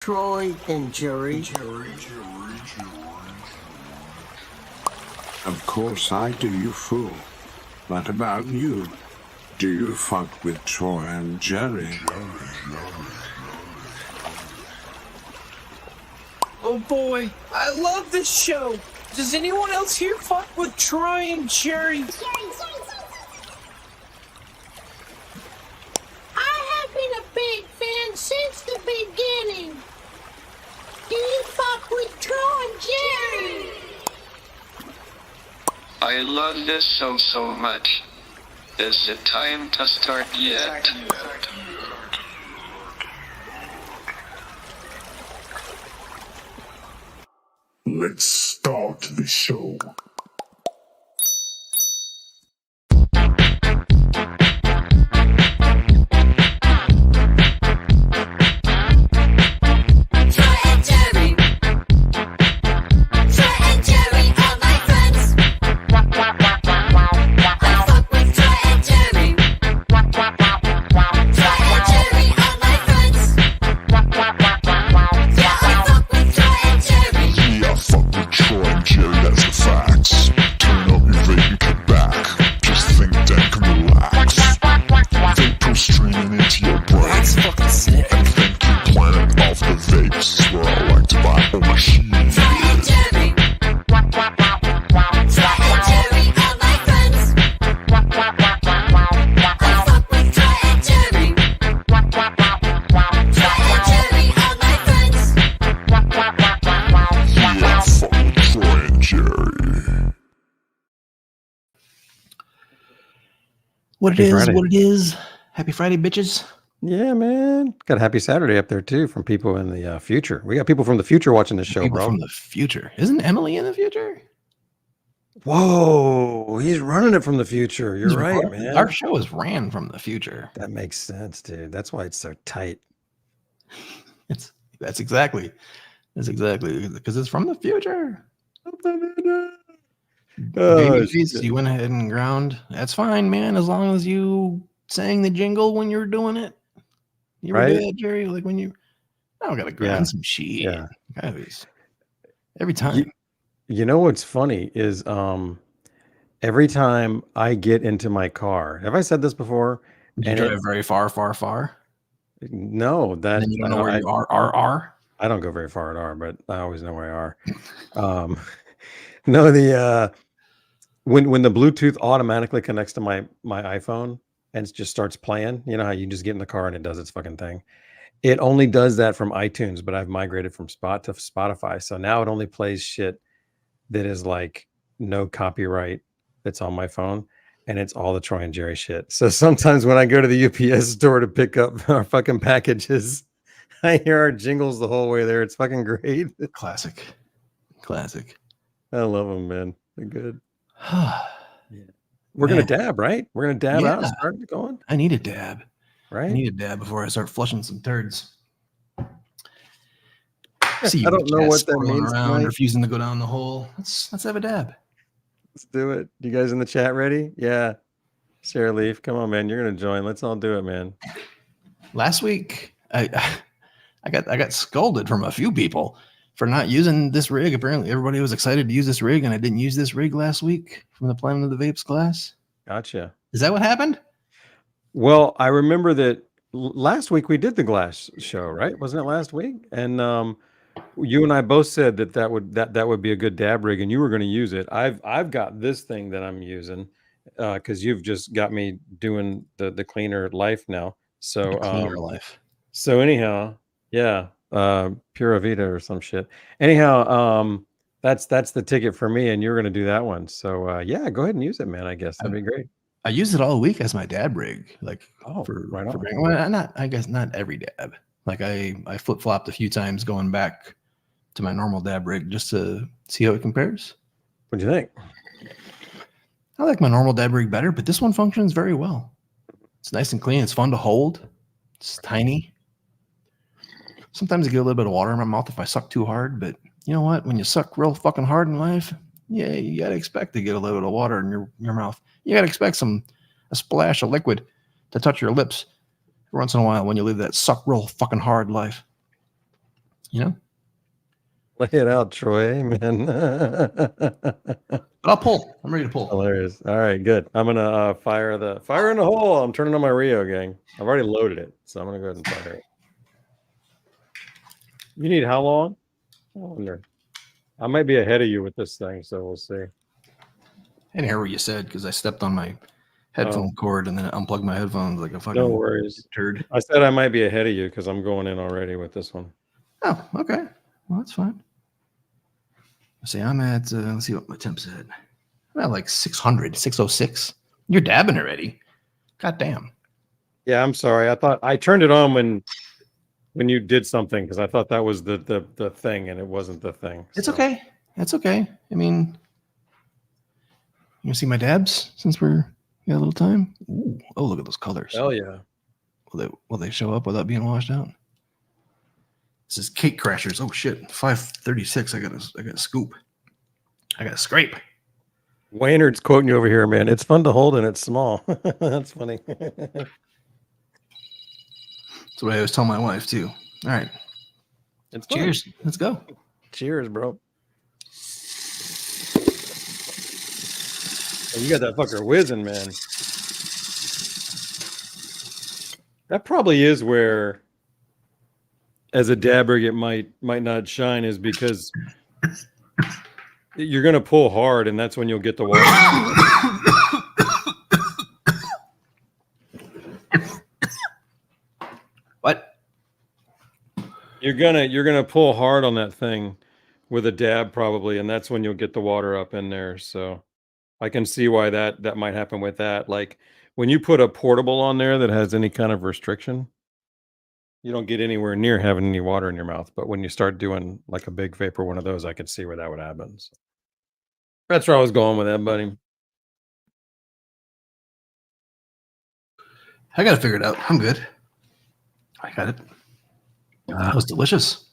Troy and Jerry. Of course I do, you fool. What about you? Do you fuck with Troy and Jerry? Oh boy, I love this show. Does anyone else here fuck with Troy and Jerry? I have been a big fan since the beginning. Do you fuck with Troy and Jerry? I love this show so much. Is it time to start yet? Let's start the show. What it is, what it is. Happy Friday, bitches. Yeah, man. Got a happy Saturday up there, too, from people in the future. We got people from the future watching this show, bro. From the future. Isn't Emily in the future? Whoa, he's running it from the future. You're right, man. Our show is ran from the future. That makes sense, dude. That's why it's so tight. That's exactly because it's from the future. You went ahead and ground. That's fine, man. As long as you sang the jingle when you were doing it. You ever do that, Jerry? Like when you, I don't gotta grind some shit. Yeah. Every time. You know what's funny is every time I get into my car, have I said this before? You drive very far? No, that and you don't know where you are. I don't go very far at R, but I always know where I are. No, the when the Bluetooth automatically connects to my iPhone and it just starts playing, you know how you just get in the car and it does its fucking thing. It only does that from iTunes, but I've migrated from Spot to Spotify, so now it only plays shit that is like no copyright that's on my phone, and it's all the Troy and Jerry shit. So sometimes when I go to the UPS store to pick up our fucking packages, I hear our jingles the whole way there. It's fucking great. Classic. I love them, man. They're good. Yeah. We're going to dab, right? We're going to dab out and start going? I need a dab. Right? I need a dab before I start flushing some turds. I don't know what that means. Around, refusing to go down the hole. Let's have a dab. Let's do it. You guys in the chat ready? Yeah. Sarah Leaf, come on, man. You're going to join. Let's all do it, man. Last week, I got scolded from a few people for not using this rig. Apparently, everybody was excited to use this rig, and I didn't use this rig last week from the Planet of the Vapes class. Gotcha. Is that what happened? Well, I remember that last week we did the glass show, right? Wasn't it last week? And you and I both said that would be a good dab rig, and you were going to use it. I've got this thing that I'm using because you've just got me doing the cleaner life now. So cleaner life. So anyhow, yeah. Pura Vida or some shit. Anyhow, that's the ticket for me, and you're going to do that one. So yeah, go ahead and use it, man. I guess that'd be great. I used it all week as my dab rig, like right on. Well, I guess not every dab. Like I flip flopped a few times going back to my normal dab rig just to see how it compares. What'd you think? I like my normal dab rig better, but this one functions very well. It's nice and clean. It's fun to hold. It's tiny. Sometimes I get a little bit of water in my mouth if I suck too hard, but you know what? When you suck real fucking hard in life, yeah, you gotta expect to get a little bit of water in your mouth. You gotta expect a splash of liquid to touch your lips every once in a while when you live that suck real fucking hard life. You know? Lay it out, Troy, man. But I'll pull. I'm ready to pull. Hilarious. All right, good. I'm gonna fire in the hole. I'm turning on my Rio, gang. I've already loaded it, so I'm gonna go ahead and fire it. You need how long? I wonder. I might be ahead of you with this thing, so we'll see. I didn't hear what you said because I stepped on my headphone cord and then unplugged my headphones like a fucking No worries. turd. I said I might be ahead of you because I'm going in already with this one. Oh, okay. Well, that's fine. Let's see, I'm at, let's see what my temp's at. I'm at like 600, 606. You're dabbing already. God damn. Yeah, I'm sorry. I thought I turned it on when you did something because I thought that was the thing and it wasn't the thing. It's okay. It's okay. I mean, you see my dabs since we're got a little time? Ooh, oh, look at those colors. Hell yeah. Will they show up without being washed out? This is Cake Crashers. Oh shit. 536. I got a scoop. I got a scrape. Waynard's quoting you over here, man. It's fun to hold and it's small. That's funny. That's what I always tell my wife too. All right. It's fun. Cheers. Let's go. Cheers, bro. Oh, you got that fucker whizzing, man. That probably is where, as a dab rig, it might not shine, is because you're gonna pull hard, and that's when you'll get the water. What? You're gonna pull hard on that thing with a dab probably, and that's when you'll get the water up in there. So I can see why that might happen with that. Like when you put a portable on there that has any kind of restriction, you don't get anywhere near having any water in your mouth. But when you start doing like a big vapor one of those, I could see where that would happen. So that's where I was going with that, buddy. I got to figure it out. I'm good. I got it. That was delicious.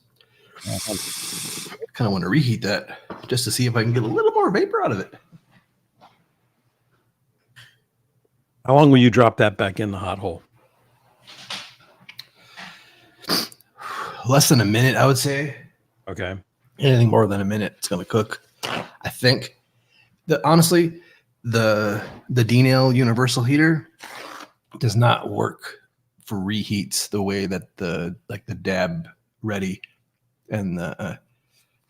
Kind of want to reheat that just to see if I can get a little more vapor out of it. How long will you drop that back in the hot hole? Less than a minute, I would say. Okay. Anything more than a minute, it's going to cook. I think. Honestly, the D-Nail universal heater does not work for reheats the way that the dab ready and the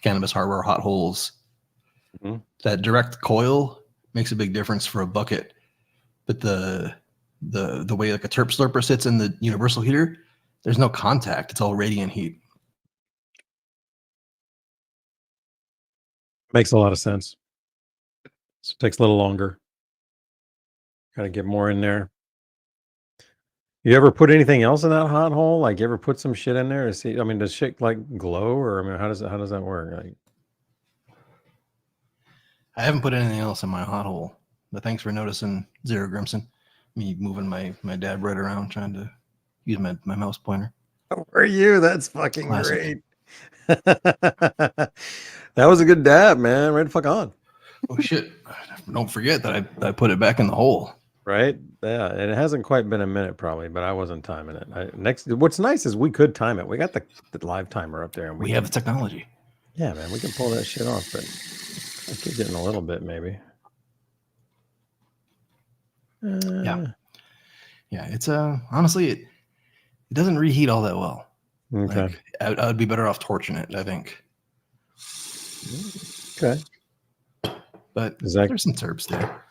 cannabis hardware hot holes. Mm-hmm. That direct coil makes a big difference for a bucket, but the way like a terp slurper sits in the universal heater, there's no contact. It's all radiant heat. Makes a lot of sense. So it takes a little longer. Got to get more in there. You ever put anything else in that hot hole? Like you ever put some shit in there to see? I mean, does shit like glow, or I mean, how does that work? Like, I haven't put anything else in my hot hole, but thanks for noticing, Zero Grimson. Me moving my dab right around, trying to use my mouse pointer. how are you? That's fucking Classic. great. That was a good dab, man. Right the fuck on. Oh shit! Don't forget that I put it back in the hole. Right? Yeah, and it hasn't quite been a minute probably, but I wasn't timing it. What's nice is we could time it. We got the live timer up there, and We have the technology. Yeah, man, we can pull that shit off, but I keep getting a little bit maybe. Yeah. It's honestly it doesn't reheat all that well. Okay. Like, I would be better off torching it, I think. Okay. But Is that- there's some terps there.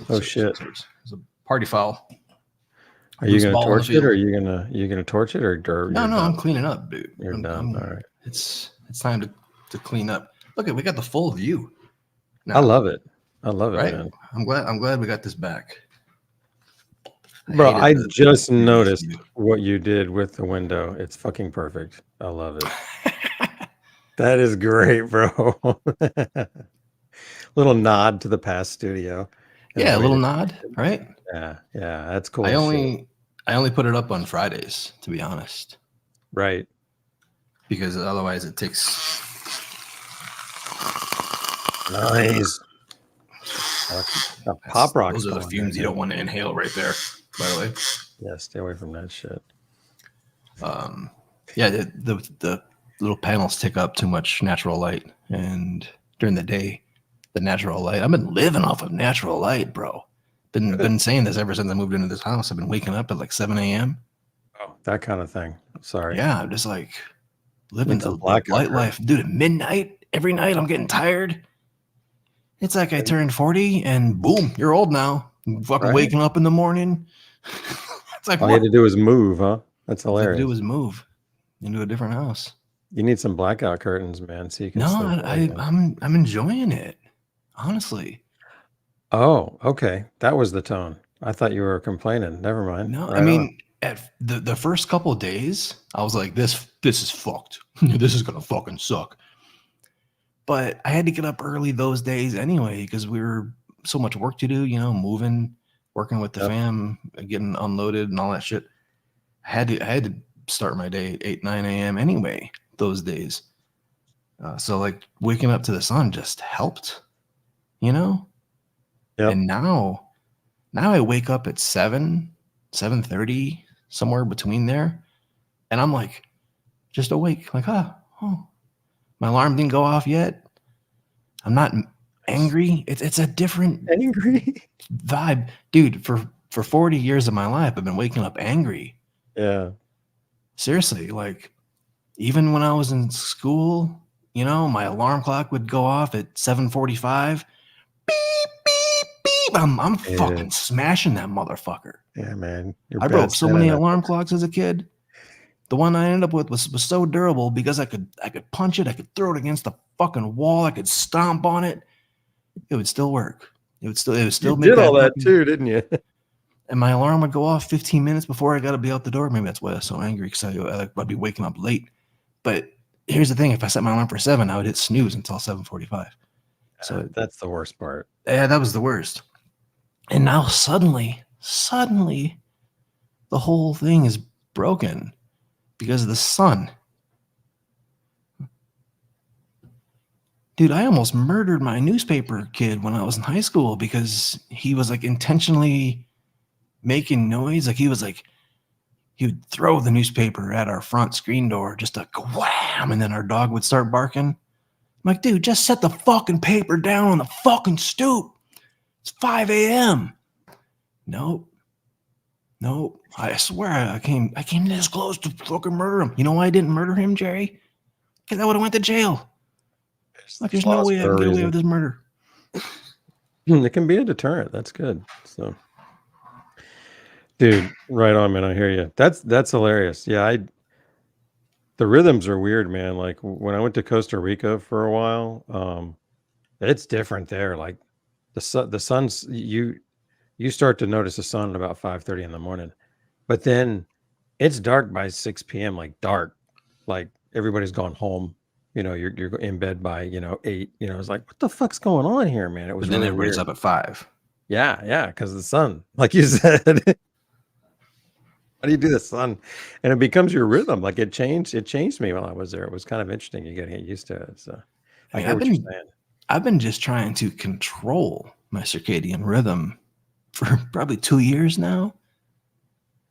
Oh shit! There's a party foul. Are you Loose gonna ball in the torch it, field. or are you gonna torch it, or No, you're no, I'm done? cleaning up, dude. You're I'm done. All right. It's time to clean up. Look, we got the full view. I love it. I love it, Right? man. I'm glad we got this back. Bro, hated I the just previous noticed view. what you did with the window. It's fucking perfect. I love it. That is great, bro. Little nod to the past studio. And Yeah, the a way little that- nod, right? Yeah, that's cool. I shit. only put it up on Fridays, to be honest, Right. because otherwise it takes. Nice. Pop rock. Those are the fumes you don't want to inhale right there. By the way, Yeah, stay away from that shit. Yeah, the little panels take up too much natural light, and during the day, the natural light. I've been living off of natural light, bro. Been saying this ever since I moved into this house. I've been waking up at like 7 a.m. Oh, that kind of thing. Sorry. Yeah, I'm just like living Need some the blackout light curtains. life. Dude, at midnight, every night I'm getting tired. It's like I turned 40 and boom, you're old now. You fucking Right? waking up in the morning. It's like All you what? had to do was move, huh? That's All I had to hilarious. do was move into a different house. You need some blackout curtains, man, so you can No, sleep. I'm enjoying it. Honestly. Oh, okay. That was the tone. I thought you were complaining. Never mind. No, Right I on. mean, at the first couple of days, I was like, this is fucked. This is gonna fucking suck. But I had to get up early those days anyway because we were so much work to do. Moving, working with the Yep. fam, getting unloaded and all that shit. I had to start my day at 8, 9 a.m. anyway those days. So like waking up to the sun just helped, Yep. And now I wake up at 7:30, somewhere between there, and I'm like just awake, like oh, my alarm didn't go off yet. I'm not angry. It's a different Angry. vibe, dude. For 40 years of my life, I've been waking up angry. Yeah. Seriously, like even when I was in school, my alarm clock would go off at 7:45. Beep beep beep. I'm Yeah. fucking smashing that motherfucker. Yeah, man. You're I bad broke so standing many up. alarm clocks as a kid. The one I ended up with was so durable because I could punch it, I could throw it against the fucking wall, I could stomp on it. It would still work. It would still You make did all that fucking- too, didn't you? And my alarm would go off 15 minutes before I got to be out the door. Maybe that's why I was so angry because I'd be waking up late. But here's the thing: if I set my alarm for 7, I would hit snooze until 7:45. So That's the worst part. yeah, that was the worst. And now suddenly, the whole thing is broken because of the sun. Dude, I almost murdered my newspaper kid when I was in high school because he was like intentionally making noise. Like he would throw the newspaper at our front screen door just to wham, and then our dog would start barking. I'm like, dude, just set the fucking paper down on the fucking stoop. It's 5 a.m. Nope. I swear I came this close to fucking murder him. You know why I didn't murder him, Jerry? Because I would have went to jail. Like there's no way I can get away with this murder. It can be a deterrent. That's good. So, dude, right on, man. I hear you. That's hilarious. Yeah, the rhythms are weird, man. Like when I went to Costa Rica for a while, it's different there. Like the sun's you start to notice the sun at about 5:30 in the morning, but then it's dark by 6 p.m. Like dark, like everybody's gone home. You're in bed by 8. It's like, what the fuck's going on here, man? It was But then really everybody's weird. up at 5. Yeah, because of the sun, like you said. How do you do the sun? And it becomes your rhythm. Like it changed me while I was there. It was kind of interesting. You got to get used to it. So I hear what you're saying. I've been just trying to control my circadian rhythm for probably 2 years now.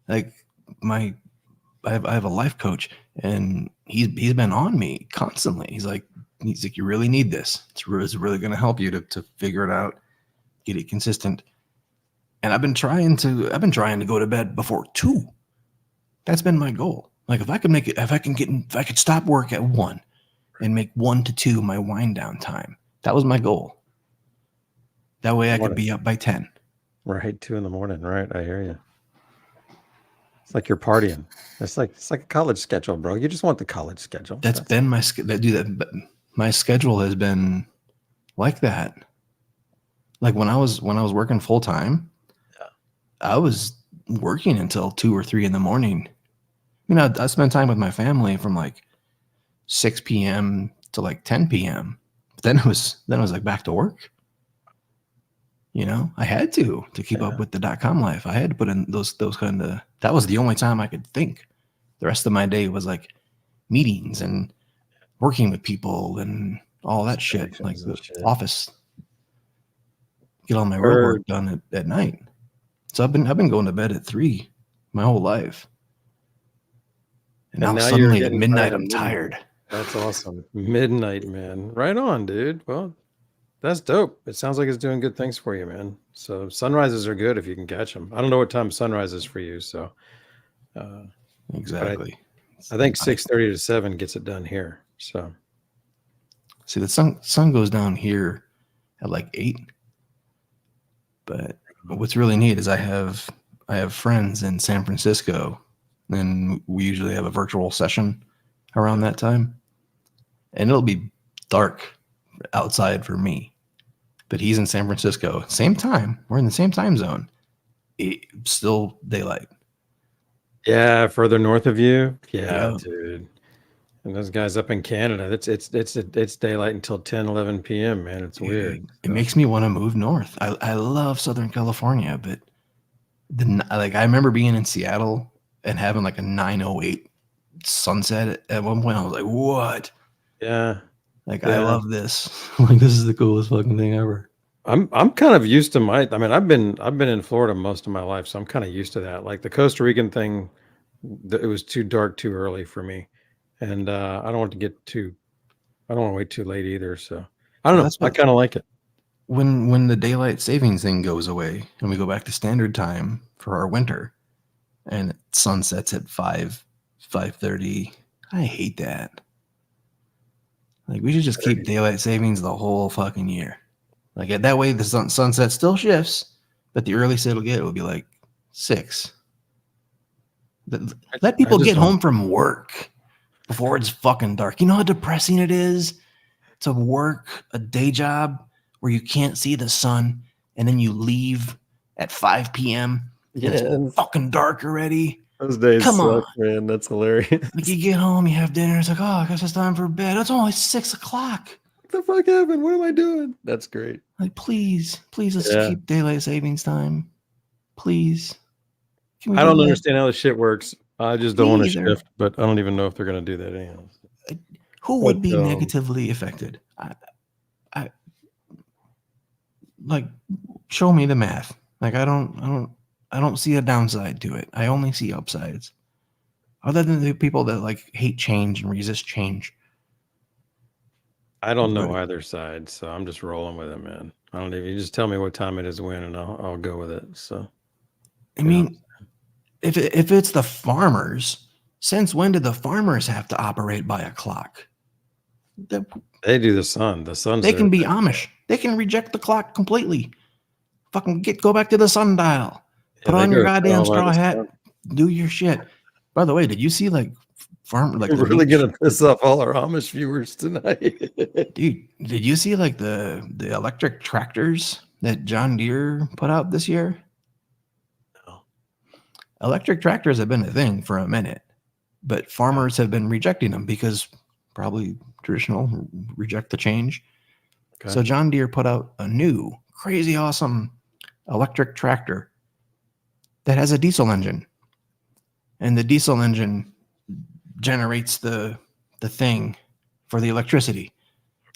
Like I have a life coach, and he's been on me constantly. He's like, you really need this. It's really going to help you to figure it out, get it consistent. And I've been trying to go to bed before 2. That's been my goal. Like if I could stop work at 1 and make 1 to 2 my wind down time. That was my goal. That way I could be up by 10. Right, 2 in the morning. Right, I hear you. It's like you're partying. It's like a college schedule, bro. You just want the college schedule. That's been my my schedule has been like that. Like when I was working full time, I was working until 2 or 3 in the morning. I spent time with my family from like 6 p.m. to like 10 p.m. But then it was like back to work. I had to keep up with the .com life. I had to put in those kind of. That was the only time I could think. The rest of my day was like meetings and working with people and all that shit, like the office. Get all my road work done at night. So I've been going to bed at 3 my whole life. And now now you're suddenly at getting midnight, tired of I'm midnight. tired. That's awesome. Midnight, man. Right on, dude. Well, that's dope. It sounds like it's doing good things for you, man. So sunrises are good if you can catch them. I don't know what time sunrise is for you, so but Exactly. I think 6:30 to 7 gets it done here. So See, the sun goes down here at like 8. But what's really neat is I have friends in San Francisco, and we usually have a virtual session around that time, and it'll be dark outside for me. But he's in San Francisco, same time. We're in the same time zone. Still daylight. yeah, further north of you. Yeah. Dude. And those guys up in Canada, it's daylight until 10, 11 p.m., man. It's weird. It makes me want to move north. I love Southern California, but I remember being in Seattle and having like a 9:08 sunset at one point. I was like, what? Yeah. Like, I love this. Like, this is the coolest fucking thing ever. I'm kind of used to I've been in Florida most of my life, so I'm kind of used to that. Like the Costa Rican thing, it was too dark too early for me. And I don't want to wait too late either. So I don't know. I kind of like it. When the daylight savings thing goes away and we go back to standard time for our winter and it sunsets at 5:30, I hate that. Like, we should just keep daylight savings the whole fucking year. Like, that way the sunset still shifts, but the earliest it'll get will be like 6. Let people get home from work before it's fucking dark. You know how depressing it is to work a day job where you can't see the sun and then you leave at 5 p.m. Yeah, it's fucking dark already. Those days Come suck, on. man. That's hilarious. Like, you get home, you have dinner, it's like, oh, I guess it's time for bed. It's only 6 o'clock. What the fuck happened? What am I doing? That's great. Like, please let's keep daylight savings time. Please. I don't understand how this shit works. I just don't want to shift, but I don't even know if they're going to do that anyhow. Who would be negatively affected? I like, show me the math. Like, I don't see a downside to it. I only see upsides. Other than the people that like hate change and resist change. I don't know either side, so I'm just rolling with it, man. I don't even. You just tell me what time it is when, and I'll go with it. So, I mean, if it's the farmers, since when did the farmers have to operate by a clock? They do the sun. The sun's They can be Amish. They can reject the clock completely. Fucking go back to the sundial. Put on your goddamn straw hat. Do your shit. By the way, did you see like we're really gonna piss off all our Amish viewers tonight? Dude, did you see like the electric tractors that John Deere put out this year? No. Electric tractors have been a thing for a minute, but farmers have been rejecting them because probably traditional reject the change. Okay. So John Deere put out a new crazy awesome electric tractor that has a diesel engine, and the diesel engine generates the thing for the electricity.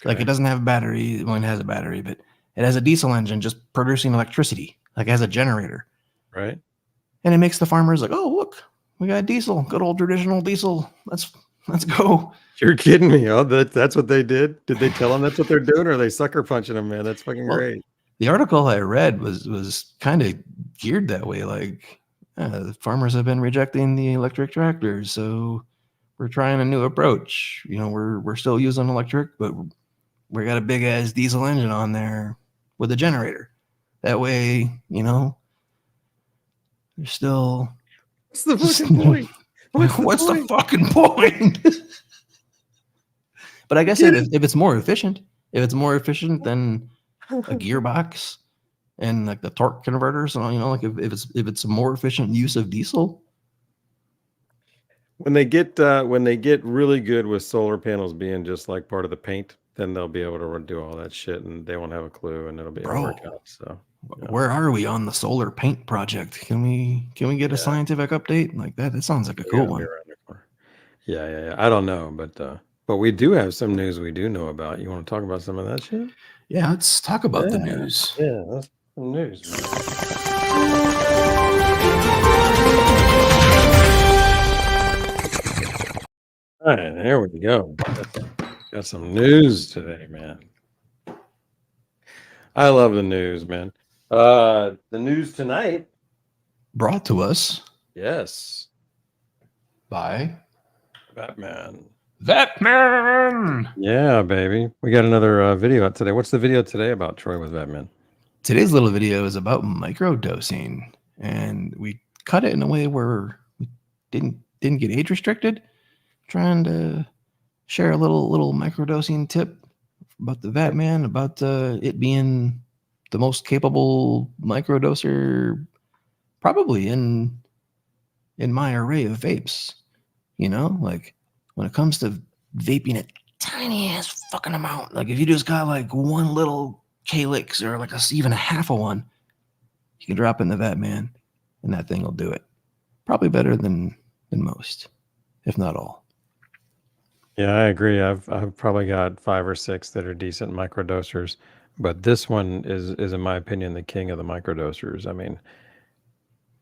Okay. Like, it doesn't have a battery. Well, it has a battery, but it has a diesel engine just producing electricity, like it has a generator. Right. And it makes the farmers like, oh, look, we got diesel, good old traditional diesel. Let's go. You're kidding me. Oh, that's what they did? Did they tell them that's what they're doing, or are they sucker punching them, man? That's fucking great. The article I read was kind of geared that way. Like, the farmers have been rejecting the electric tractors, so we're trying a new approach. You know, we're still using electric, but we got a big ass diesel engine on there with a generator. That way, you know, there's still. What's the fucking point? What's the fucking point? But I guess if it's more efficient, than a gearbox and like the torque converters, and you know, like if it's a more efficient use of diesel. When they get really good with solar panels being just like part of the paint, then they'll be able to do all that shit, and they won't have a clue, and it'll be able to work out. So, where are we on the solar paint project? Can we get a scientific update like that? That sounds like a cool one. Yeah. I don't know, but we do have some news we do know about. You want to talk about some of that shit? Yeah, let's talk about the news. Yeah, that's some news, man. All right, there we go. Got some news today, man. I love the news, man. The news tonight. Brought to us Yes. by Batman. Batman. Yeah, baby. We got another video out today. What's the video today about, Troy, with Batman? Today's little video is about microdosing, and we cut it in a way where we didn't get age restricted. Trying to share a little microdosing tip about the Batman, about it being the most capable microdoser probably in my array of vapes. You know, like when it comes to vaping a tiny ass fucking amount, like if you just got like one little calyx or like even a half of one, you can drop in the Batman and that thing will do it. Probably better than most, if not all. Yeah, I agree. I've probably got 5 or 6 that are decent microdosers, but this one is in my opinion the king of the microdosers. I mean,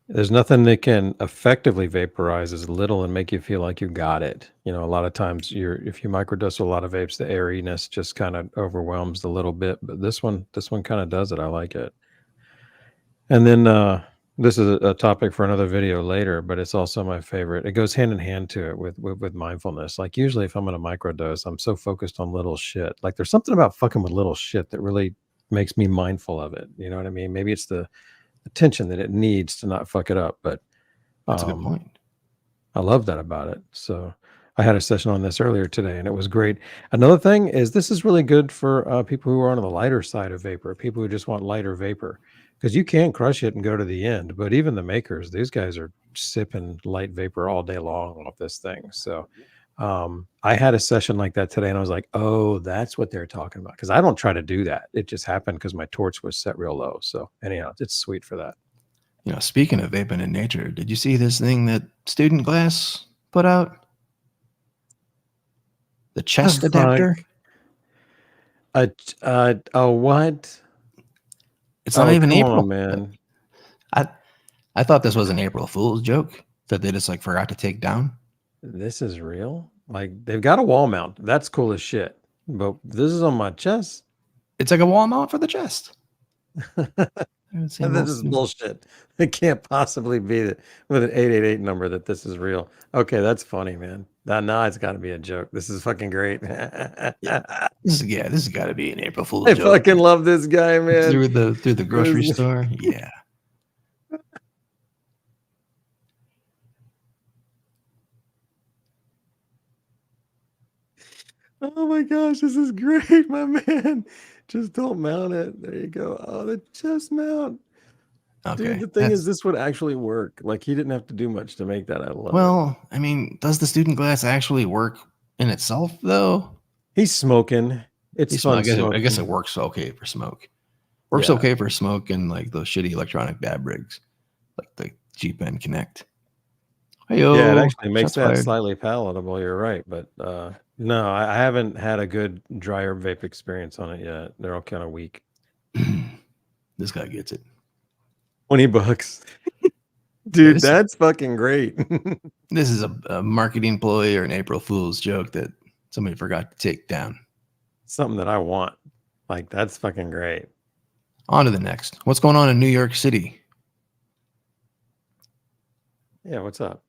there's nothing that can effectively vaporize as little and make you feel like you got it. You know, a lot of times if you microdose a lot of vapes, the airiness just kind of overwhelms the little bit, but this one kind of does it. I like it. And then this is a topic for another video later, but it's also my favorite. It goes hand in hand to it with mindfulness. Like usually if I'm going to microdose, I'm so focused on little shit. Like there's something about fucking with little shit that really makes me mindful of it. You know what I mean? Maybe it's the attention that it needs to not fuck it up. But That's a good point. I love that about it. So I had a session on this earlier today and it was great. Another thing is this is really good for people who are on the lighter side of vapor, people who just want lighter vapor. Because you can crush it and go to the end, but even the makers, these guys are sipping light vapor all day long off this thing. So I had a session like that today and I was like, oh, that's what they're talking about. Because I don't try to do that. It just happened because my torch was set real low. So anyhow, it's sweet for that. You know, speaking of vaping in nature, did you see this thing that Student Glass put out? The chest adapter? What? It's not even April, on, man. I thought this was an April Fool's joke that they just like forgot to take down. This is real. Like they've got a wall mount. That's cool as shit. But this is on my chest. It's like a wall mount for the chest. This is bullshit. It can't possibly be with an 888 number that this is real. Okay, that's funny, man. Now it's got to be a joke. This is fucking great. This has got to be an April Fool's I joke. fucking love this guy, man. Through the grocery store. Yeah. Oh my gosh, this is great, my man. Just don't mount it. There you go. Oh, the chest mount. Okay. Dude, the thing is, this would actually work. Like he didn't have to do much to make that. I love it. Well, I mean, does the Student Glass actually work in itself, though? He's smoking. It's fun. I guess it works okay for smoke. Works okay for smoke and like those shitty electronic dab rigs, like the Jeep N Connect. Hey-o, yeah, it actually makes shots that fired. slightly palatable. You're right, but no, I haven't had a good dry herb vape experience on it yet. They're all kind of weak. This guy gets it. $20, dude. This- That's fucking great. This is a marketing ploy or an April Fool's joke that somebody forgot to take down. Something that I want. Like that's fucking great. On to the next. What's going on in New York City? Yeah, what's up?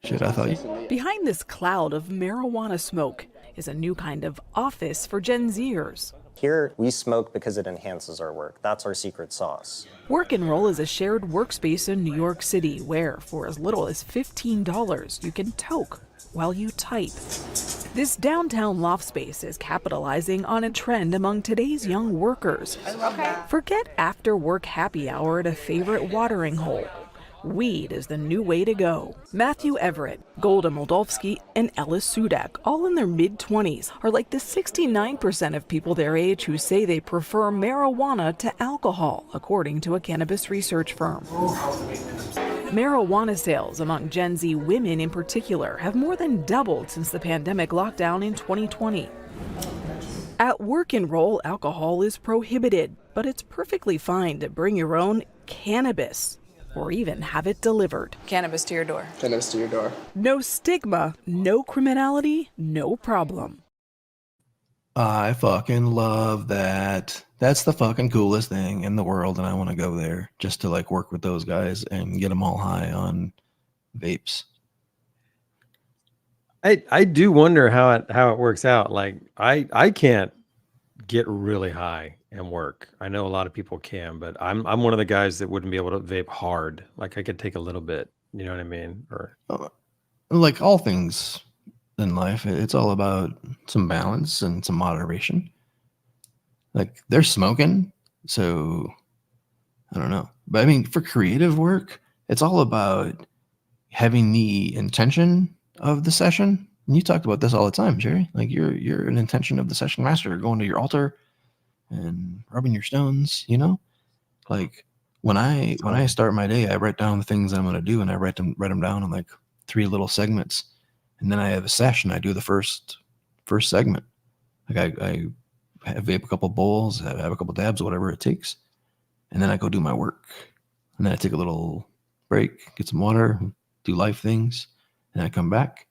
Shit, I thought you. Behind this cloud of marijuana smoke is a new kind of office for Gen Zers. Here, we smoke because it enhances our work. That's our secret sauce. Work and Roll is a shared workspace in New York City where, for as little as $15, you can toke while you type. This downtown loft space is capitalizing on a trend among today's young workers. Forget after-work happy hour at a favorite watering hole. Weed is the new way to go. Matthew Everett, Golda Moldovsky, and Ellis Sudak, all in their mid-20s, are like the 69% of people their age who say they prefer marijuana to alcohol, according to a cannabis research firm. Marijuana sales among Gen Z women in particular have more than doubled since the pandemic lockdown in 2020. At Work and Roll, alcohol is prohibited, but it's perfectly fine to bring your own cannabis. or even have it delivered. Cannabis to your door. Cannabis to your door. No stigma, no criminality, no problem. I fucking love that. That's the fucking coolest thing in the world, and I want to go there just to like work with those guys and get them all high on vapes. I do wonder how it works out. Like I can't get really high and work. I know a lot of people can, but I'm one of the guys that wouldn't be able to vape hard. Like I could take a little bit, you know what I mean? Or like all things in life, it's all about some balance and some moderation. Like they're smoking, so I don't know. But I mean, for creative work, it's all about having the intention of the session. And you talked about this all the time, Jerry. Like you're an intention of the session master, going to your altar and rubbing your stones, you know? Like when I start my day, I write down the things I'm gonna do, and I write them down in like 3 little segments. And then I have a session. I do the first segment. Like I vape a couple bowls, I have a couple dabs, whatever it takes. And then I go do my work. And then I take a little break, get some water, do life things. And I come back,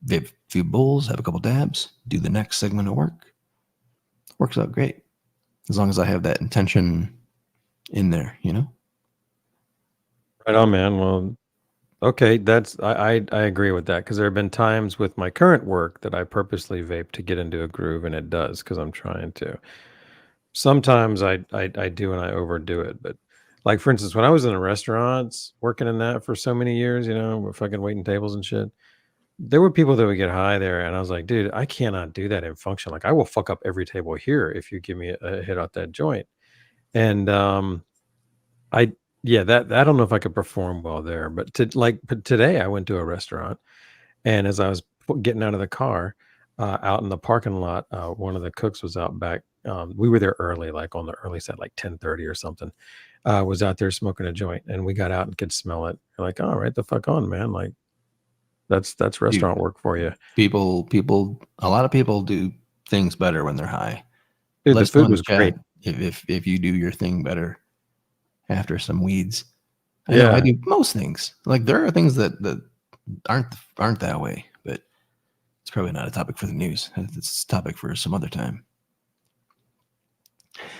vape a few bowls, have a couple dabs, do the next segment of work. Works out great. As long as I have that intention in there, you know? right on, man. Well, okay, that's I agree with that, because there have been times with my current work that I purposely vape to get into a groove, and it does because I'm trying to. Sometimes I do and I overdo it, but like for instance, when I was in the restaurants working in that for so many years, you know, we're fucking waiting tables and shit. There were people that would get high there, and I was like, dude, I cannot do that in function. Like I will fuck up every table here if you give me a hit out that joint. And I that I don't know if I could perform well there, but today I went to a restaurant, and as I was getting out of the car, out in the parking lot, one of the cooks was out back. We were there early, like on the early side, like 10:30 or something. Was out there smoking a joint, and we got out and could smell it. We're like, oh, right the fuck on, man. Like that's restaurant work for you. People, a lot of people do things better when they're high. Dude, Let's the food fun was chat great. if you do your thing better after some weeds. I know I do most things. Like there are things that aren't that way, but it's probably not a topic for the news. It's a topic for some other time.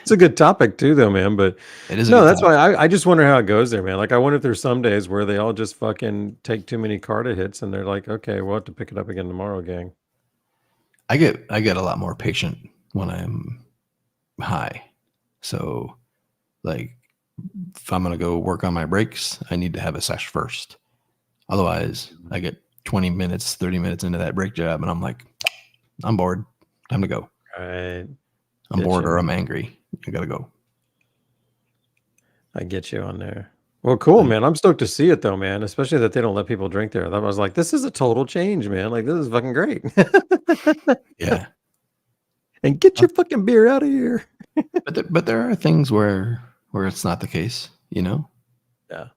It's a good topic too, though, man. But It is. no, that's why I just wonder how it goes there, man. Like I wonder if there's some days where they all just fucking take too many Carta hits, and they're like, okay, we'll have to pick it up again tomorrow, gang. I get a lot more patient when I'm high. So like if I'm gonna go work on my breaks, I need to have a sesh first. Otherwise, I get 20 minutes, 30 minutes into that break job, and I'm like, I'm bored. Time to go. Right. I'm bored or I'm angry. I gotta go. I get you on there. Well, cool, man. I'm stoked to see it though, man. Especially that they don't let people drink there. I was like, this is a total change, man. Like this is fucking great. Yeah. And get your fucking beer out of here. But there are things where it's not the case, you know? Yeah.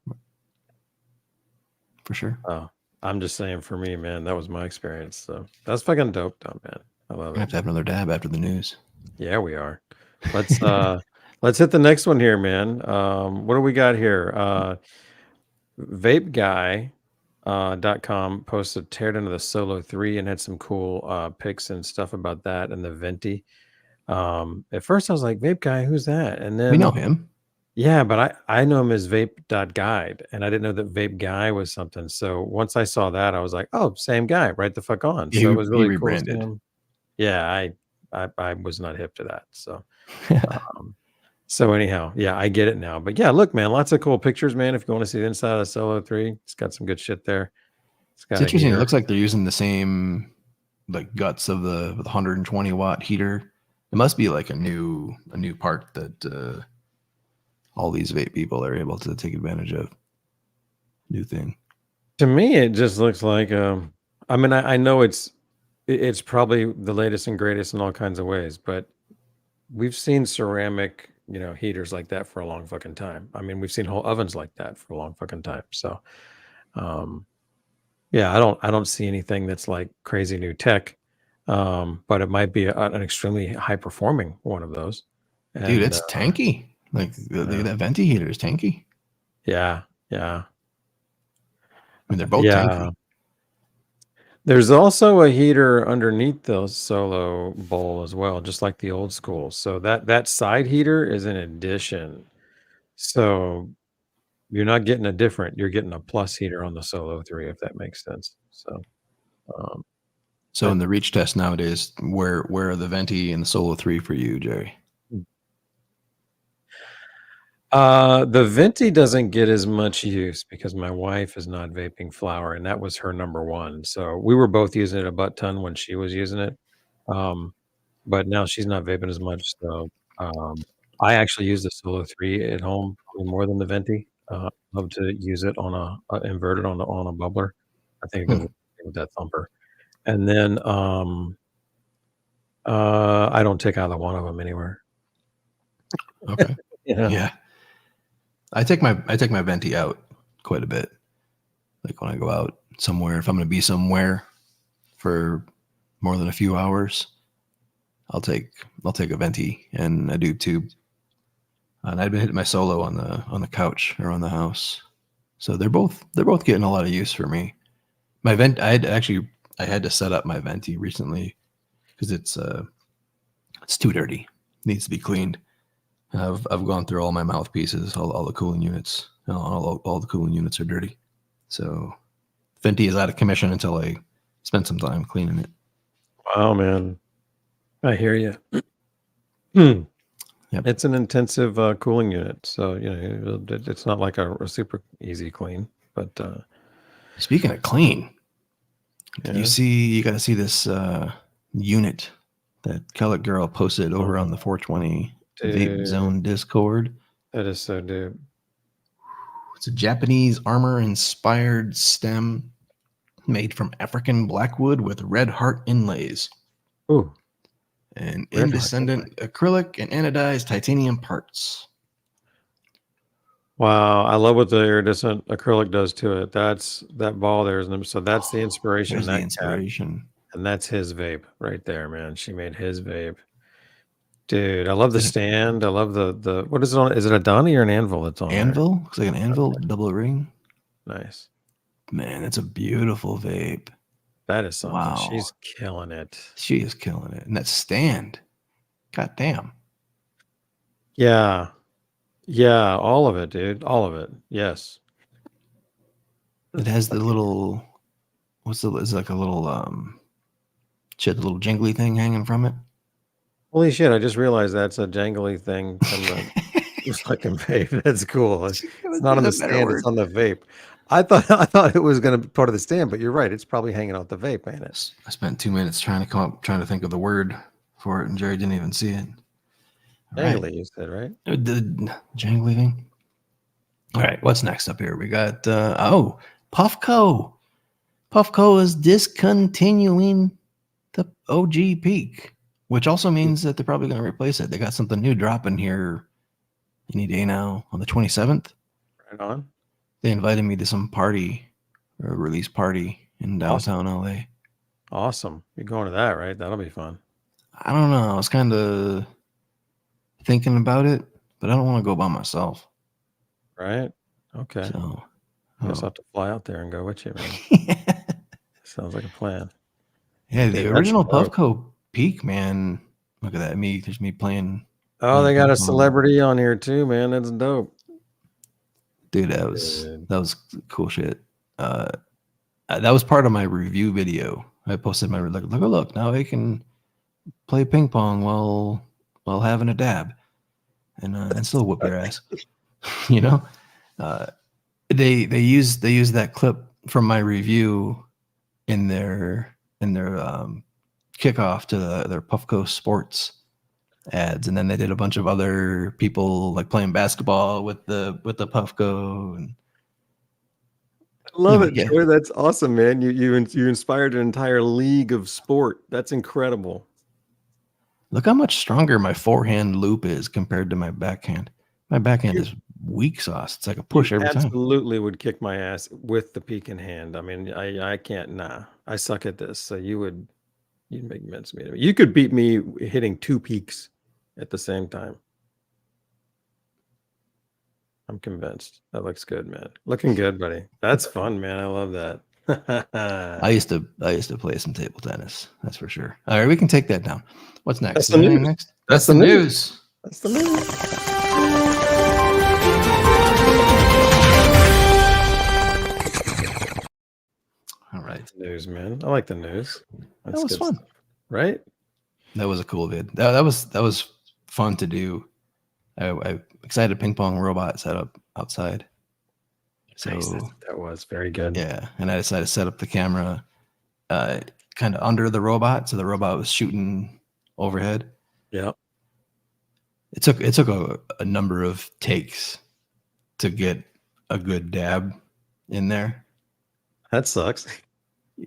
For sure. Oh, I'm just saying for me, man, that was my experience. So that's fucking dope though, man. I love I it. have to have another dab after the news. Yeah, we are. Let's let's hit the next one here, man. What do we got here? vapeguy.com posted teared into the Solo 3 and had some cool pics and stuff about that and the Venti. At first I was like, Vape Guy, who's that? And then We know him. Yeah, but I know him as vape.guide, and I didn't know that Vape Guy was something. So once I saw that, I was like, oh, same guy, right the fuck on. So it was really cool. Rebranded. Yeah, I was not hip to that. So so anyhow, yeah, I get it now. But yeah, look, man, lots of cool pictures, man. If you want to see the inside of the Solo 3, it's got some good shit there. It's interesting. It looks like they're using the same like guts of the 120 watt heater. It must be like a new part that all these vape people are able to take advantage of. New thing. To me, it just looks like I mean, I know it's probably the latest and greatest in all kinds of ways, but we've seen ceramic, you know, heaters like that for a long fucking time. I mean, we've seen whole ovens like that for a long fucking time. So yeah, I don't see anything that's like crazy new tech. But it might be an extremely high performing one of those. Dude, it's tanky. Like that Venti heater is tanky. Yeah. Yeah. I mean, they're both Yeah. tanky. There's also a heater underneath the Solo bowl as well, just like the old school. So that side heater is an addition. So you're not getting a different, you're getting a plus heater on the Solo 3, if that makes sense. So, um, So in the reach test nowadays, where are the Venti and the Solo 3 for you, Jerry? the Venti doesn't get as much use because my wife is not vaping flower, and that was her number one. So we were both using it a butt ton when she was using it. But now she's not vaping as much. So I actually use the Solo 3 at home probably more than the Venti. Love to use it on a inverted on a bubbler. I think it goes with that thumper. And then I don't take either one of them anywhere. Okay. Yeah. Yeah. I take my Venti out quite a bit. Like when I go out somewhere, if I'm going to be somewhere for more than a few hours, I'll take a Venti and I do tube. And I've been hitting my Solo on the couch around the house. So they're both getting a lot of use for me. My vent, I had to set up my Venti recently because it's too dirty. It needs to be cleaned. I've gone through all my mouthpieces, all the cooling units. All the cooling units are dirty. So Venti is out of commission until I spend some time cleaning it. Wow, man. I hear you. Yep. It's an intensive cooling unit. So, it's not like a super easy clean. But Speaking of clean, yeah. you got to see this unit that Kellett Girl posted over on the 420 Vape Zone Discord. That is so dope. It's a Japanese armor-inspired stem made from African blackwood with red heart inlays. Ooh. And Red incandescent acrylic and anodized titanium parts. Wow, I love what the iridescent acrylic does to it. That ball there is so that's the inspiration. There's That the cat, inspiration. and that's his vape right there, man. She made his vape. Dude, I love the stand. I love the what is it on? Is it a Donnie or an anvil that's on there? Anvil? Looks like an anvil, double ring. Nice. Man, it's a beautiful vape. That is something. Wow. She's killing it. She is killing it. And that stand. God damn. Yeah. Yeah, all of it, dude. All of it. Yes. It has the little it's like a little shit, the little jingly thing hanging from it. Holy shit, I just realized that's a jangly thing from the fucking vape. That's cool. It's not on the stand, it's on the vape. I thought it was gonna be part of the stand, but you're right. It's probably hanging off the vape, ain't it? I spent 2 minutes trying to think of the word for it, and Jerry didn't even see it. Jangly, right. You said, right? The jangly thing. All right, what's next up here? We got Puffco. Puffco is discontinuing the OG Peak, which also means that they're probably going to replace it. They got something new dropping here any day now on the 27th. Right on. They invited me to some party, or a release party in downtown LA. Awesome. You're going to that, right? That'll be fun. I don't know. I was kind of thinking about it, but I don't want to go by myself. Right? Okay. So I guess I'll have to fly out there and go with you, man. Sounds like a plan. Yeah, the original Puffco Peak, man. Look at that. There's me playing. Oh, they got a celebrity on here too, man. That's dope. Dude, that was cool shit. That was part of my review video. I posted my look. Now I can play ping pong while having a dab, and still whoop their ass. You know, they use that clip from my review in their kickoff to their Puffco Sports ads, and then they did a bunch of other people like playing basketball with the Puffco. And I love it, Troy. That's awesome, man. You inspired an entire league of sport. That's incredible. Look how much stronger my forehand loop is compared to my backhand. My backhand is weak sauce. It's like a push every time. Absolutely would kick my ass with the peak in hand. I mean, I can't. Nah, I suck at this. So you'd make mincemeat of me. You could beat me hitting two peaks at the same time. I'm convinced. That looks good, man. Looking good, buddy. That's fun, man. I love that. I used to play some table tennis. That's for sure. All right, we can take that down. What's next? That's Is the there anything news. next? That's the news. That's the news. All right. That's the news, man. I like the news. That's That was good fun. stuff, right? That was a cool vid. That was fun to do. I excited a ping pong robot set up outside. So Nice. That was very good. yeah, and I decided to set up the camera kind of under the robot, so the robot was shooting overhead. Yeah. It took a number of takes to get a good dab in there. That sucks.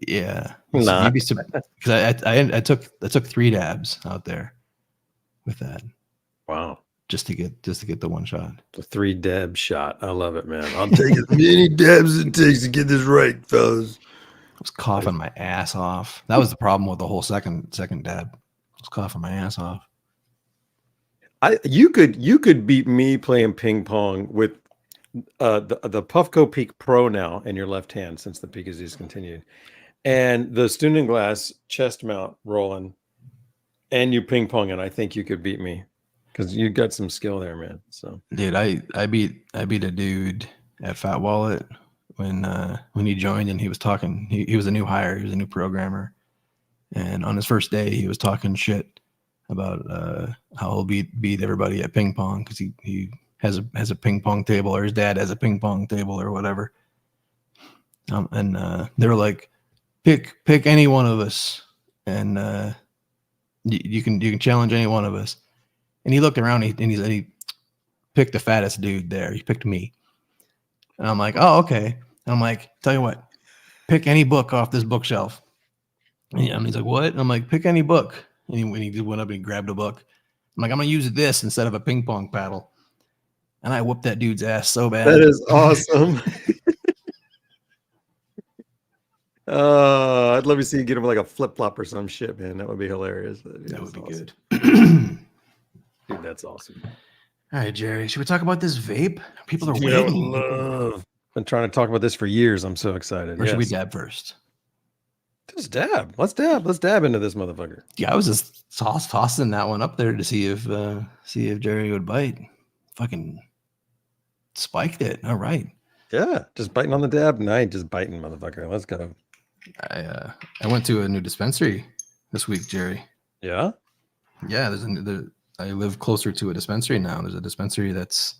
Yeah, Nah. because I took 3 dabs out there with that Wow. just to get the one shot. The 3 dab shot. I love it, man. I'll take as many dabs as it takes to get this right, fellas. I was coughing my ass off. That was the problem with the whole second dab. I was coughing my ass off. You could beat me playing ping pong with the Puffco Peak Pro now in your left hand since the Peak is discontinued, and the Student Glass chest mount rolling, and you ping pong, and I think you could beat me because you got some skill there, man. So Dude, I beat a dude at Fat Wallet when he joined, and he was talking. He was a new hire. He was a new programmer, and on his first day, he was talking shit about how he'll beat everybody at ping pong because he has a ping pong table, or his dad has a ping pong table or whatever. And they were like, pick any one of us, and you can challenge any one of us. And he looked around and he picked the fattest dude there. He picked me. And I'm like, oh, okay. And I'm like, tell you what, pick any book off this bookshelf. And he's like, what? And I'm like, pick any book. And he went up and he grabbed a book. I'm like, I'm going to use this instead of a ping pong paddle. And I whooped that dude's ass so bad. that is awesome. I'd love to see you get him like a flip flop or some shit, man. That would be hilarious. That would be awesome. good. Dude, that's awesome. All right, Jerry, should we talk about this vape? People are Dude, I would waiting. love. Been trying to talk about this for years. I'm so excited. Or should we dab first? Just dab. Let's dab into this motherfucker. Yeah, I was just tossing that one up there to see if Jerry would bite. Fucking spiked it. All right. Yeah, just biting on the dab. Night, just biting, motherfucker. Let's go. I went to a new dispensary this week, Jerry. Yeah. Yeah, I live closer to a dispensary now. There's a dispensary that's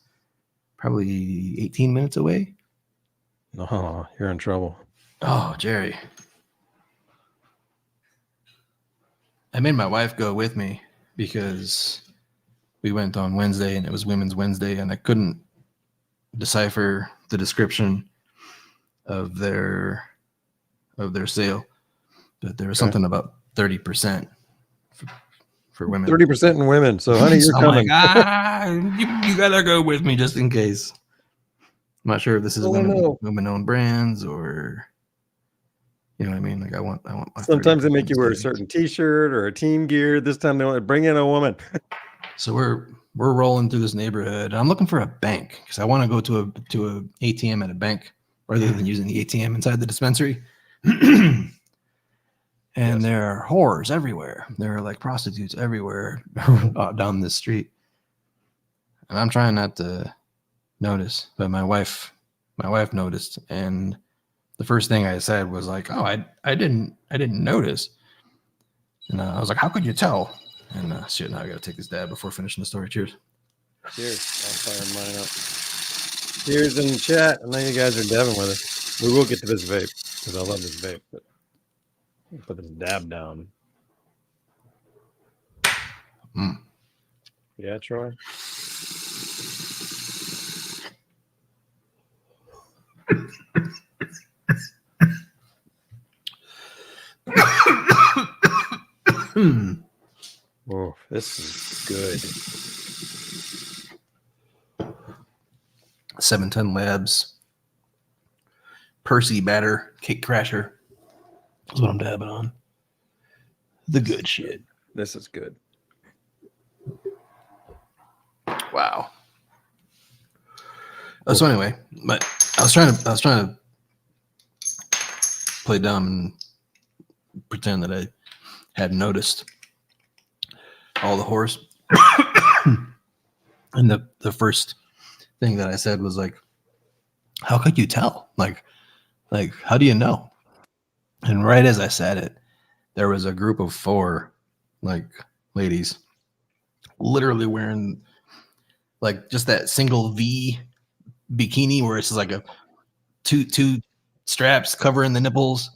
probably 18 minutes away. Oh, you're in trouble. Oh, Jerry. I made my wife go with me because we went on Wednesday and it was Women's Wednesday and I couldn't decipher the description of their sale. But there was something about 30% for women. 30% in women. So, honey, you're So I'm coming. like, you gotta go with me just in case. I'm not sure if this is women-owned brands or, you know what I mean? Like I want my Sometimes they make you wear a savings. certain T-shirt or a team gear. This time they want to bring in a woman. So we're rolling through this neighborhood. I'm looking for a bank because I want to go to a ATM at a bank rather than using the ATM inside the dispensary. And there are whores everywhere. There are like prostitutes everywhere down this street. And I'm trying not to notice, but my wife noticed. And the first thing I said was like, "Oh, I didn't notice." And I was like, "How could you tell?" And shit, now I gotta take this dab before finishing the story. Cheers. Cheers. I'll fire mine up. Cheers in the chat. I know you guys are dabbing with us. We will get to this vape because I love this vape. But put this dab down. Yeah, Troy. Oh, this is good. 710 Labs, Percy Batter, Cake Crasher. That's what I'm dabbing on. The good shit. This is good. Wow. So anyway, but I was trying to play dumb and pretend that I hadn't noticed all the horse. And the first thing that I said was like, how could you tell? Like, how do you know? And right as I said it, there was a group of 4 like ladies literally wearing like just that single V bikini where it's just like a two straps covering the nipples,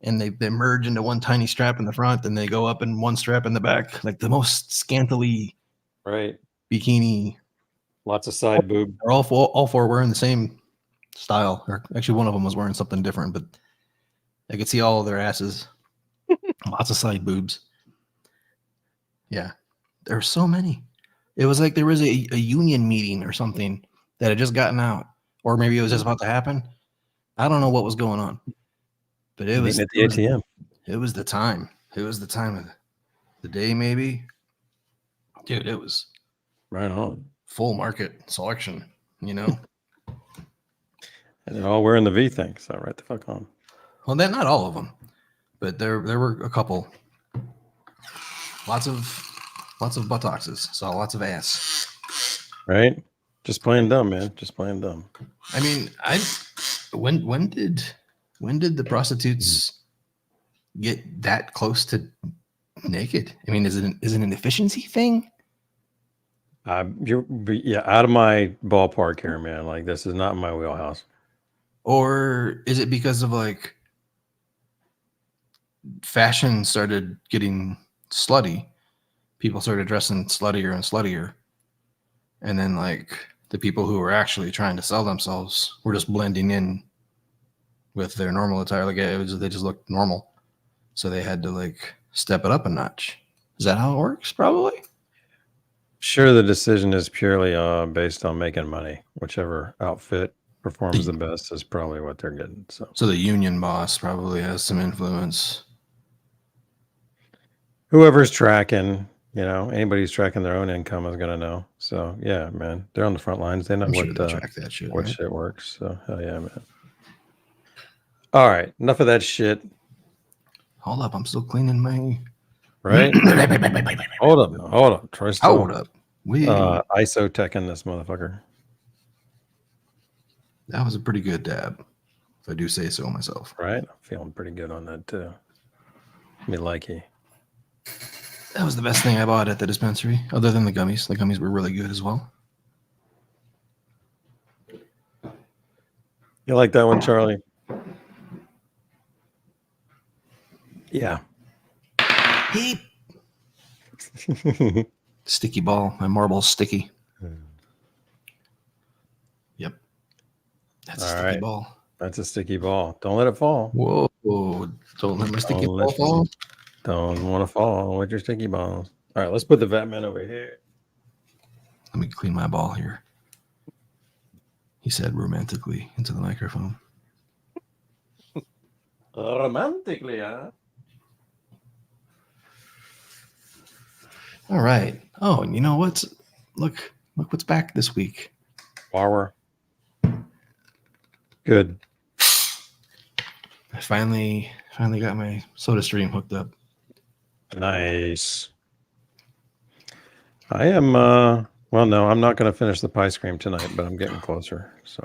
and they merge into one tiny strap in the front, and they go up in one strap in the back, like the most scantily Right. bikini. Lots of side boob. They're all 4 wearing the same style, or actually one of them was wearing something different, but I could see all of their asses. Lots of side boobs. Yeah, there were so many. It was like there was a union meeting or something that had just gotten out, or maybe it was just about to happen. I don't know what was going on, but it was at the ATM. It was the time. It was the time of the day, maybe. Dude, it was Right on. full market selection, you know. And they're all wearing the V thing, so right the fuck on. Well, then not all of them, but there were a couple. Lots of buttocks. Saw lots of ass. Right? Just playing dumb, man. Just playing dumb. I mean, when did the prostitutes get that close to naked? I mean, is it an efficiency thing? You're out of my ballpark here, man. Like, this is not my wheelhouse. Or is it because of like fashion started getting slutty? People started dressing sluttier and sluttier. And then like the people who were actually trying to sell themselves were just blending in with their normal attire. Like they just looked normal. So they had to like step it up a notch. Is that how it works? Probably. Sure, the decision is purely based on making money. Whichever outfit performs the best is probably what they're getting. So the union boss probably has some influence. Whoever's tracking, anybody who's tracking their own income is gonna know. So yeah, man, they're on the front lines. They know They track that shit. what Right? shit works. So hell yeah, man. All right, enough of that shit. Hold up, I'm still cleaning my. Right? Hold up. Try still. Hold up. ISO teching this motherfucker. That was a pretty good dab, if I do say so myself. Right? I'm feeling pretty good on that too. Me likey. That was the best thing I bought at the dispensary, other than the gummies. The gummies were really good as well. You like that one, Charlie? Yeah. Sticky ball. My marble's sticky. Yep. That's a sticky ball. That's a sticky ball. Don't let it fall. Whoa. Don't let my sticky ball fall. Don't want to fall with your sticky balls. All right, let's put the Batman over here. Let me clean my ball here. He said romantically into the microphone. Romantically, huh? All right. Oh, and you know what's look what's back this week. Flower. Good. I finally got my Soda Stream hooked up. Nice. I am well, no, I'm not going to finish the pie scream tonight, but I'm getting closer. So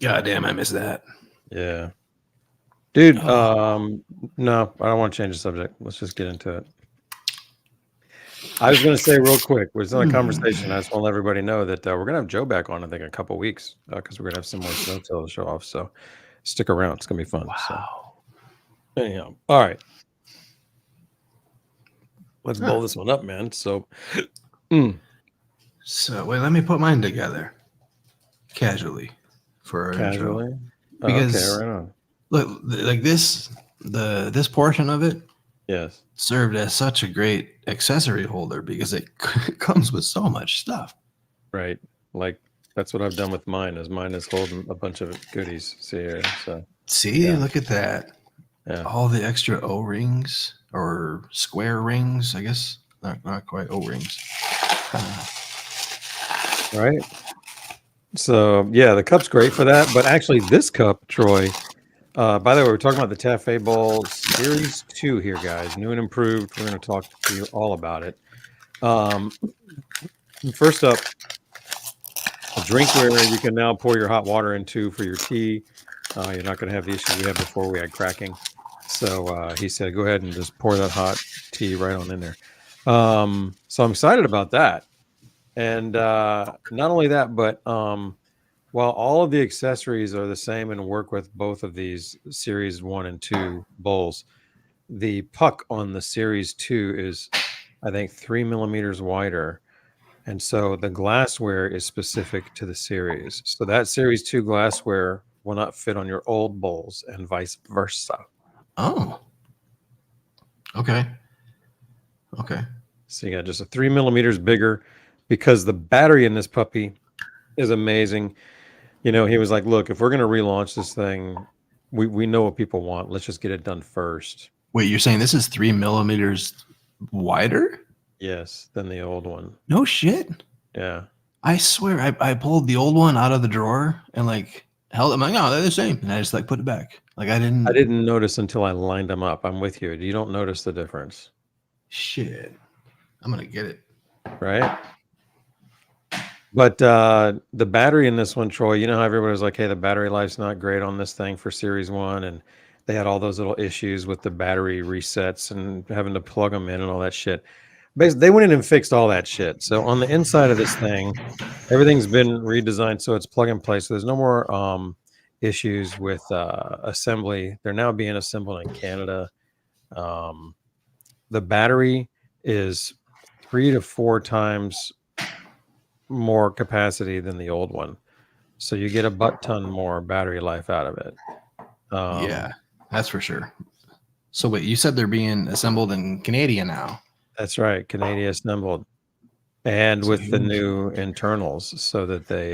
God damn, I miss that. yeah. Dude, no, I don't want to change the subject. Let's just get into it. I was going to say real quick, we're still in a conversation. I just want to let everybody know that we're going to have Joe back on, I think, in a couple weeks because we're going to have some more snow tail to show off. So stick around. It's going to be fun. Wow. So, anyhow, all right. Let's blow this one up, man. So, So wait, let me put mine together casually for our intro. Because okay, right on. Look, like this portion of it, Yes, served as such a great accessory holder because it comes with so much stuff. right. Like that's what I've done with mine. Mine is holding a bunch of goodies. See here. So Look at that. Yeah. All the extra O-rings or square rings, I guess. Not quite O-rings. right? So yeah, the cup's great for that. But actually, this cup, Troy. By the way, we're talking about the Tafee Bowle Series 2 here, guys. New and improved. We're going to talk to you all about it. First up, a drinkware you can now pour your hot water into for your tea. You're not going to have the issue we had before. We had cracking. So he said, go ahead and just pour that hot tea right on in there. So I'm excited about that. And not only that, but while all of the accessories are the same and work with both of these Series 1 and 2 bowls, the puck on the Series 2 is, I think, 3 millimeters wider. And so the glassware is specific to the series. So that Series 2 glassware will not fit on your old bowls and vice versa. Oh. Okay. Okay. So you got just a 3 millimeters bigger because the battery in this puppy is amazing. You know, he was like, look, if we're going to relaunch this thing, we know what people want. Let's just get it done first. Wait, you're saying this is 3 millimeters wider? Yes, than the old one. No shit. Yeah. I swear I pulled the old one out of the drawer and like held it. I'm like, no, they're the same. And I just like put it back. Like I didn't notice until I lined them up. I'm with you. You don't notice the difference. Shit. I'm going to get it. Right. But the battery in this one, Troy, you know how everybody was like, hey, the battery life's not great on this thing for Series 1. And they had all those little issues with the battery resets and having to plug them in and all that shit. Basically, they went in and fixed all that shit. So on the inside of this thing, everything's been redesigned so it's plug and play. So there's no more issues with assembly. They're now being assembled in Canada. The battery is 3 to 4 times more capacity than the old one. So you get a butt ton more battery life out of it. Yeah, that's for sure. So wait, you said they're being assembled in Canada now? That's right, Canadian assembled, and with the new internals, so that they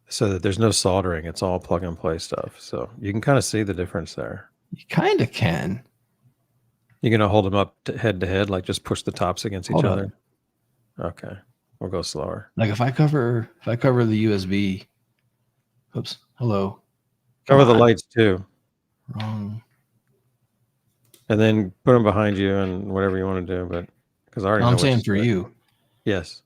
so that there's no soldering. It's all plug and play stuff. So you can kind of see the difference there. You kind of can. You're gonna hold them up head to head, like just push the tops against each other. Okay, we'll go slower. Like if I cover the USB. Oops. Hello. Cover the lights too. Wrong. And then put them behind you and whatever you want to do, but because I already know I'm saying for you. Yes.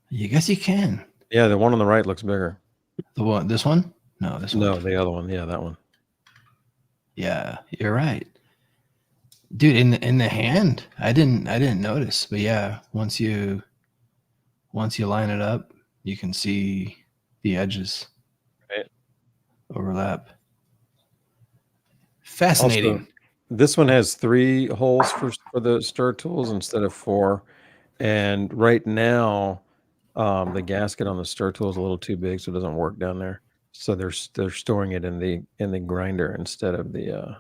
You guess you can. Yeah, the one on the right looks bigger. The one, this one? No, this one. No, the other one. Yeah, that one. Yeah, you're right, dude. In the hand, I didn't notice, but yeah, once you line it up, you can see the edges overlap. Fascinating. Also, this one has 3 holes for the stir tools instead of 4, and right now the gasket on the stir tool is a little too big, so it doesn't work down there. So they're storing it in the grinder instead of the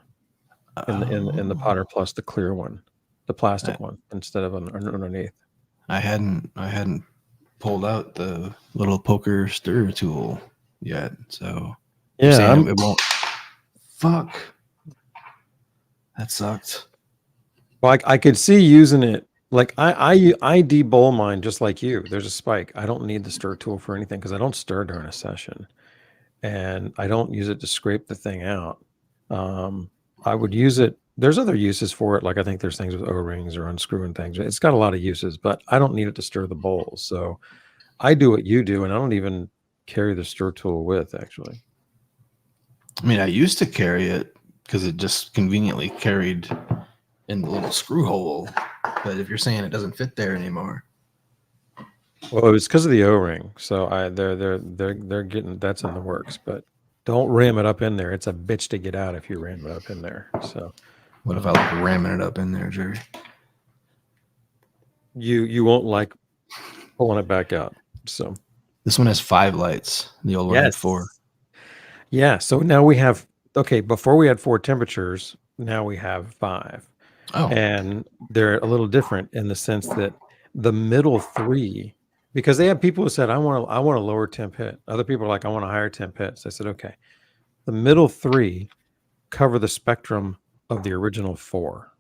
in the Potter Plus, the clear one, the plastic one, instead of underneath. I hadn't pulled out the little poker stir tool yet, so yeah, it won't. Fuck. That sucked. Well, I could see using it. Like I de-bowl mine just like you. There's a spike. I don't need the stir tool for anything because I don't stir during a session, and I don't use it to scrape the thing out. I would use it. There's other uses for it. Like I think there's things with O-rings or unscrewing things. It's got a lot of uses, but I don't need it to stir the bowl. So I do what you do, and I don't even carry the stir tool with actually. I mean, I used to carry it because it just conveniently carried in the little screw hole. But if you're saying it doesn't fit there anymore, well, it was because of the O-ring. So they're getting that's in the works. But don't ram it up in there. It's a bitch to get out if you ram it up in there. So what if I like ramming it up in there, Jerry? You won't like pulling it back out. So this one has 5 lights. The old one had 4. Yeah. So now we have before we had 4 temperatures. Now we have 5. Oh. And they're a little different in the sense that the middle 3, because they have people who said, I want a lower temp hit. Other people are like, I want a higher temp hit. So I said, okay. The middle 3 cover the spectrum of the original 4.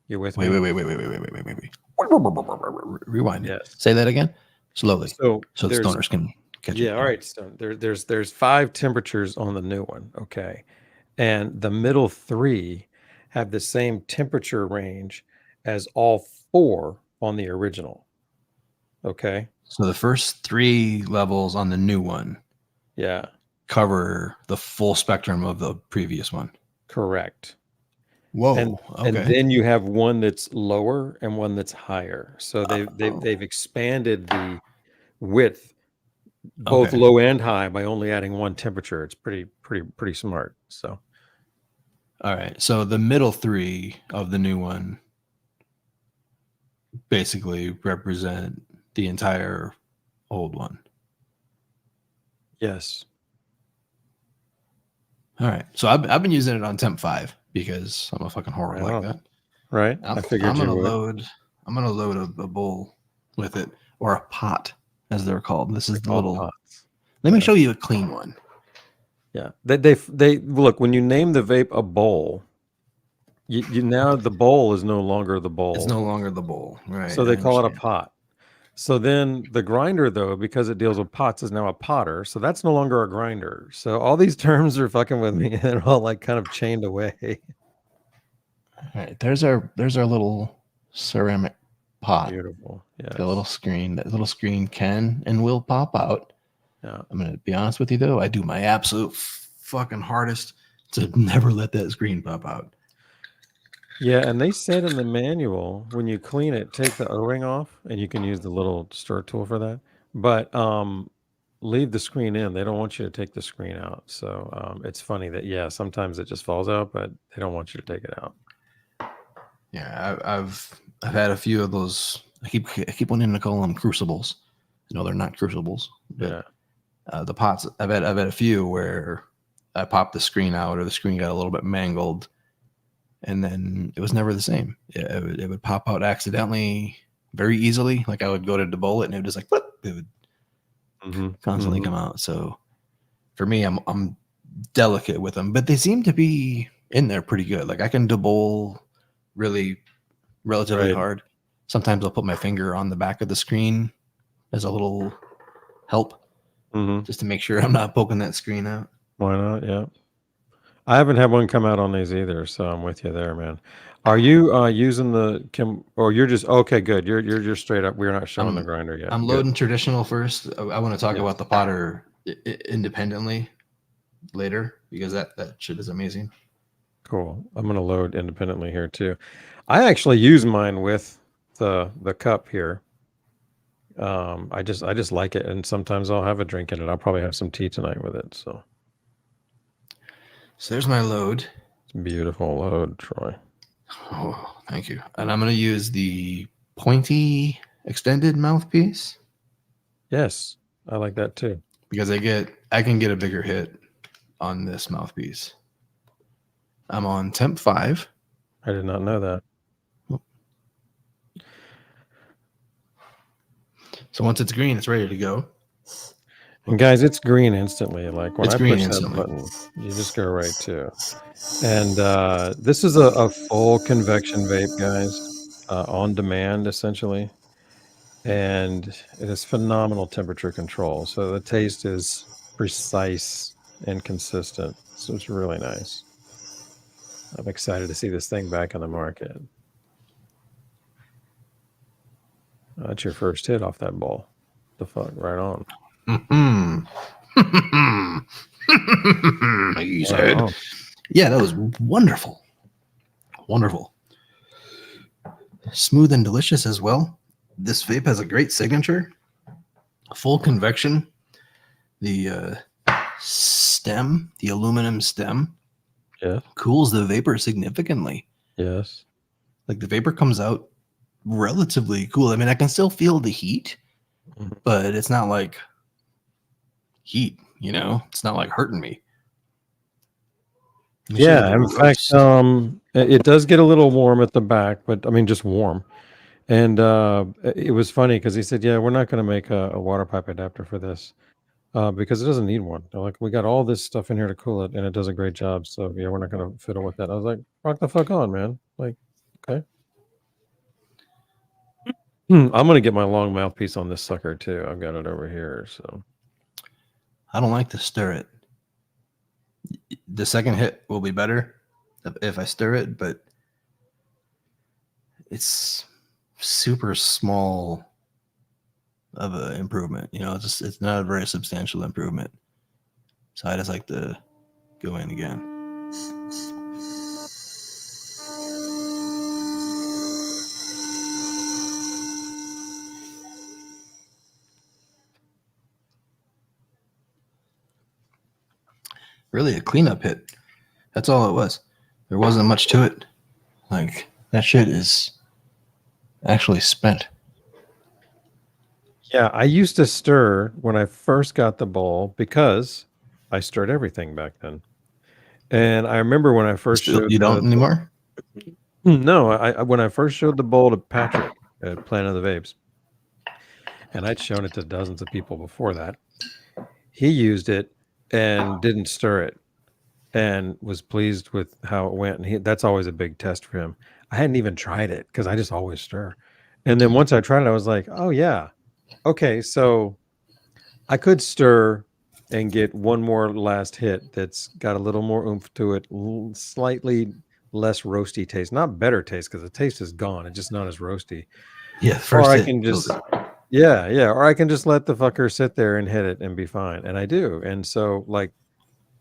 You with me? Wait. Rewind. Yes. Say that again slowly, So so the there's stoners can catch yeah, it. all right. So there's 5 temperatures on the new one. Okay. And the middle 3 have the same temperature range as all 4 on the original. Okay. So the first 3 levels on the new one Yeah, cover the full spectrum of the previous one. correct. Whoa. And Okay. then you have one that's lower and one that's higher. So Oh. they've expanded the width, both Okay. low and high, by only adding one temperature. It's pretty smart. So All right. So the middle 3 of the new one basically represent the entire old one. yes. All right. So I've been using it on temp 5 because I'm a fucking whore Right like on. that. Right. I'm I figured gonna you would. I'm gonna load a bowl with it, or a pot as they're called. This is the All little. pots. Let me Yeah. show you a clean one. Yeah. They look, when you name the vape a bowl, you now the bowl is no longer the bowl. It's no longer the bowl, right? So they I call it a understand. pot. So then the grinder, though, because it deals with pots, is now a potter. So that's no longer a grinder. So all these terms are fucking with me, and they're all like kind of chained away. All right. There's our little ceramic pot. Beautiful. Yeah. The little screen. That little screen can and will pop out. Yeah. I'm gonna be honest with you though. I do my absolute fucking hardest to never let that screen pop out. Yeah, and they said in the manual, when you clean it, take the O-ring off, and you can use the little stir tool for that. But leave the screen in. They don't want you to take the screen out. So it's funny that, yeah, sometimes it just falls out, but they don't want you to take it out. Yeah, I've had a few of those. I keep wanting to call them crucibles. No, they're not crucibles. But Yeah. the pots. I've had a few where I popped the screen out, or the screen got a little bit mangled, and then it was never the same. It would pop out accidentally very easily. Like I would go to debowl it, and it would just like whoop, it would constantly come out. So for me, I'm delicate with them, but they seem to be in there pretty good. Like I can debowl really relatively Right. hard. Sometimes I'll put my finger on the back of the screen as a little help, just to make sure I'm not poking that screen out. Why not? Yeah. I haven't had one come out on these either, so I'm with you there, man. Are you using or you're just okay? Good. You're straight up. We're not showing the grinder yet. I'm Good. loading traditional first. I want to talk Yes. about the potter independently later because that shit is amazing. Cool. I'm gonna load independently here too. I actually use mine with the cup here. I just like it, and sometimes I'll have a drink in it. I'll probably have some tea tonight with it. So there's my load. it's a beautiful load, Troy. Oh, thank you. And I'm going to use the pointy extended mouthpiece. Yes, I like that too. Because I can get a bigger hit on this mouthpiece. I'm on temp 5. I did not know that. So once it's green, it's ready to go. And guys, it's green instantly. Like when It's I green push instantly. that button, you just go right to. And this is a full convection vape, guys, on demand essentially. And it is phenomenal temperature control. So the taste is precise and consistent. So it's really nice. I'm excited to see this thing back on the market. That's your first hit off that ball. The fuck, right on. You said, yeah, that was wonderful. Wonderful. Smooth and delicious as well. This vape has a great signature. Full convection. The stem, the aluminum stem, cools the vapor significantly. Yes. Like the vapor comes out relatively cool. I mean, I can still feel the heat, but it's not like heat, it's not like hurting me. Yeah, in fact, it does get a little warm at the back, but I mean, just warm. And it was funny because he said, yeah, we're not going to make a water pipe adapter for this because it doesn't need one. They're like, we got all this stuff in here to cool it, and it does a great job. So yeah, we're not going to fiddle with that. I was like, rock the fuck on, man. Like, okay. I'm gonna get my long mouthpiece on this sucker too. I've got it over here. So I don't like to stir it. The second hit will be better if I stir it, but it's super small of an improvement. You know, it's not a very substantial improvement. So I just like to go in again. Really a cleanup hit. That's all it was. There wasn't much to it. Like, that shit is actually spent. yeah, I used to stir when I first got the bowl because I stirred everything back then. And I remember when I first showed You don't anymore? No, I when I first showed the bowl to Patrick at Planet of the Vapes, and I'd shown it to dozens of people before that, he used it and didn't stir it and was pleased with how it went. And that's always a big test for him. I hadn't even tried it because I just always stir. And then once I tried it, I was like, oh yeah, okay, so I could stir and get one more last hit that's got a little more oomph to it, slightly less roasty taste. Not better taste because the taste is gone. It's just not as roasty. Yeah, first or I hit can kills just it. yeah, or I can just let the fucker sit there and hit it and be fine. And I do. And so like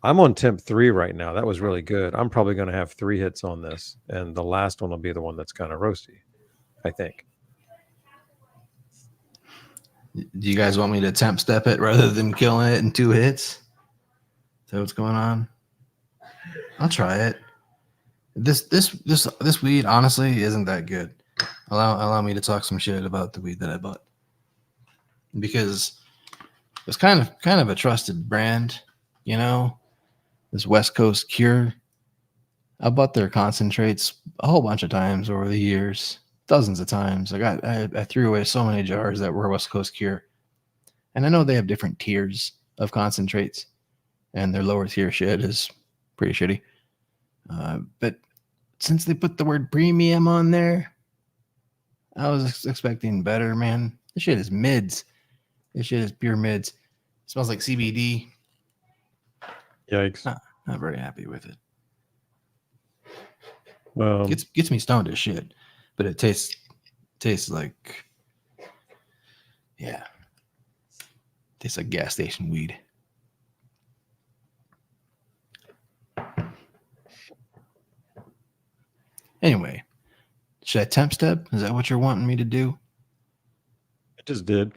I'm on temp 3 right now. That was really good. I'm probably going to have 3 hits on this, and the last one will be the one that's kind of roasty, I think. Do you guys want me to temp step it rather than killing it in 2 hits? Is that what's going on? I'll try it. This weed honestly isn't that good. Allow me to talk some shit about the weed that I bought, because it's kind of a trusted brand, you know. This West Coast Cure. I bought their concentrates a whole bunch of times over the years, dozens of times. I threw away so many jars that were West Coast Cure, and I know they have different tiers of concentrates, and their lower tier shit is pretty shitty. But since they put the word premium on there, I was expecting better, man. This shit is mids. This shit is pure mids. It smells like CBD. Yikes. Not very happy with it. Well, Gets me stoned as shit, but it tastes like, yeah, tastes like gas station weed. Anyway, should I temp step? Is that what you're wanting me to do? I just did.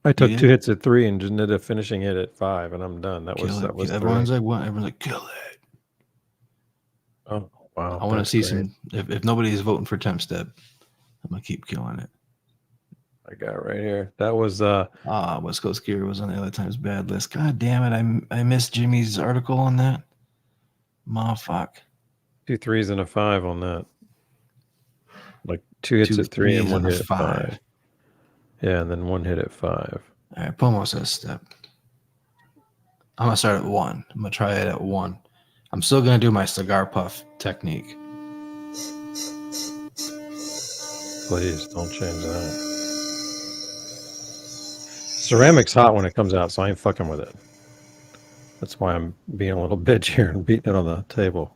I took 2 hits at 3 and just did a finishing hit at 5, and I'm done. That was Everyone's 3. like, kill it. Oh wow! I want to see some. If nobody's voting for temp step, I'm gonna keep killing it. I got it right here. That was West Coast Gear was on the other times bad list. God damn it! I missed Jimmy's article on that. Fuck. 2 3s and a 5 on that. Like 2 hits at 3 and 1 hit at 5. Yeah, and then 1 hit at 5. All right, Pomo says step. I'm gonna start at 1. I'm gonna try it at 1. I'm still gonna do my cigar puff technique. Please don't change that. Ceramic's hot when it comes out, so I ain't fucking with it. That's why I'm being a little bitch here and beating it on the table.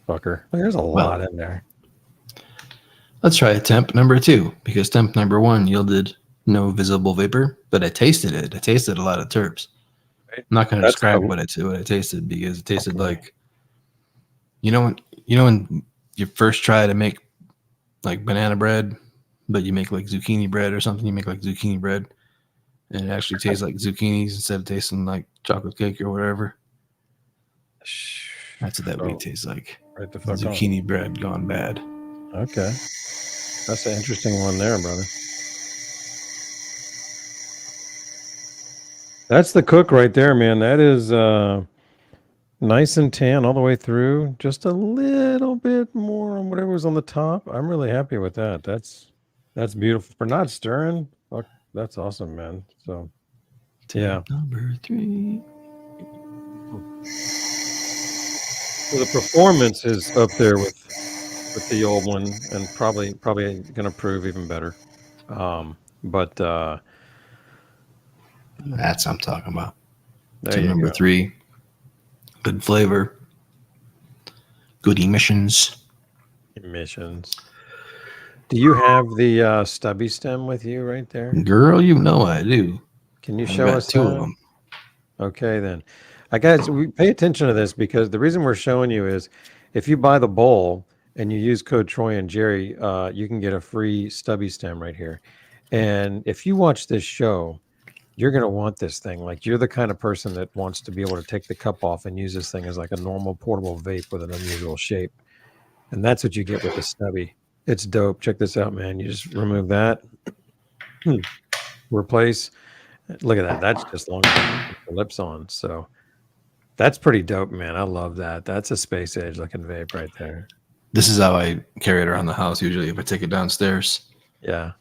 Fucker. There's a lot in there. Let's try temp number 2, because temp number 1 yielded no visible vapor, but I tasted it. I tasted a lot of terps. I'm not going to describe what I tasted, because it tasted like, you know when you first try to make like banana bread, but you make like zucchini bread or something. You make like zucchini bread, and it actually tastes like zucchinis instead of tasting like chocolate cake or whatever. That's what that weed tastes like. Right the fuck zucchini bread gone bad. Okay, that's an interesting one there, brother. That's the cook right there, man. That is nice and tan all the way through. Just a little bit more on whatever was on the top. I'm really happy with that. That's beautiful. For not stirring, fuck, that's awesome, man. So, yeah. Number 3. So the performance is up there with with the old one, and probably going to prove even better. But That's what I'm talking about. there Tip you number go. 3. Good flavor. Good emissions. Emissions. Do you have the stubby stem with you right there? Girl, you know I do. Can you I've show got us 2 of that? them. Okay, then. Guys, we pay attention to this because the reason we're showing you is if you buy the bowl and you use code Troy and Jerry, you can get a free stubby stem right here. And if you watch this show, you're going to want this thing. Like, you're the kind of person that wants to be able to take the cup off and use this thing as like a normal portable vape with an unusual shape. And that's what you get with the stubby. It's dope. Check this out, man. You just remove that. Replace. Look at that. That's just long enough to put the lips on. So that's pretty dope, man. I love that. That's a space age looking vape right there. This is how I carry it around the house usually if I take it downstairs. Yeah.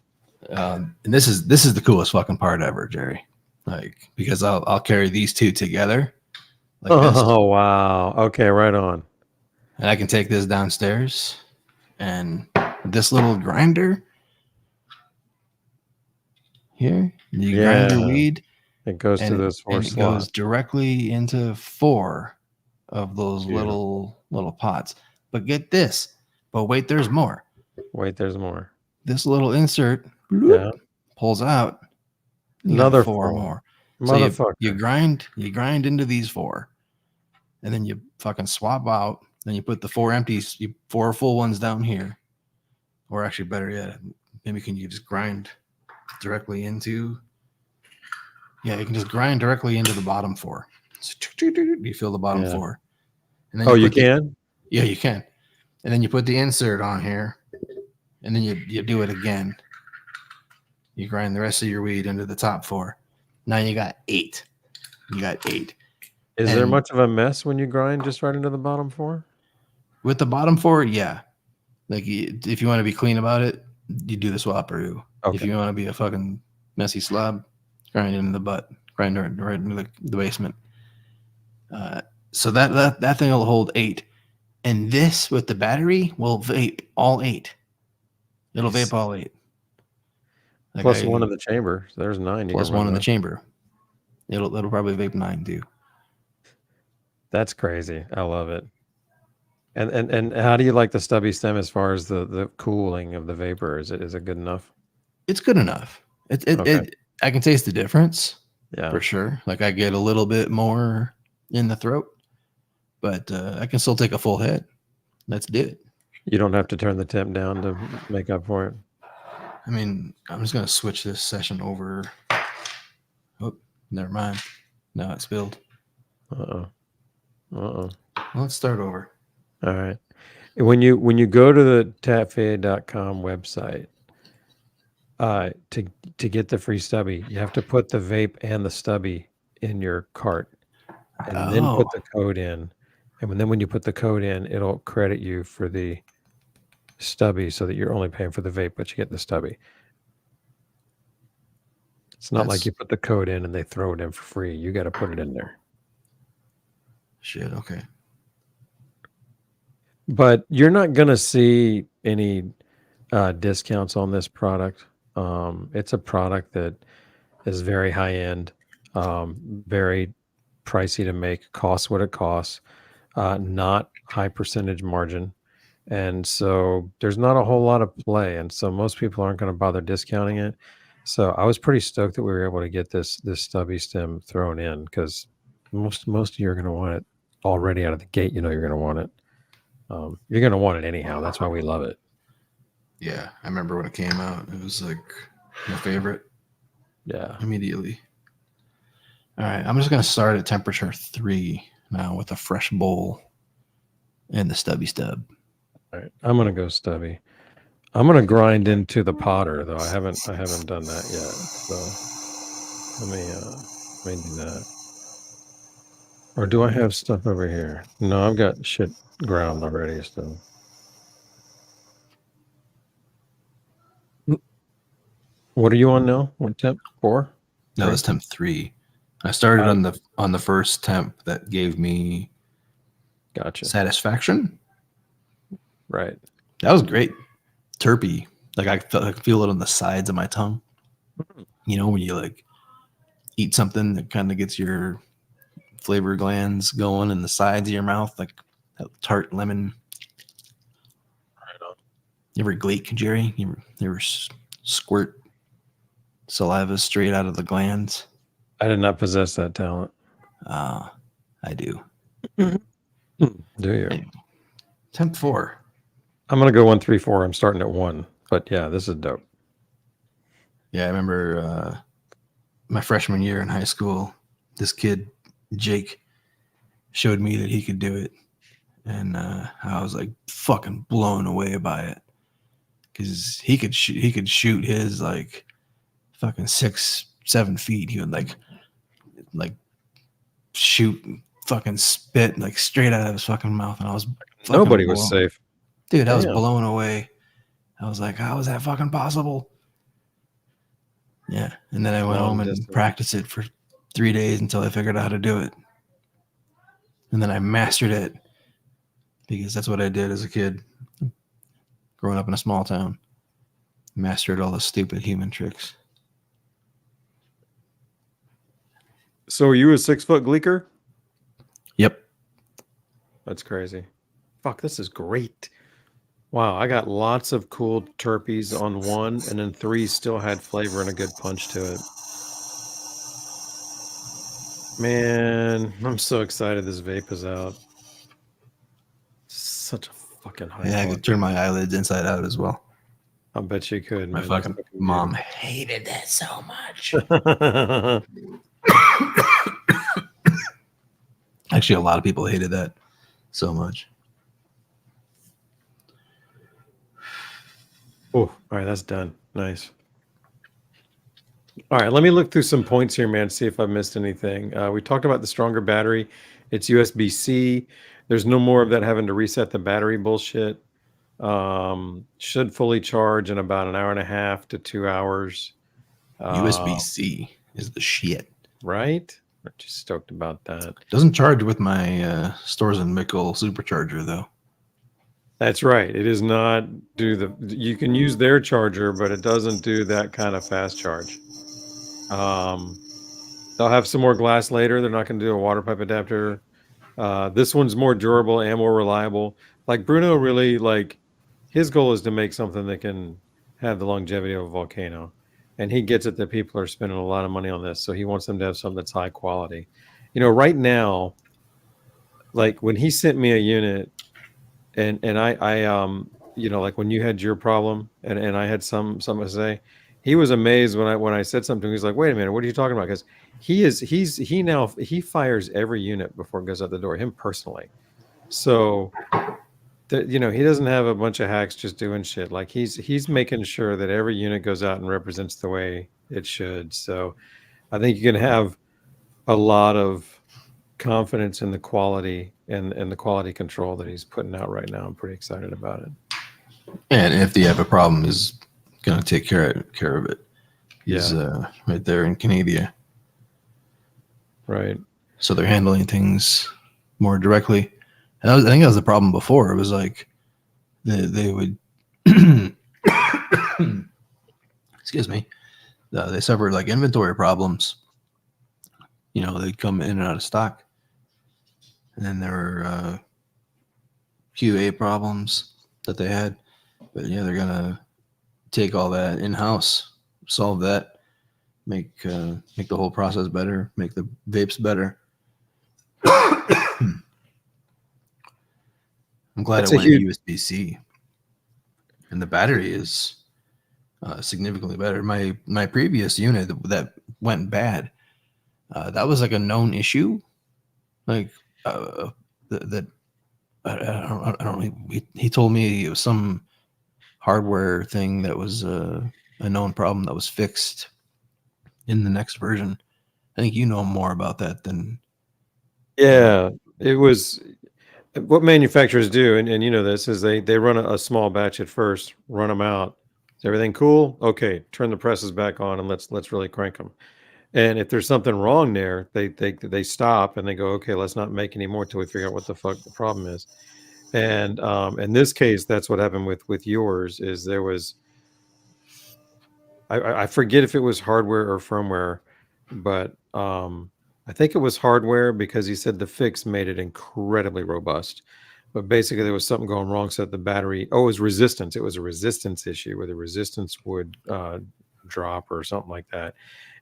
And this is the coolest fucking part ever, Jerry. Like, because I'll carry these 2 together. Like this, Oh, wow. Okay, right on. and I can take this downstairs, and this little grinder here, you grind your Yeah. weed, It goes to and, those 4 and it goes slots. directly into 4 of those Beautiful. little pots. But get this. But wait, there's more. Wait, there's more. This little insert bloop, Yeah. pulls out. You got Another 4 4. more. So Motherfucker. you grind into these 4, and then you fucking swap out. Then you put the 4 empties, 4 full ones down here, or actually better yet, maybe you just grind directly into. Yeah, you can just grind directly into the bottom 4. So you fill the bottom Yeah. 4, and then Oh, you put the- can? yeah, you can, and then you put the insert on here, and then you do it again. You grind the rest of your weed into the top 4. Now you got 8. You got 8. Is there And- much of a mess when you grind just right into the bottom 4? With the bottom 4, yeah. Like, if you want to be clean about it, you do the swapperoo. Okay. If you want to be a fucking messy slob, grind it in the butt, grind it right into the basement. So that thing will hold 8, and this with the battery will vape all 8. It'll vape all 8. Like Plus 1 in the chamber. So there's 9. You plus can 1 run in the that. chamber. It'll probably vape 9 too. That's crazy. I love it. And how do you like the stubby stem as far as the cooling of the vapor? Is it good enough? It's good enough. Okay. I can taste the difference. Yeah. For sure. Like, I get a little bit more in the throat, but I can still take a full head. Let's do it. You don't have to turn the temp down to make up for it. I mean, I'm just going to switch this session over. Oh, never mind. Now it spilled. Uh-oh. Uh-oh. Let's start over. All right. When you go to the tafee.com website, to get the free stubby, you have to put the vape and the stubby in your cart, and then put the code in. And then when you put the code in, it'll credit you for the stubby, so that you're only paying for the vape, but you get the stubby. It's not like you put the code in and they throw it in for free. You got to put it in there. Shit, okay. But you're not going to see any discounts on this product. It's a product that is very high end, very pricey to make, costs what it costs, not high percentage margin. And so there's not a whole lot of play. And so most people aren't going to bother discounting it. So I was pretty stoked that we were able to get this stubby stem thrown in, because most of you are going to want it already out of the gate. You know, you're going to want it. You're going to want it anyhow. That's why we love it. Yeah, I remember when it came out. It was like my favorite. Yeah. Immediately. All right, I'm just going to start at temperature 3 now with a fresh bowl and the stubby stub. All right, I'm going to go stubby. I'm going to grind into the potter, though. I haven't done that yet. So let me do that. Or do I have stuff over here? No, I've got shit ground already still. What are you on now? What temp? 4? No, it's temp 3. I started on the first temp that gave me Gotcha. satisfaction. Right. That was great. Terpy. Like I feel it on the sides of my tongue. You know, when you like eat something that kind of gets your flavor glands going in the sides of your mouth, like that tart lemon. You ever gleek, Jerry? You ever squirt saliva straight out of the glands? I did not possess that talent. I do. Do you? Anyway, Temp 4. I'm gonna go 1, 3, 4. I'm starting at 1, but yeah, this is dope. Yeah, I remember my freshman year in high school. This kid, Jake, showed me that he could do it, and I was like fucking blown away by it because he could shoot his like fucking 6, 7 feet. He would like shoot fucking spit like straight out of his fucking mouth, and I was Nobody was safe, dude. I was blown away. I was like, how is that fucking possible? Yeah, and then I went home and practiced it for 3 days until I figured out how to do it, and then I mastered it because that's what I did as a kid, growing up in a small town. Mastered all the stupid human tricks. So are you a 6-foot gleeker? Yep. That's crazy. Fuck, this is great. Wow, I got lots of cool terpenes on 1, and then 3 still had flavor and a good punch to it. Man, I'm so excited this vape is out. Such a fucking high. Yeah, I could turn my eyelids inside out as well. I bet you could. My fucking mom hated that so much. Actually, a lot of people hated that so much. Oh, all right, that's done. Nice. All right, let me look through some points here, man, see if I missed anything. We talked about the stronger battery. It's USB-C. There's no more of that having to reset the battery bullshit. Should fully charge in about an hour and a half to 2 hours. USB-C is the shit. Right? I'm just stoked about that. Doesn't charge with my Stores and Mickle supercharger, though. That's right. It is not you can use their charger, but it doesn't do that kind of fast charge. They'll have some more glass later. They're not going to do a water pipe adapter. This one's more durable and more reliable. Like Bruno really, like, his goal is to make something that can have the longevity of a volcano. And he gets it that people are spending a lot of money on this. So he wants them to have something that's high quality. You know, right now, like when he sent me a unit and I you know, like when you had your problem and I had something to say, he was amazed when I said something. He's like, wait a minute, what are you talking about? Because he fires every unit before it goes out the door, him personally. So you know, he doesn't have a bunch of hacks just doing shit. Like he's making sure that every unit goes out and represents the way it should. So I think you can have a lot of confidence in the quality and the quality control that he's putting out right now. I'm pretty excited about it. And if they have a problem, he's going to take care of it. He's right there in Canada. Right. So they're handling things more directly. And I think that was the problem before. It was like they would, excuse me, they suffered like inventory problems. You know, they'd come in and out of stock. And then there were QA problems that they had. But yeah, they're going to take all that in-house, solve that, make the whole process better, make the vapes better. I'm glad it went USB-C, and the battery is significantly better. My previous unit that went bad, that was like a known issue, like that. I don't know. He told me it was some hardware thing that was a known problem that was fixed in the next version. I think you know more about that than. Yeah, it was. What manufacturers do, and you know this, is they run a small batch at first, run them out. Is everything cool? Okay, turn the presses back on and let's really crank them. And if there's something wrong there, they stop and they go, okay, let's not make any more till we figure out what the fuck the problem is. And in this case, that's what happened with yours. Is there was I forget if it was hardware or firmware, but I think it was hardware because he said the fix made it incredibly robust. But basically, there was something going wrong, so that the battery. Oh, it was resistance. It was a resistance issue where the resistance would drop or something like that.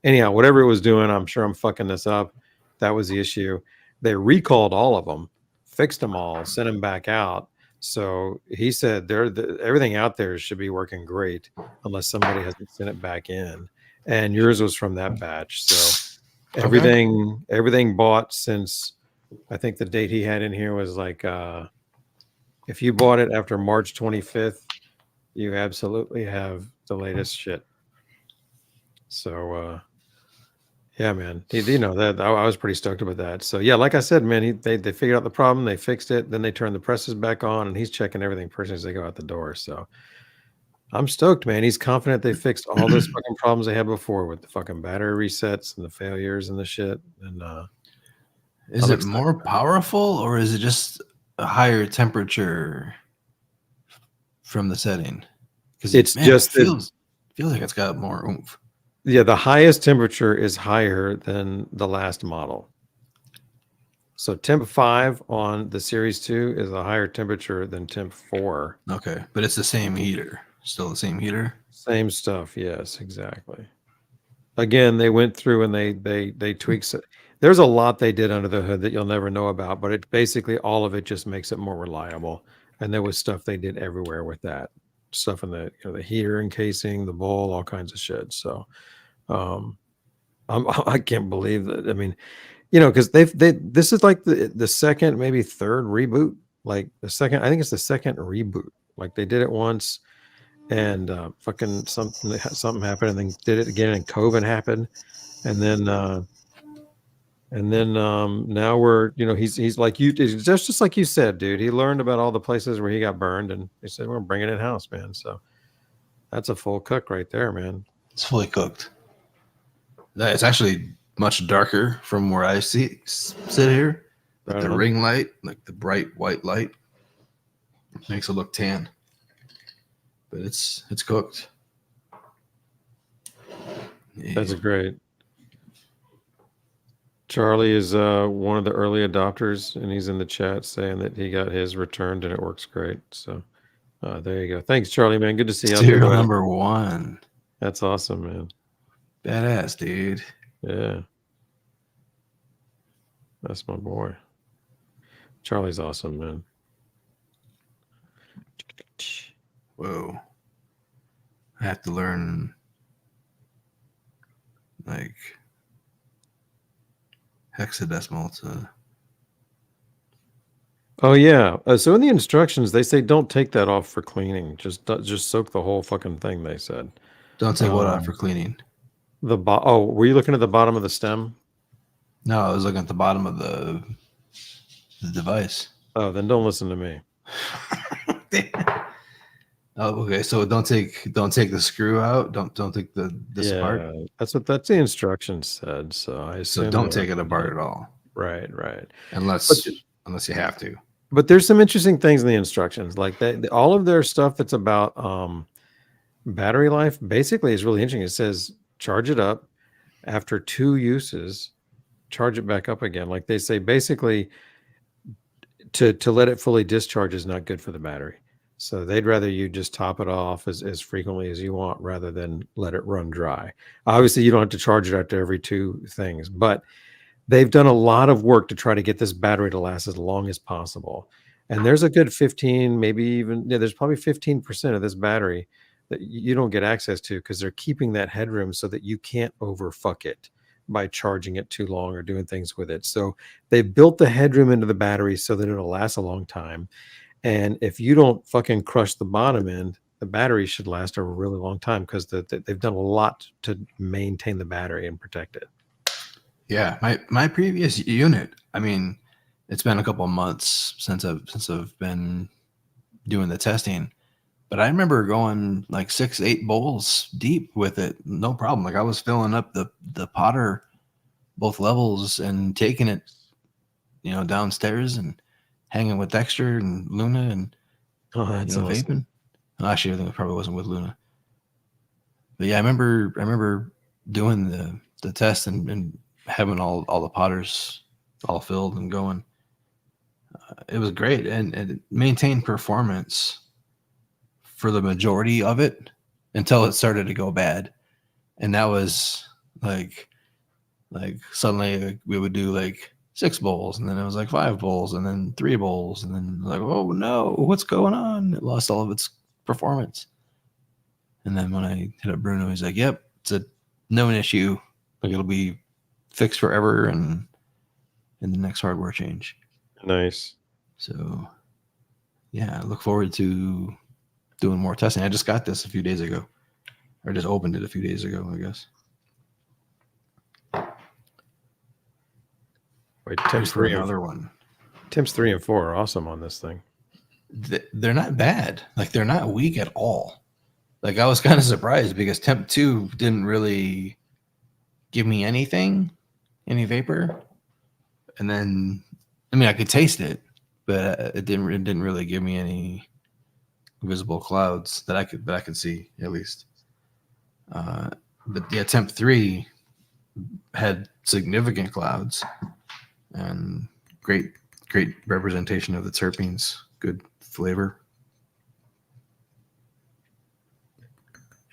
Anyhow, whatever it was doing, I'm sure I'm fucking this up. That was the issue. They recalled all of them, fixed them all, sent them back out. So he said everything out there should be working great unless somebody hasn't sent it back in. And yours was from that batch. So everything bought since I think the date he had in here was like if you bought it after March 25th, you absolutely have the latest shit. So yeah, man. You know that I was pretty stoked about that. So yeah, like I said, man, they figured out the problem, they fixed it, then they turned the presses back on, and he's checking everything personally as they go out the door. So I'm stoked, man. He's confident they fixed all those fucking problems they had before with the fucking battery resets and the failures and the shit. And is it more powerful or is it just a higher temperature from the setting? Because it feels like it's got more oomph. Yeah, the highest temperature is higher than the last model. So temp 5 on the Series 2 is a higher temperature than temp 4. Okay, but it's the same heater. Still the same heater? Same stuff, yes, exactly. Again, they went through and they tweaked it. There's a lot they did under the hood that you'll never know about, but it basically all of it just makes it more reliable. And there was stuff they did everywhere with that. Stuff in the the heater encasing, the bowl, all kinds of shit. So I can't believe that. I mean, because this is like the second, maybe third reboot. Like I think it's the second reboot. Like they did it once, and fucking something happened, and then did it again, and COVID happened, and then now we're he's like you, just like you said, dude. He learned about all the places where he got burned, and he said we're bringing it in house, man. So that's a full cook right there, man. It's fully cooked. It's actually much darker from where I sit here. But the ring light, like the bright white light, makes it look tan. But it's cooked. Yeah. That's great. Charlie is one of the early adopters, and he's in the chat saying that he got his returned and it works great. So there you go. Thanks, Charlie, man. Good to see you. Serial number 1. That's awesome, man. Badass, dude. Yeah. That's my boy. Charlie's awesome, man. Whoa. I have to learn like hexadecimal to. Oh yeah. So in the instructions, they say don't take that off for cleaning. Just soak the whole fucking thing. They said. Don't take what off for cleaning. Were you looking at the bottom of the stem? No, I was looking at the bottom of the device. Oh, then don't listen to me. Oh, okay. So don't take the screw out. Don't take this apart. That's the instructions said. So I assume so don't take it apart at all. Right. Unless you have to. But there's some interesting things in the instructions, like all of their stuff that's about battery life. Basically, is really interesting. It says charge it up after 2 uses, charge it back up again. Like they say, basically, to let it fully discharge is not good for the battery. So they'd rather you just top it off as frequently as you want rather than let it run dry. Obviously, you don't have to charge it after every 2 things, but they've done a lot of work to try to get this battery to last as long as possible. And there's a good 15, maybe even, there's probably 15% of this battery that you don't get access to because they're keeping that headroom so that you can't overfuck it by charging it too long or doing things with it. So they built the headroom into the battery so that it'll last a long time. And if you don't fucking crush the bottom end, the battery should last a really long time because they've done a lot to maintain the battery and protect it. Yeah, my previous unit. I mean, it's been a couple of months since I've been doing the testing, but I remember going like 6-8 bowls deep with it, no problem. Like I was filling up the potter, both levels, and taking it, downstairs and hanging with Dexter and Luna and That's awesome. vaping. Well, actually, I think it probably wasn't with Luna. But yeah, I remember doing the test and having all the potters all filled and going. It was great, and it maintained performance for the majority of it until it started to go bad, and that was like suddenly we would do like 6 bowls, and then it was like 5 bowls, and then 3 bowls, and then like, oh no, what's going on? It lost all of its performance. And then when I hit up Bruno, he's like, yep, it's a known issue. Like it'll be fixed forever and in the next hardware change. Nice. So yeah, I look forward to doing more testing. I just got this a few days ago. Or just opened it a few days ago, I guess. Wait, Temps 3 and another one. Temps 3 and 4 are awesome on this thing. They're not bad. Like they're not weak at all. Like I was kind of surprised because Temp 2 didn't really give me any vapor. And then I mean I could taste it, but it didn't really give me any visible clouds that I could see at least. But yeah, Temp 3 had significant clouds and great representation of the terpenes, good flavor.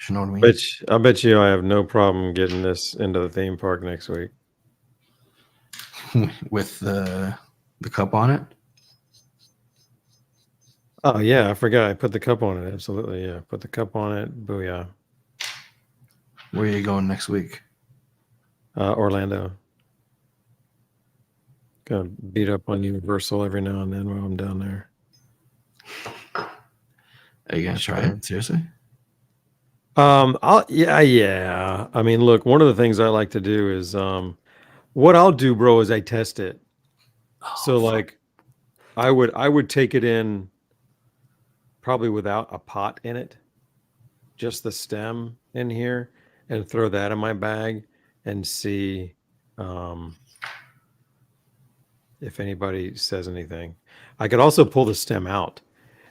You know what I mean? I bet you I have no problem getting this into the theme park next week. With the cup on it? Oh yeah, I forgot. I put the cup on it. Absolutely, yeah. Put the cup on it. Booyah. Where are you going next week? Orlando. Gonna beat up on Universal every now and then while I'm down there. Are you gonna try it? Seriously? Yeah. I mean, look, one of the things I like to do is what I'll do, bro, is I test it. So like I would take it in probably without a pot in it, just the stem in here, and throw that in my bag and see if anybody says anything. I could also pull the stem out,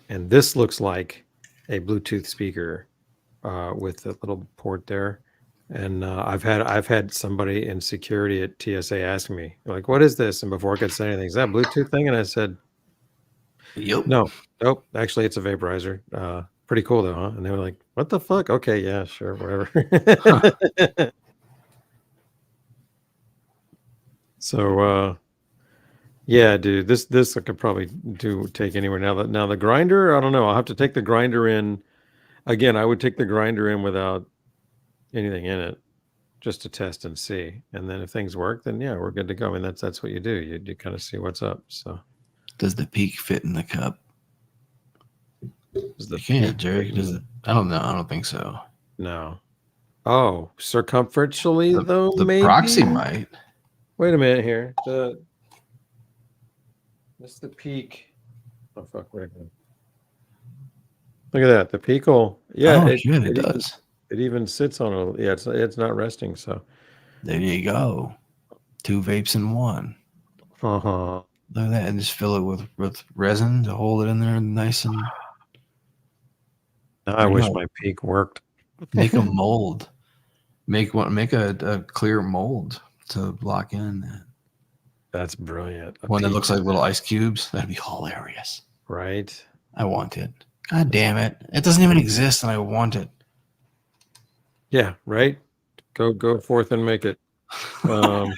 and this looks like a Bluetooth speaker with the little port there. And I've had somebody in security at TSA ask me, like, what is this? And before I could say anything, is that a Bluetooth thing? And I said, Yep. Nope. Actually, it's a vaporizer. Pretty cool though, huh? And they were like, what the fuck? Okay, yeah, sure, whatever. So yeah, dude, this I could probably take anywhere. Now the grinder, I don't know. I'll have to take the grinder in. Again, I would take the grinder in without anything in it, just to test and see. And then if things work, then yeah, we're good to go. I mean, that's what you do. You kind of see what's up. So does the peak fit in the cup? You can't, Jerry. Does it? I don't know. I don't think so. No. Oh, circumferentially though, the maybe? proxy might. Wait a minute here. What's the peak? Oh fuck! Wait a minute. Look at that. The peak will. Yeah, it does. It even sits on a. Yeah, it's not resting. So there you go. 2 vapes in 1. Uh-huh. Look at that, and just fill it with resin to hold it in there nice and. Now I wish my peak worked. Make a mold. Make a clear mold to lock in that. That's brilliant. One that looks like little ice cubes. That'd be hilarious. Right. I want it. God damn it! It doesn't even exist, and I want it. Yeah. Right. Go forth and make it. Oh,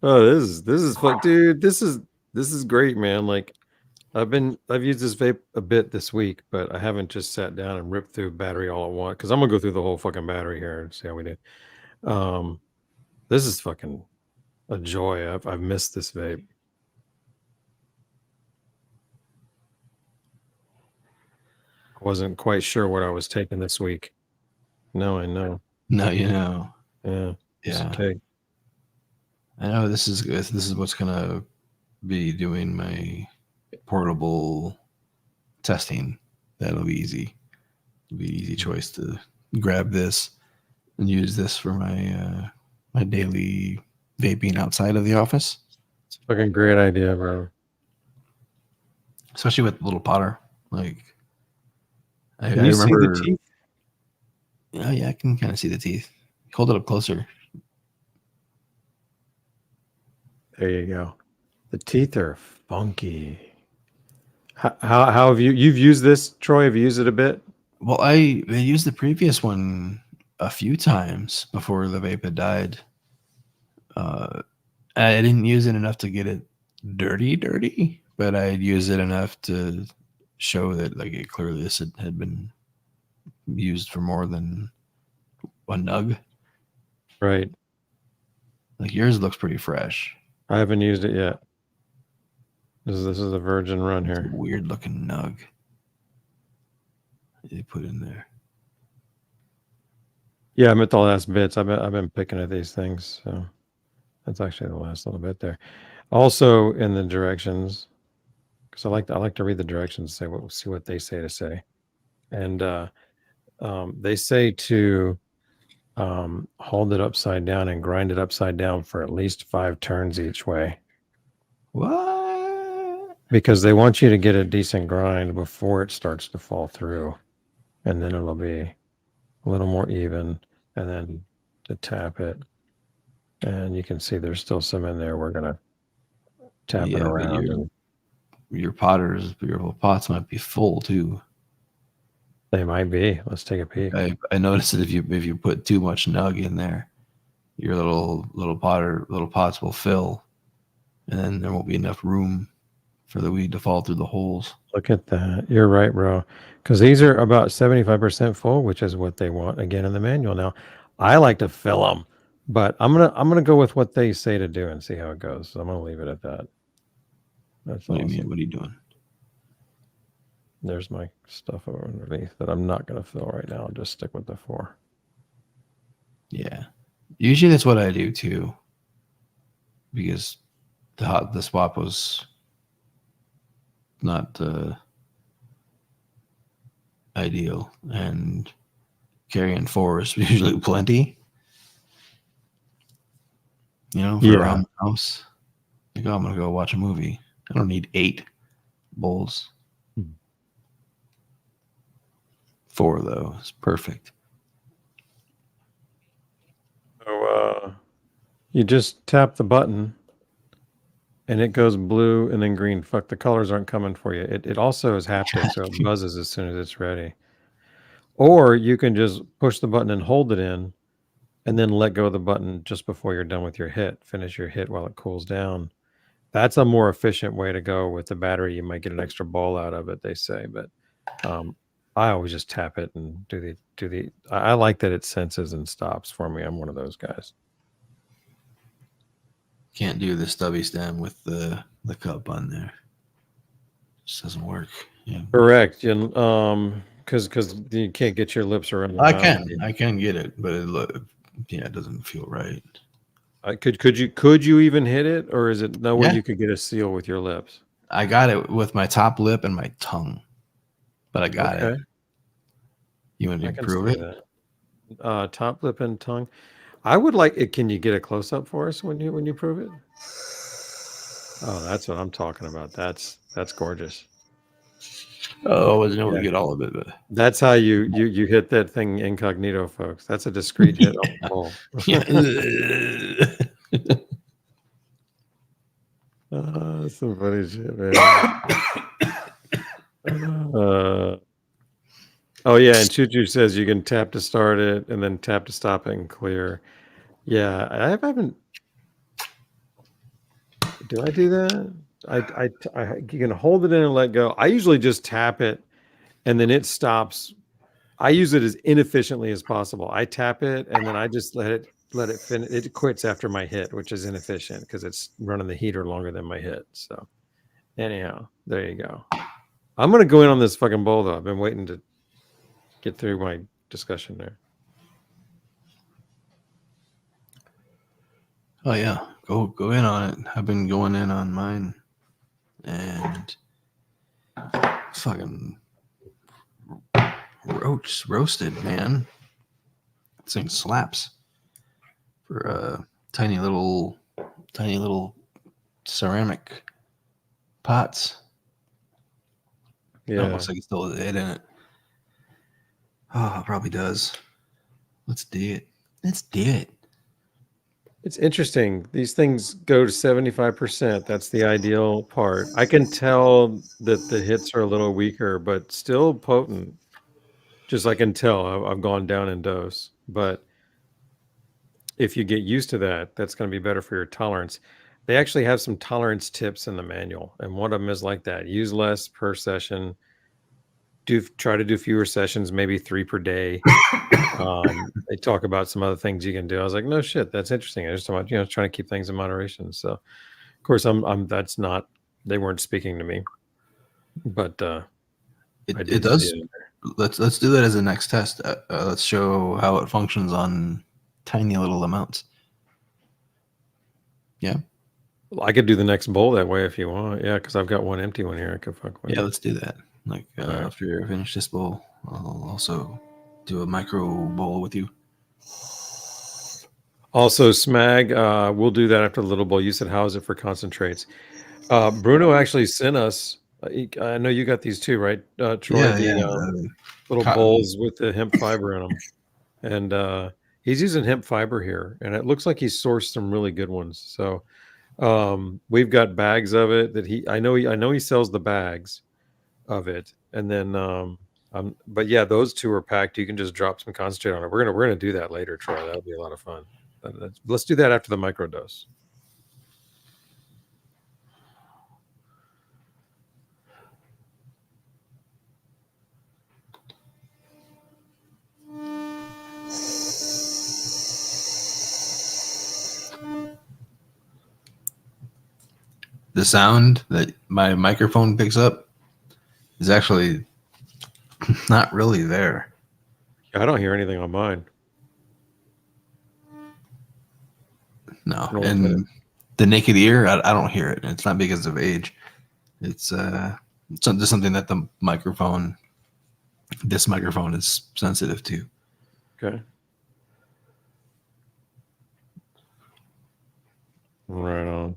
this is fun, dude. This is great, man. Like I've used this vape a bit this week, but I haven't just sat down and ripped through battery all at once because I'm gonna go through the whole fucking battery here and see how we do. This is fucking a joy. I've missed this vape. I wasn't quite sure what I was taking this week. No, I know. No, you know. Yeah. Yeah. Okay. I know this is what's gonna be doing my portable testing. That'll be easy. It'll be an easy choice to grab this and use this for my my daily vaping outside of the office. Fucking great idea, bro. Especially with the little potter. Like, I Can you see the remember. teeth? Oh, yeah, I can kind of see the teeth. Hold it up closer. There you go. The teeth are funky. How have you've used this, Troy? Have you used it a bit? Well, I used the previous one a few times before the vape had died. I didn't use it enough to get it dirty, but I used it enough to show that like it clearly this had been used for more than a nug. Right. Like yours looks pretty fresh. I haven't used it yet. This is a virgin run It's here. a weird looking nug they put in there. Yeah, I'm at the last bits. I've been picking at these things, so that's actually the last little bit there. Also in the directions, because I like to read the directions, see what they say to say, and they say to hold it upside down and grind it upside down for at least 5 turns each way. What? Because they want you to get a decent grind before it starts to fall through, and then it'll be a little more even, and then to tap it, and you can see there's still some in there. We're gonna tap it around. Your little pots might be full too. They might be. Let's take a peek. I noticed that if you put too much nug in there, your little pots will fill, and then there won't be enough room for the weed to fall through the holes. Look at that. You're right, bro. Because these are about 75% full, which is what they want again in the manual. Now, I like to fill them, but I'm gonna go with what they say to do and see how it goes. So I'm gonna leave it at that. That's What awesome. do you mean? What are you doing? There's my stuff over underneath that I'm not gonna fill right now. I'll just stick with the 4. Yeah, usually that's what I do too, because the swap was not ideal, and carrying 4 is usually plenty. You know, for around the house. Like, oh, I'm gonna go watch a movie. I don't need 8 bowls. 4 though is perfect. So you just tap the button and it goes blue and then green. Fuck, the colors aren't coming for you. It also is haptic, so it buzzes as soon as it's ready. Or you can just push the button and hold it in and then let go of the button just before you're done with your hit. Finish your hit while it cools down. That's a more efficient way to go with the battery. You might get an extra bowl out of it, they say, but I always just tap it and do the. I like that it senses and stops for me. I'm one of those guys. Can't do the stubby stem with the cup on there. Just doesn't work. Yeah. Correct. Because you can't get your lips around. I can get it, but it doesn't feel right. Could you even hit it, or is it no way you could get a seal with your lips? I got it with my top lip and my tongue, but I got it. You want to prove it? Top lip and tongue. I would like it. Can you get a close up for us when you prove it? Oh, that's what I'm talking about. That's gorgeous. Oh, I wasn't able to get all of it, but that's how you hit that thing incognito, folks. That's a discreet hit on the bowl. That's some funny shit, man. Oh yeah, and Choo says you can tap to start it and then tap to stop it and clear. Yeah, I haven't. Do I do that? You can hold it in and let go. I usually just tap it and then it stops. I use it as inefficiently as possible. I tap it and then I just let it finish. It quits after my hit, which is inefficient because it's running the heater longer than my hit. So anyhow, there you go. I'm gonna go in on this fucking bowl though. I've been waiting to get through my discussion there. Oh yeah, go in on it. I've been going in on mine, and fucking roasted, man. This thing slaps for a tiny little ceramic pots. Yeah. It looks like it's still a lid in it. Oh, it probably does. Let's do it. Let's do it. It's interesting. These things go to 75%. That's the ideal part. I can tell that the hits are a little weaker, but still potent. Just I can tell I've gone down in dose. But if you get used to that, that's going to be better for your tolerance. They actually have some tolerance tips in the manual, and one of them is like that: use less per session. Try to do fewer sessions, maybe 3 per day. They talk about some other things you can do. I was like, no shit, that's interesting. I just about trying to keep things in moderation. So, of course, that's not. They weren't speaking to me, but it does. Let's do that as a next test. Let's show how it functions on tiny little amounts. Yeah. I could do the next bowl that way if you want. Yeah, because I've got one empty one here. I could fuck with. Yeah, let's do that. Like after you finish this bowl, I'll also do a micro bowl with you. Also, Smag, we'll do that after the little bowl. You said, how is it for concentrates? Bruno actually sent us. I know you got these too, right, Troy? Little cotton bowls with the hemp fiber in them, and he's using hemp fiber here, and it looks like he's sourced some really good ones. So we've got bags of it that I know he sells the bags of it, and then but yeah, those two are packed. You can just drop some concentrate on it. We're gonna do that later, Troy. That'll be a lot of fun. Let's do that after the microdose. The sound that my microphone picks up is actually not really there. I don't hear anything on mine. No, and the naked ear, I don't hear it. It's not because of age. It's just something that this microphone is sensitive to. Okay. Right on.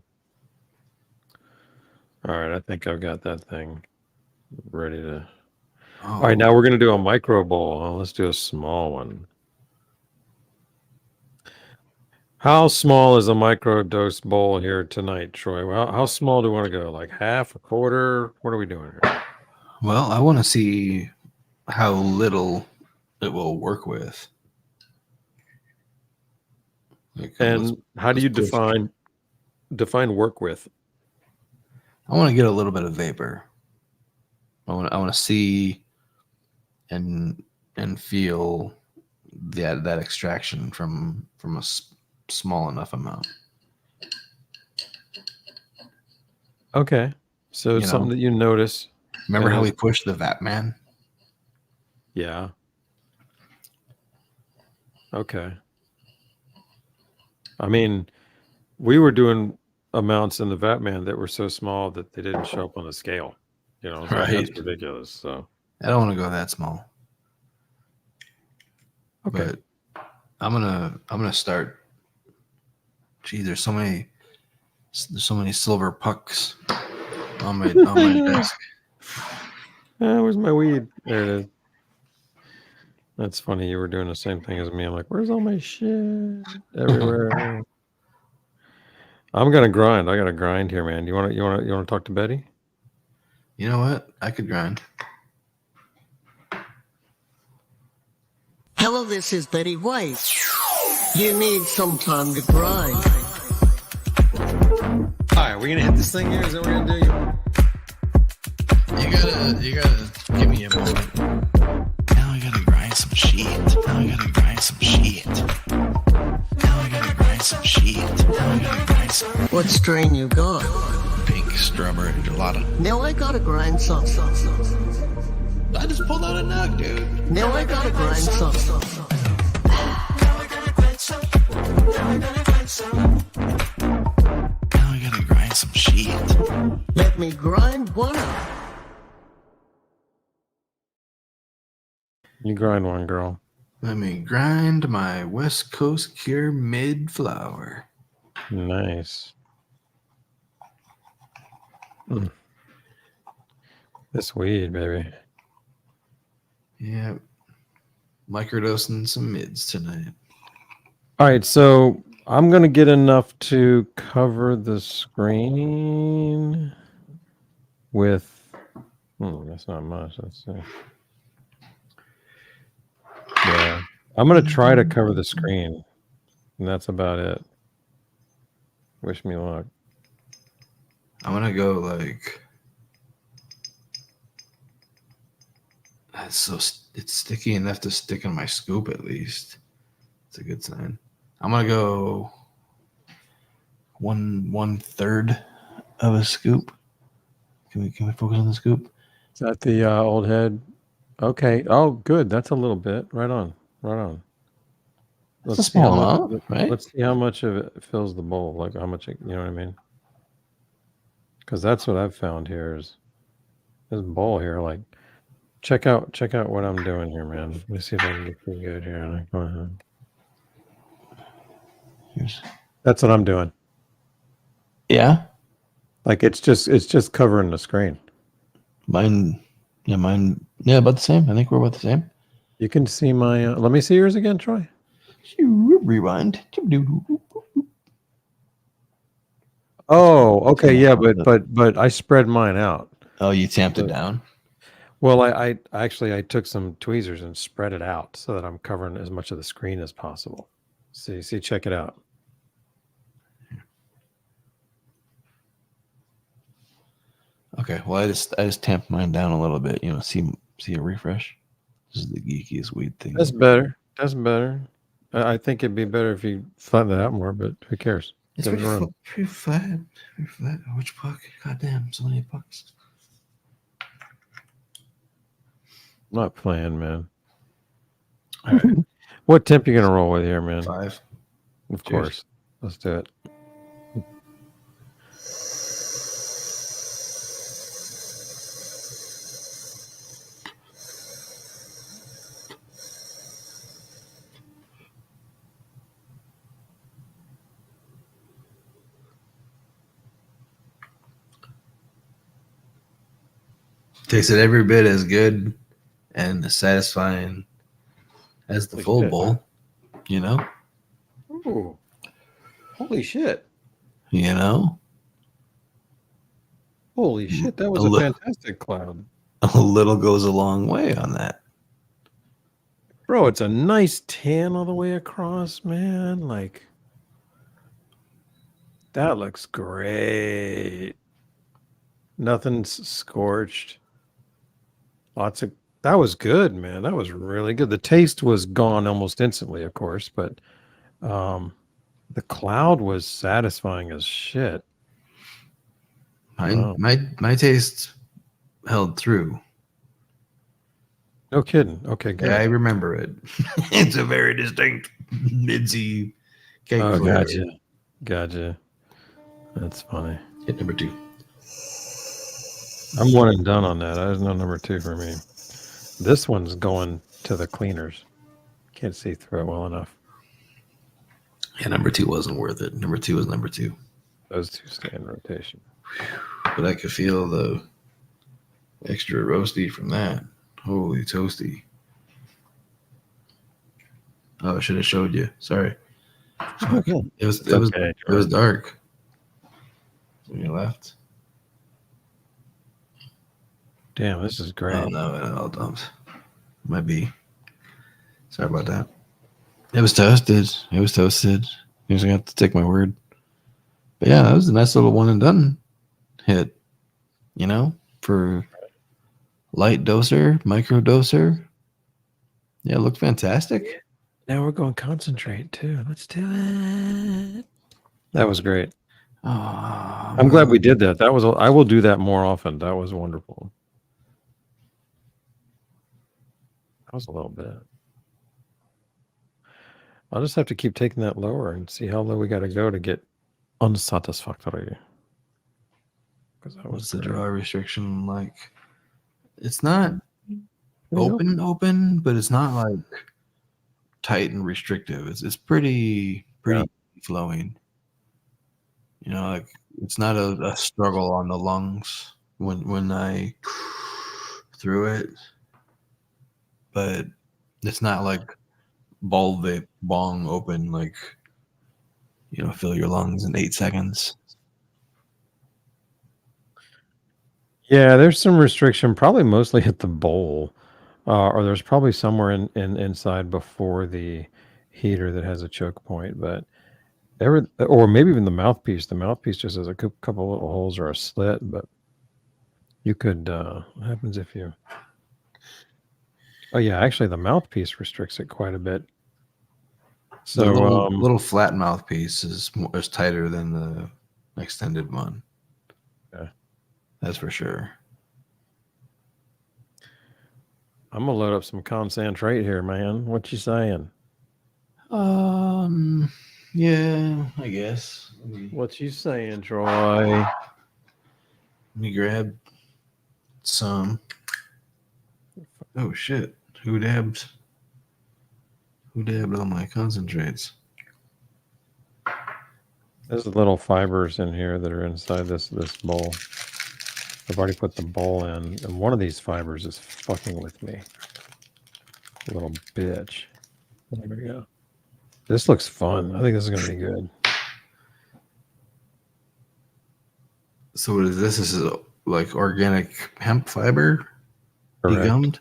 All right, I think I've got that thing ready to. All right, now we're going to do a micro bowl. Let's do a small one. How small is a micro dose bowl here tonight, Troy? Well, how small do we want to go? Like half, a quarter? What are we doing here? Well, I want to see how little it will work with. And how do you define work with? I want to get a little bit of vapor. I want to see and feel that extraction from a small enough amount. Okay, so it's something that you notice. Remember how we pushed the Vape Man? Yeah. Okay. I mean, we were doing amounts in the Vape Man that were so small that they didn't show up on the scale. That's ridiculous. So I don't want to go that small. Okay. But I'm gonna start. Gee, there's so many silver pucks on my desk. Where's my weed? There it is. That's funny. You were doing the same thing as me. I'm like, where's all my shit everywhere? I'm gonna grind. I gotta grind here, man. You wanna talk to Betty? You know what? I could grind. Hello, this is Betty White. You need some time to grind. All right, we're gonna hit this thing here. Is that what we're gonna do? You gotta give me a moment. Now I gotta grind some shit. Now I gotta grind some shit. Now I gotta grind some shit. Now I gotta grind some. What strain you got? Pink strawberry gelato. Now I gotta grind some. I just pulled out a nug, dude. Now I gotta grind some. Now I gotta grind some. Now I gotta grind some. Now I gotta grind some shit. Let me grind one up. You grind one, girl. Let me grind my West Coast Cure mid flower. Nice. This weed, baby. Yeah. Microdosing some mids tonight. All right, so I'm gonna get enough to cover the screen with. That's not much. Let's see. Yeah, I'm gonna try to cover the screen, and that's about it. Wish me luck. I'm gonna go like. It's sticky enough to stick in my scoop at least. It's a good sign. I'm gonna go 1/3 of a scoop. Can we focus on the scoop? Is that the old head? Okay. Oh, good. That's a little bit. Right on. Right on. That's a small amount, right? Let's see how much of it fills the bowl. Like how much, you know what I mean? Because that's what I've found here is this bowl here. Like, check out what I'm doing here, man. Let me see if I can get pretty good here. Like, go ahead. That's what I'm doing. Yeah. Like it's just covering the screen. Mine, about the same. I think we're about the same. You can see my. Let me see yours again, Troy. Rewind. Oh, okay, yeah, but I spread mine out. Oh, you tamped it down. Well, I actually took some tweezers and spread it out so that I'm covering as much of the screen as possible. See, check it out. Okay, well, I just tamped mine down a little bit. You know, see a refresh. This is the geekiest weed thing. That's better. That's better. I think it'd be better if you flatten that out more, but who cares? It's pretty flat. Pretty flat. Which puck? Goddamn, so many pucks. I'm not playing, man. All right. What temp you gonna roll with here, man? 5. Of course. Let's do it. Tasted every bit as good and as satisfying as the full bowl. You know? Ooh. Holy shit. You know? Holy shit, that was a fantastic cloud. A little goes a long way on that. Bro, it's a nice tan all the way across, man. Like, that looks great. Nothing's scorched. That was good, man. That was really good. The taste was gone almost instantly, of course, but the cloud was satisfying as shit. My taste held through. No kidding. Okay, good. Yeah, I remember it. It's a very distinct midsy cake. Oh, gotcha. That's funny. Hit number 2. I'm one and done on that. There's no number 2 for me. This one's going to the cleaners. Can't see through it well enough. Yeah, number 2 wasn't worth it. Number 2 was number 2. Those 2 stay in rotation. But I could feel the extra roasty from that. Holy toasty. Oh, I should have showed you. Sorry. Okay. It was dark. To your left. Damn, this is great. Oh, no, it all dumped. Might be. Sorry about that. It was toasted. You're gonna have to take my word. But yeah, that was a nice little one and done hit. You know, for light doser, micro doser. Yeah, it looked fantastic. Now we're going concentrate too. Let's do it. That was great. Oh, I'm glad we did that. I will do that more often. That was wonderful. That was a little bit. I'll just have to keep taking that lower and see how low we got to go to get unsatisfactory. What's the draw restriction like? It's not open, but it's not like tight and restrictive. It's pretty flowing. You know, like it's not a struggle on the lungs when I through it, but it's not like ball vape bong open, like, you know, fill your lungs in 8 seconds. Yeah, there's some restriction, probably mostly at the bowl, or there's probably somewhere in inside before the heater that has a choke point. But or maybe even the mouthpiece. The mouthpiece just has a couple little holes or a slit. But you could. What happens if you? Oh yeah, actually, the mouthpiece restricts it quite a bit. So The little flat mouthpiece is tighter than the extended one. Yeah. That's for sure. I'm gonna load up some concentrate here, man. What you saying? Yeah, I guess. What you saying, Troy? Let me grab some. Oh shit! Who dabbed? Who dabbed all my concentrates? There's little fibers in here that are inside this bowl. I've already put the bowl in, and one of these fibers is fucking with me. Little bitch. There we go. This looks fun. I think this is gonna be good. So what is this? This is like organic hemp fiber, Correct. degummed.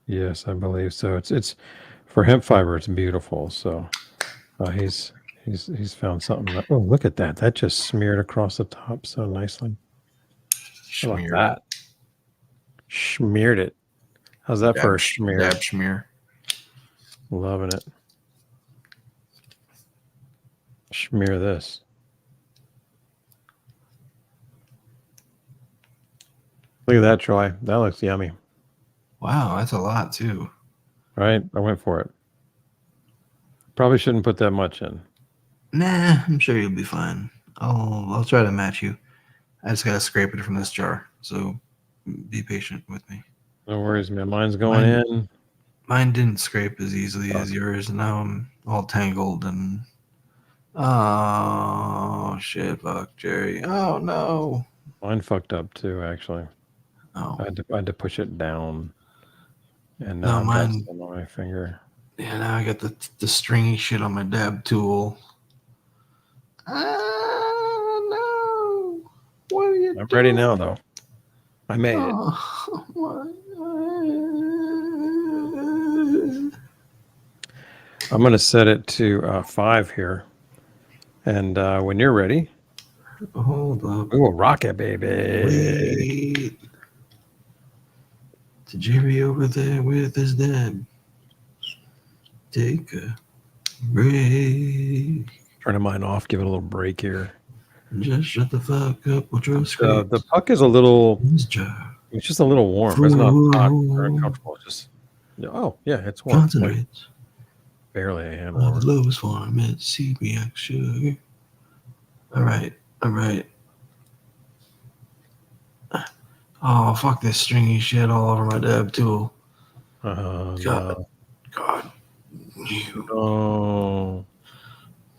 Yes, I believe so. It's for hemp fiber. It's beautiful. So he's found something. Oh, look at that! That just smeared across the top so nicely. How about that? Smeared it. How's that for a smear? Dab smear. Loving it. Smear this. Look at that, Troy. That looks yummy. Wow, that's a lot too. Right? I went for it. Probably shouldn't put that much in. Nah, I'm sure you'll be fine. I'll try to match you. I just gotta scrape it from this jar, so be patient with me. No worries, man. Mine's going in. Mine didn't scrape as easily as yours, and now I'm all tangled and oh shit, fuck Jerry. Oh no. Mine fucked up too, actually. Oh. I had to push it down. And no, now I've got mine some on my finger. Yeah, now I got the stringy shit on my dab tool. No. What are you I'm ready now though. I made it. I'm going to set it to 5 here. And when you're ready, hold up. We will rock it, baby. Wait. To Jerry over there with his dab. Take a break. Turning mine off. Give it a little break here. Just shut the fuck up. We'll try to the puck is a little. It's just a little warm. It's not hot or uncomfortable. It's just. Oh yeah, it's warm. Concentrates. Barely a hand On warm. the lowest form at CBX sugar. All right. Oh, fuck this stringy shit all over my dab tool. God. No. God. Oh.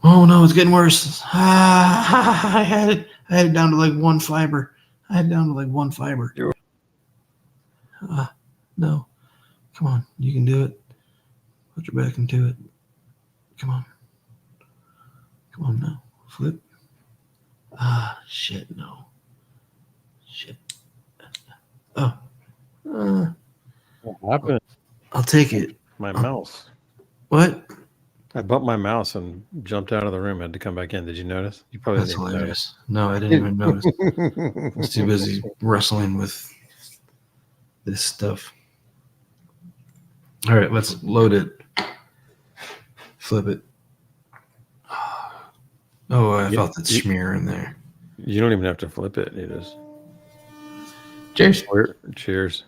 Oh no, it's getting worse. I had it down to like one fiber. No. Come on, you can do it. Put your back into it. Come on now. Flip. Shit, no. Shit. Oh. What happened? I'll take it. My mouse. What? I bumped my mouse and jumped out of the room. Had to come back in. Did you notice? You probably That's didn't hilarious. No, I didn't even notice. I was too busy wrestling with this stuff. All right, let's load it. Flip it. Oh, I felt that smear in there. You don't even have to flip it. You just. Cheers. Cheers.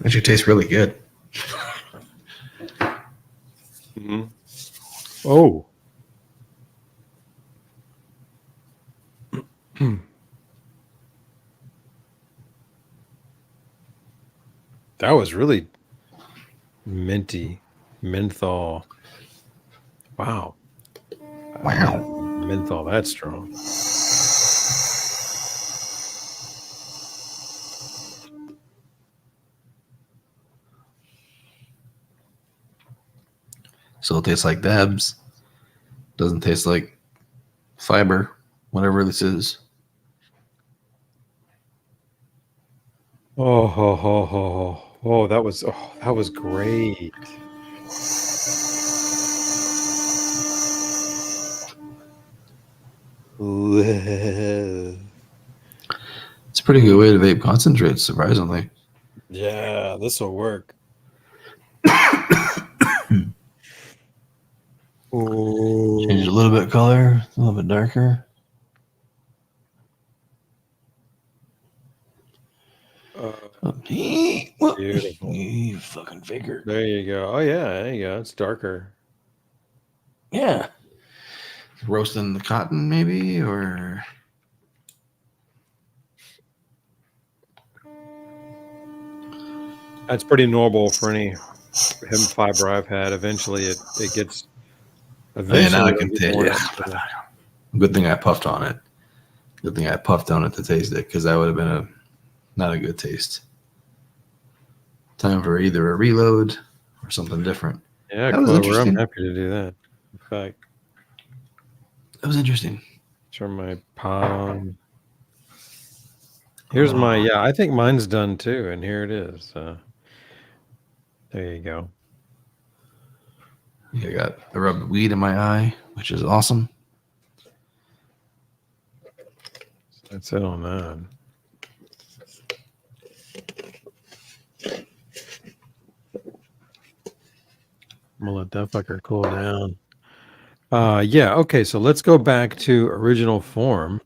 Actually tastes really good. Mm-hmm. Oh. That was really minty. Menthol. Wow. Menthol that strong. So it tastes like dabs. Doesn't taste like fiber, whatever this is. Oh, that was great. It's a pretty good way to vape concentrates, surprisingly. Yeah, this will work. Change a little bit color, a little bit darker. Beautiful. You fucking faker. There you go. Oh yeah, there you go. It's darker. Yeah. Roasting the cotton, maybe, or That's pretty normal for any hemp fiber I've had. Eventually, it gets. now I Eventually, can it'll get taste. more Yeah. natural. Good thing I puffed on it. Good thing I puffed on it to taste it, because that would have been not a good taste. Time for either a reload or something different. Yeah, That was clever. I'm interesting. happy to do that. In fact, That was interesting. turn my pot on. Here's my, yeah, I think mine's done too, and here it is. There you go. I got the rubbed weed in my eye, which is awesome. That's it on that. I'm gonna let that fucker cool down. Yeah, okay, so let's go back to original form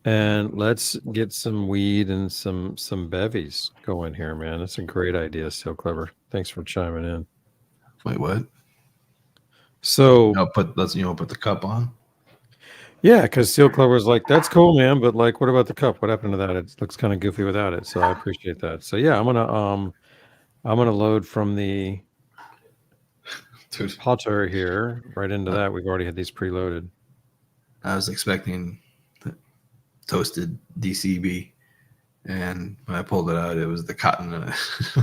and let's get some weed and some bevies going here, man. That's a great idea, so clever. Thanks for chiming in. Wait, what? So put the cup on. yeah, because Seal Clover's like, that's cool, man, but like, what about the cup? What happened to that? It looks kind of goofy without it. So I appreciate that. So yeah, I'm gonna load from the potter here right into that. We've already had these preloaded. I was expecting the toasted DCB, and when I pulled it out, it was the cotton, and it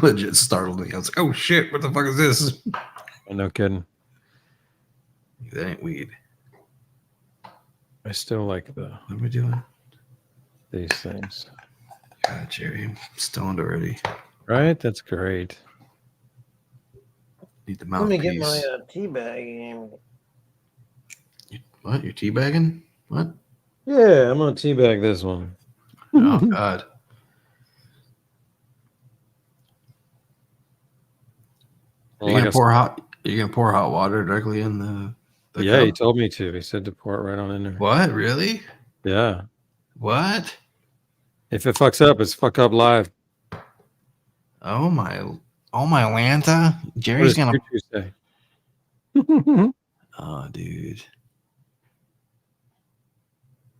legit startled me. I was like, "Oh shit! What the fuck is this?" No kidding. That ain't weed. I still like What are we doing? these things. God, Jerry, I'm stoned already. Right? That's great. Need the Let mouthpiece. me get my tea bag in. What? You're teabagging? What? Yeah, I'm gonna teabag this one. Oh God. Well, You're gonna pour hot water directly in the yeah, cup? he told me to. He said to pour it right on in there. What? Really? Yeah. What? If it fucks up, it's fuck up live. Oh my Lanta. Jerry's What gonna. does Choo-choo say? Oh, dude.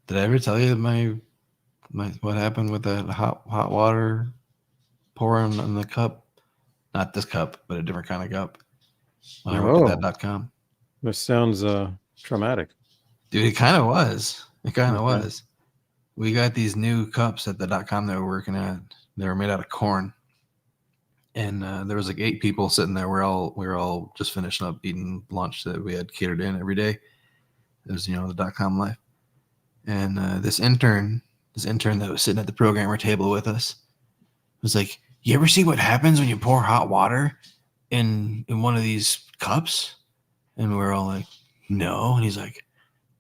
Did I ever tell you my what happened with that hot water pouring in the cup? Not this cup, but a different kind of cup. When I worked at that.com. This sounds traumatic. Dude, it kind of was. It kind of Okay. was. We got these new cups at the .com that we're working at. They were made out of corn. And there was like 8 people sitting there. We were all just finishing up eating lunch that we had catered in every day. It was, the .com life. And this intern that was sitting at the programmer table with us was like, "You ever see what happens when you pour hot water in one of these cups?" And we're all like, "No." And he's like,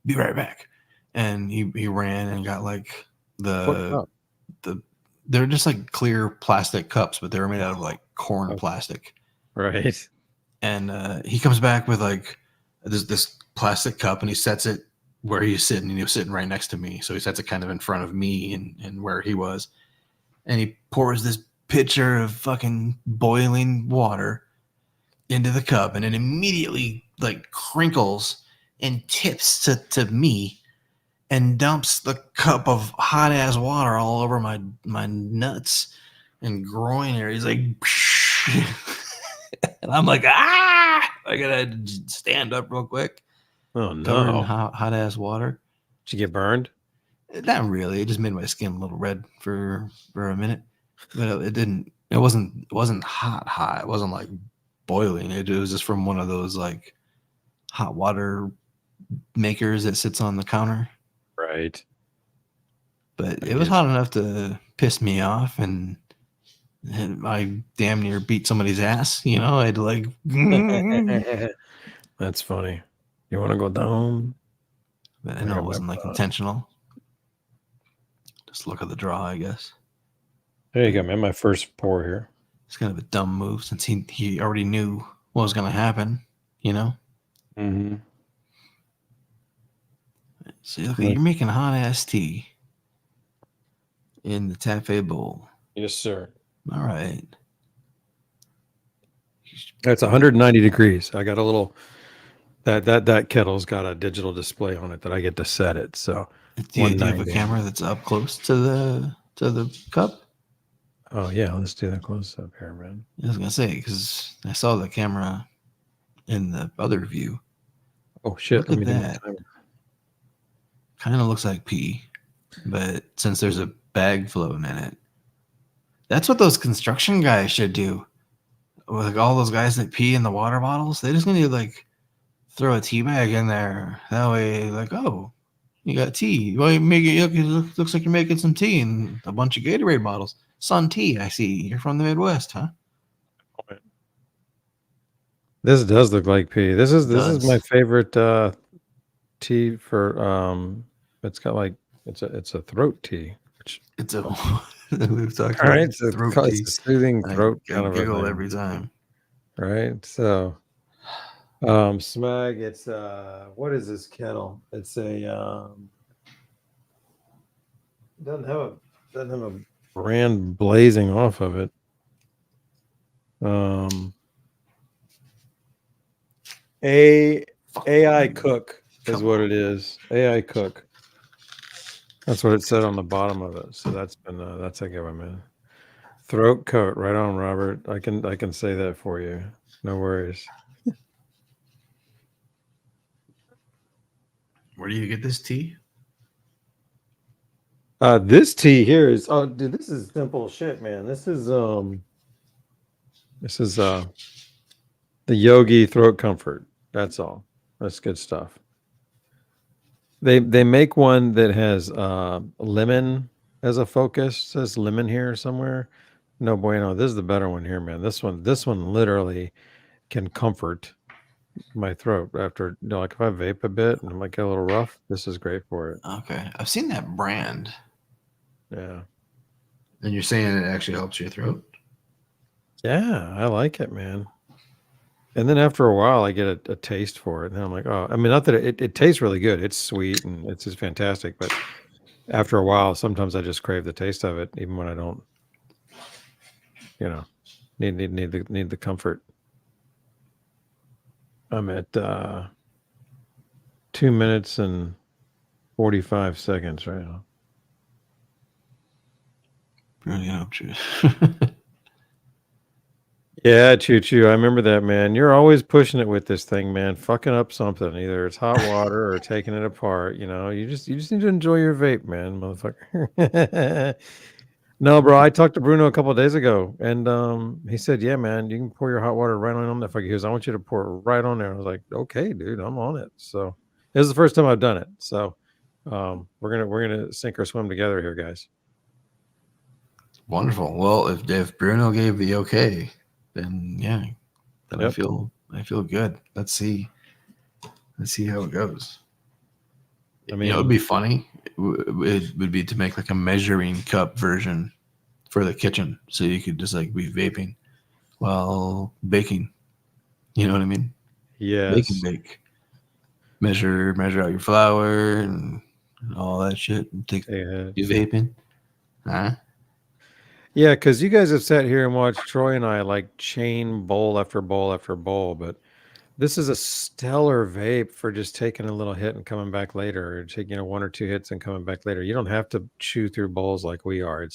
"Be right back." And he ran and got like they're just like clear plastic cups, but they were made out of like corn plastic. Right. And he comes back with like this plastic cup, and he sets it where he's sitting, and he was sitting right next to me. So he sets it kind of in front of me and where he was. And he pours this pitcher of fucking boiling water into the cup, and it immediately like crinkles and tips to me and dumps the cup of hot ass water all over my nuts and groin area. He's like, and I'm like, ah! I gotta stand up real quick. Oh Covered in no! hot ass water. Did you get burned? Not really. It just made my skin a little red for a minute, but it didn't. It wasn't hot. It wasn't like boiling. It was just from one of those like hot water makers that sits on the counter. Right. But it was hot enough to piss me off, and I damn near beat somebody's ass. You know, I had to like. That's funny. You want to go down? But I know it wasn't like intentional. Just look at the draw, I guess. There you go, man. My first pour here. It's kind of a dumb move since he already knew what was going to happen, you know? Mm-hmm. So you're making hot ass tea in the Tafee Bowle. Yes, sir. All right. It's 190 degrees. I got a little that kettle's got a digital display on it that I get to set it. So do you have a camera that's up close to the cup? Oh yeah, let's do that close up here, man. I was gonna say because I saw the camera in the other view. Oh shit! Look at that. Kind of looks like pee, but since there's a bag floating in it, that's what those construction guys should do. Like all those guys that pee in the water bottles, they just need to like throw a tea bag in there. That way, like, oh, you got tea. Well, you make it looks like you're making some tea and a bunch of Gatorade bottles. Sun tea, I see. You're from the Midwest, huh? This does look like pee. This is my favorite tea for it's got like it's a throat tea. Which it's a we've talked all about right, throat tea. it's a soothing throat I kind of giggle a thing. every time. Right. So Smag, it's what is this kettle? It's a doesn't have a brand blazing off of it. AI Cook is what it is. AI Cook. That's what it said on the bottom of it. So that's been that's a good one, man. Throat coat, right on, Robert. I can say that for you. No worries. Where do you get this tea? This tea here is dude, this is simple shit, man. This is the Yogi Throat Comfort. That's all. That's good stuff. They make one that has lemon as a focus. It says lemon here somewhere. No bueno. This is the better one here, man. This one literally can comfort my throat after, you know, like if I vape a bit and I might get a little rough, this is great for it. Okay. I've seen that brand. Yeah. And you're saying it actually helps your throat? Yeah, I like it, man. And then after a while, I get a taste for it. And I'm like, oh, I mean, not that it tastes really good. It's sweet and it's just fantastic. But after a while, sometimes I just crave the taste of it, even when I don't, you know, need the comfort. I'm at 2 minutes and 45 seconds right now. Really helps you. Yeah, Choo Choo. I remember that, man. You're always pushing it with this thing, man. Fucking up something. Either it's hot water or taking it apart. You know, you just need to enjoy your vape, man, motherfucker. No, bro. I talked to Bruno a couple of days ago, and he said, "Yeah, man, you can pour your hot water right on that." He goes, "I want you to pour it right on there." I was like, "Okay, dude, I'm on it." So this is the first time I've done it. So we're gonna sink or swim together here, guys. Wonderful. Well, if Bruno gave the okay, then yeah, then Yep. I feel good. Let's see how it goes. I mean, You know, it'd be funny. It would be to make like a measuring cup version for the kitchen, so you could just like be vaping while baking. You know what I mean? yes. Bake. Measure out your flour and all that shit. And take Yeah. you vaping, huh? Yeah, because you guys have sat here and watched Troy and I like chain bowl after bowl after bowl, but this is a stellar vape for just taking a little hit and coming back later, or taking 1 or 2 hits and coming back later. You don't have to chew through bowls like we are.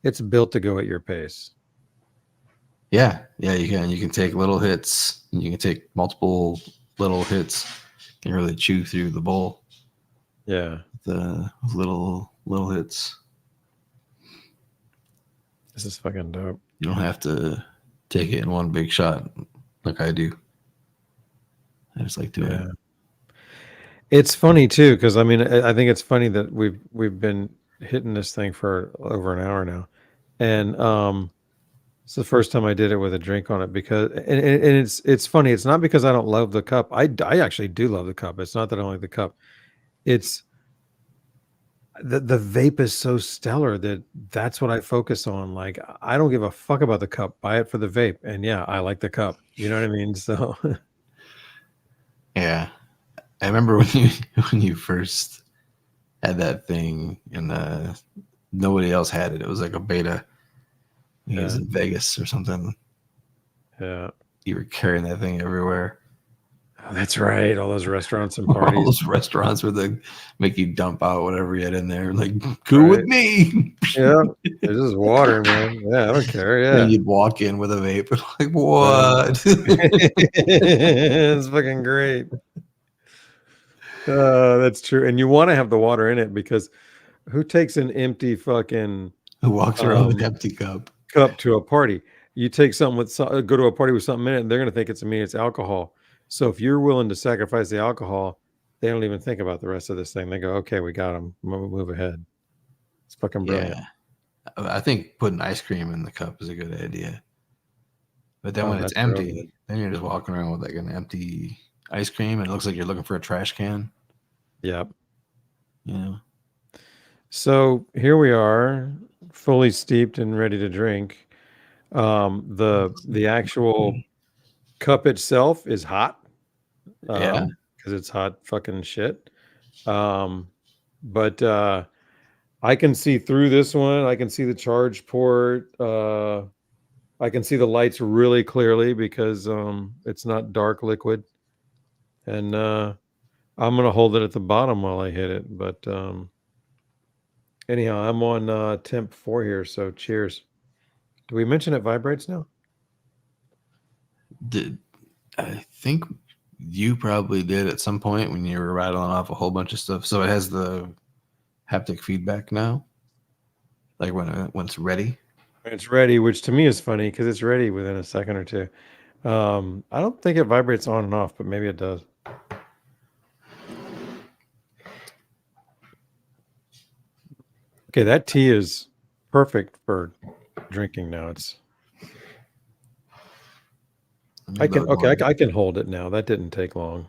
It's built to go at your pace. Yeah, you can. You can take little hits. You can take multiple little hits and really chew through the bowl. Yeah, The little hits. this is fucking dope. You don't have to take it in one big shot like I do. I just like doing it. It's funny too, because I mean, I think it's funny that we've been hitting this thing for over an hour now, and it's the first time I did it with a drink on it, because and it's funny. It's not because I don't love the cup. I actually do love the cup. It's not that I don't like the cup. It's the vape is so stellar that's what I focus on. Like, I don't give a fuck about the cup. Buy it for the vape, and yeah, I like the cup. You know what I mean? So Yeah. I remember when you first had that thing and nobody else had it. It was like a beta. It was in Vegas or something. yeah. You were carrying that thing everywhere. Oh, that's right. All those restaurants and All parties. those restaurants where they make you dump out whatever you had in there. Like, go with me. Yeah, it's just water, man. Yeah, I don't care. Yeah, And you'd walk in with a vape. Like, what? it's fucking great. That's true. And you want to have the water in it, because who takes an empty fucking Who walks around with an empty cup? to a party? You take something with go to a party with something in it, and they're going to think it's alcohol. So if you're willing to sacrifice the alcohol, they don't even think about the rest of this thing. They go, okay, we got them. Move ahead. It's fucking brilliant. Yeah. I think putting ice cream in the cup is a good idea. But then when it's empty, then you're just walking around with like an empty ice cream, and it looks like you're looking for a trash can. Yep. You know? So here we are, fully steeped and ready to drink. The actual cup itself is hot. Yeah. Because it's hot fucking shit. But I can see through this one. I can see the charge port. I can see the lights really clearly because it's not dark liquid. And I'm going to hold it at the bottom while I hit it. But anyhow, I'm on temp 4 here, so cheers. Do we mention it vibrates now? I think you probably did at some point when you were rattling off a whole bunch of stuff. So it has the haptic feedback now, like when it's ready. It's ready, which to me is funny because it's ready within a second or two. I don't think it vibrates on and off, but maybe it does. Okay, that tea is perfect for drinking now. I can hold it now. That didn't take long.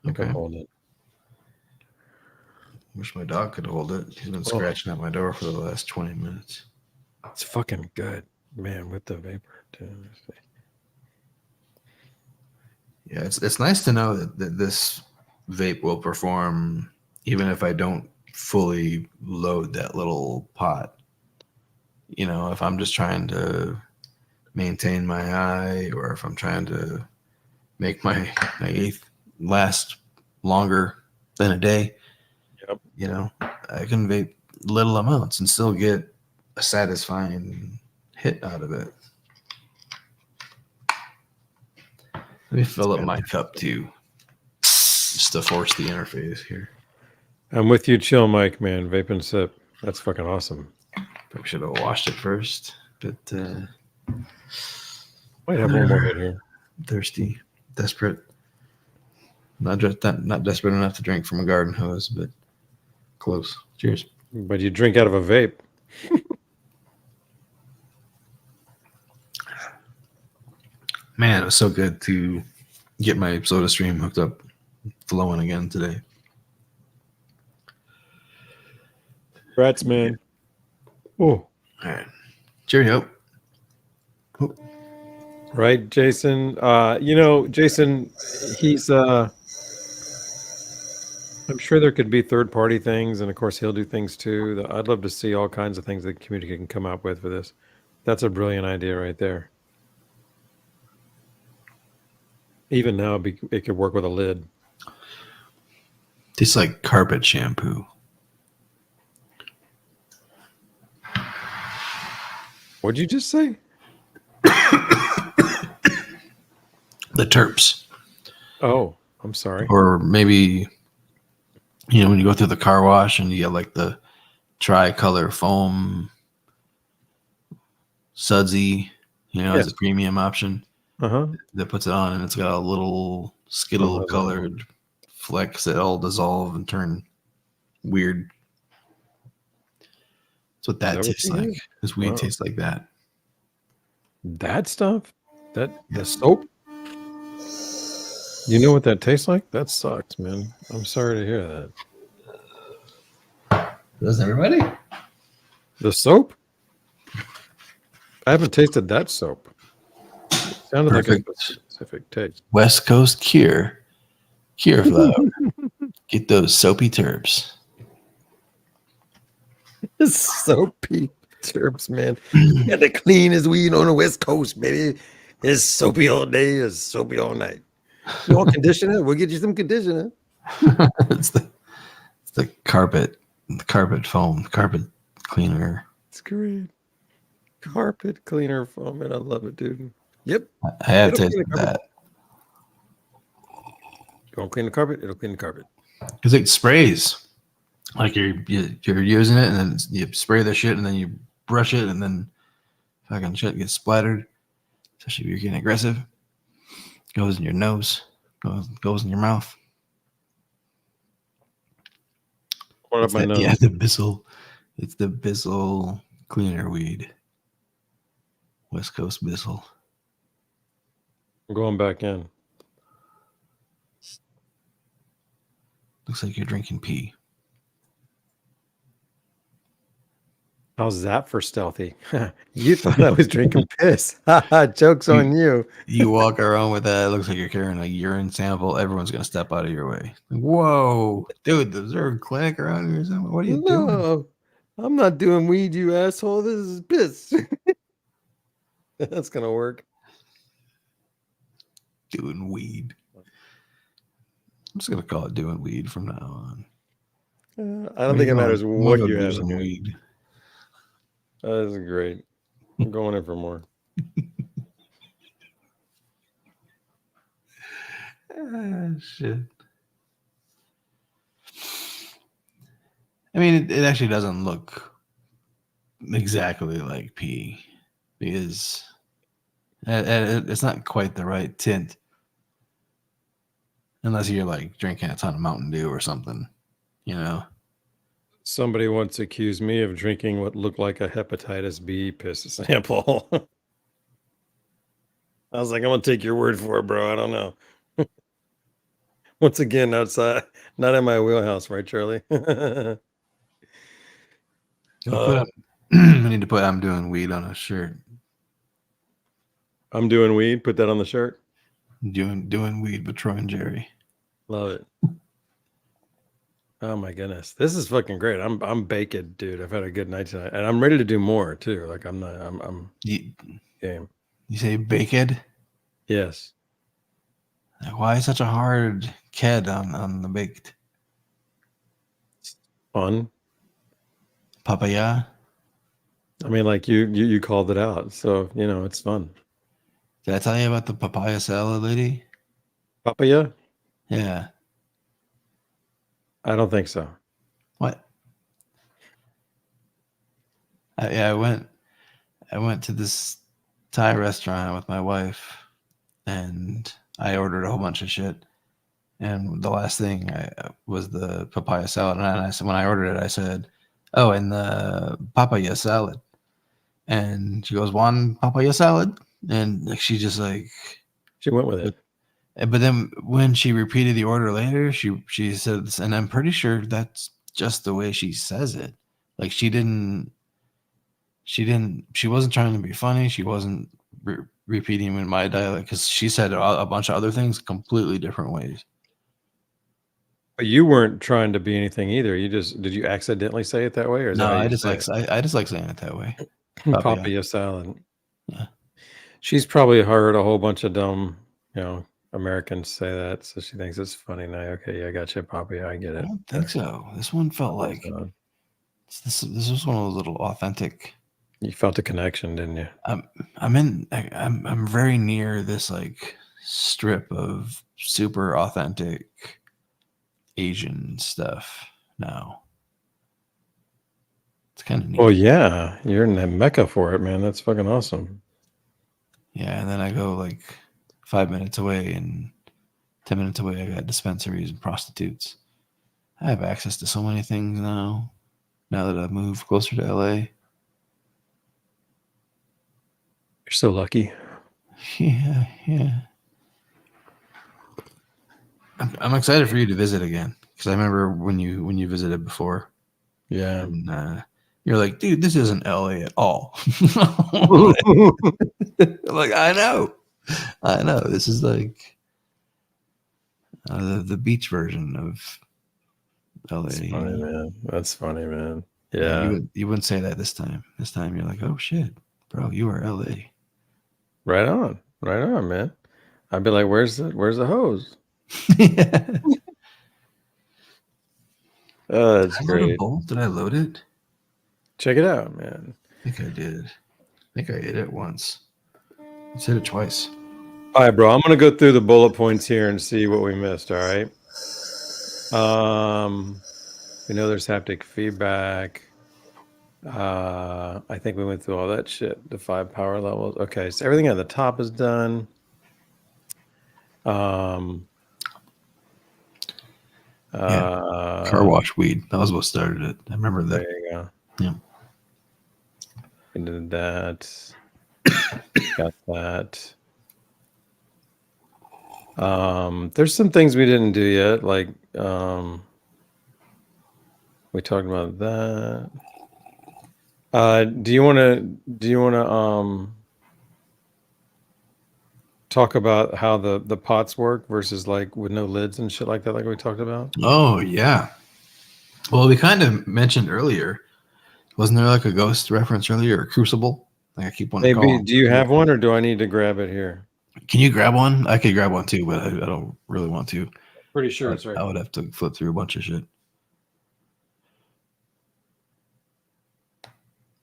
I can hold it. Wish my dog could hold it. He's been scratching at my door for the last 20 minutes. It's fucking good, man, with the vapor too. Yeah, it's nice to know that this vape will perform even if I don't fully load that little pot. You know, if I'm just trying to maintain my eye, or if I'm trying to make my eighth last longer than a day, you know, I can vape little amounts and still get a satisfying hit out of it. Let me fill up my cup too, just to force the interface here. I'm with you, chill, Mike, man. Vape and sip. That's fucking awesome. Probably should have washed it first, but might have one more hit here. Thirsty, desperate. Not desperate enough to drink from a garden hose, but close. Cheers. But you drink out of a vape. Man, it was so good to get my soda stream hooked up, flowing again today. Congrats, man. Oh. All right. Cheerio. Oh. Right, Jason. Jason, he's I'm sure there could be third-party things, and of course he'll do things too. I'd love to see all kinds of things that the community can come up with for this. That's a brilliant idea right there. Even now, it could work with a lid. Tastes like carpet shampoo. What'd you just say? The terps. Oh, I'm sorry. Or maybe, when you go through the car wash and you get like the tricolor foam sudsy, as a premium option. That puts it on, and it's got a little Skittle colored flecks that all dissolve and turn weird. That's what that tastes like. This weed tastes like that. That stuff? The soap? You know what that tastes like? That sucks, man. I'm sorry to hear that. Does everybody? The soap? I haven't tasted that soap. It sounded Perfect. like a specific taste. West Coast Cure Flower. Get those soapy terps. Soapy terps, man. Yeah, the cleanest weed on the West Coast, baby. It's soapy all day, it's soapy all night. You want conditioner? We'll get you some conditioner. It's the carpet foam, carpet cleaner. It's great. Carpet cleaner foam, man. I love it, dude. Yep. I have tasted that. You want to clean the carpet? It'll clean the carpet. Because it sprays. Like you're using it, and then you spray the shit, and then you brush it, and then fucking shit gets splattered. Especially if you're getting aggressive. Goes in your nose. Goes in your mouth. What up my nose? Yeah, the Bissell. It's the Bissell cleaner weed. West Coast Bissell. I'm going back in. Looks like you're drinking pee. How's that for stealthy? You thought I was drinking piss. Joke's on you. You walk around with that. It looks like you're carrying a urine sample. Everyone's going to step out of your way. Whoa. Dude, is there a clinic around here or something? What are you doing? I'm not doing weed, you asshole. This is piss. That's going to work. Doing weed. I'm just going to call it doing weed from now on. I don't think it matters what you have. Weed. That is great. I'm going in for more. Shit. I mean, it actually doesn't look exactly like pee because it's not quite the right tint. Unless you're like drinking a ton of Mountain Dew or something, Somebody once accused me of drinking what looked like a hepatitis B piss sample. I was like, I'm going to take your word for it, bro. I don't know. Once again, outside, not in my wheelhouse, right, Charlie? I need to put I'm doing weed on a shirt. I'm doing weed. Put that on the shirt. Doing weed with Troy and Jerry. Love it. Oh my goodness, this is fucking great. I'm baked, dude. I've had a good night tonight, and I'm ready to do more too. Like I'm game. You say baked? Yes. Like, why such a hard ked on the baked? Fun. Papaya. I mean, like you called it out, so it's fun. Did I tell you about the papaya salad lady? Papaya? Yeah. I don't think so. What? I went to this Thai restaurant with my wife, and I ordered a whole bunch of shit. And the last thing was the papaya salad. And I said, when I ordered it, I said, "Oh, and the papaya salad." And she goes, "One papaya salad?" And she just like she went with it. But then when she repeated the order later, she said, and I'm pretty sure that's just the way she says it. Like she wasn't trying to be funny. She wasn't repeating in my dialect because she said a bunch of other things completely different ways. But you weren't trying to be anything either. Did you accidentally say it that way, or is no? that how I you just say like it? I just like saying it that way. Papaya salad. Yeah. She's probably heard a whole bunch of dumb, Americans say that, so she thinks it's funny now. Okay, yeah, I got you, papaya. I get I it. don't think so. This one felt Papaya like salad. this was one of those little authentic. You felt a connection, didn't you? I'm very near this like strip of super authentic Asian stuff now. It's kind of neat. Well, yeah, you're in the mecca for it, man. That's fucking awesome. Yeah, and then I go like 5 minutes away and 10 minutes away, I got dispensaries and prostitutes. I have access to so many things now that I've moved closer to LA. You're so lucky. Yeah. I'm excited for you to visit again because I remember when you visited before. Yeah. And you're like, dude, this isn't LA at all. Like, I know. This is like the beach version of LA. That's funny, man. That's funny, man. Yeah. You wouldn't say that this time. This time you're like, oh shit, bro, you are LA. Right on, man. I'd be like, where's the hose? Oh, that's great. Did I load it? Check it out, man. I think I did. I think I hit it once. I hit it twice. All right, bro. I'm gonna go through the bullet points here and see what we missed. All right. We know there's haptic feedback. I think we went through all that shit. The 5 power levels. Okay, so everything at the top is done. Car wash weed. That was what started it. I remember that. There you go. Yeah. We did that. Got that. There's some things we didn't do yet, like we talked about that. Do you want to talk about how the pots work versus like with no lids and shit like that, like we talked about? Oh yeah. Well, we kind of mentioned earlier. Wasn't there like a ghost reference earlier, or crucible? Like I keep wanting to call Maybe. them. Do you have one, or do I need to grab it here? Can you grab one? I could grab one too, but I don't really want to. Pretty sure it's right. I would have to flip through a bunch of shit.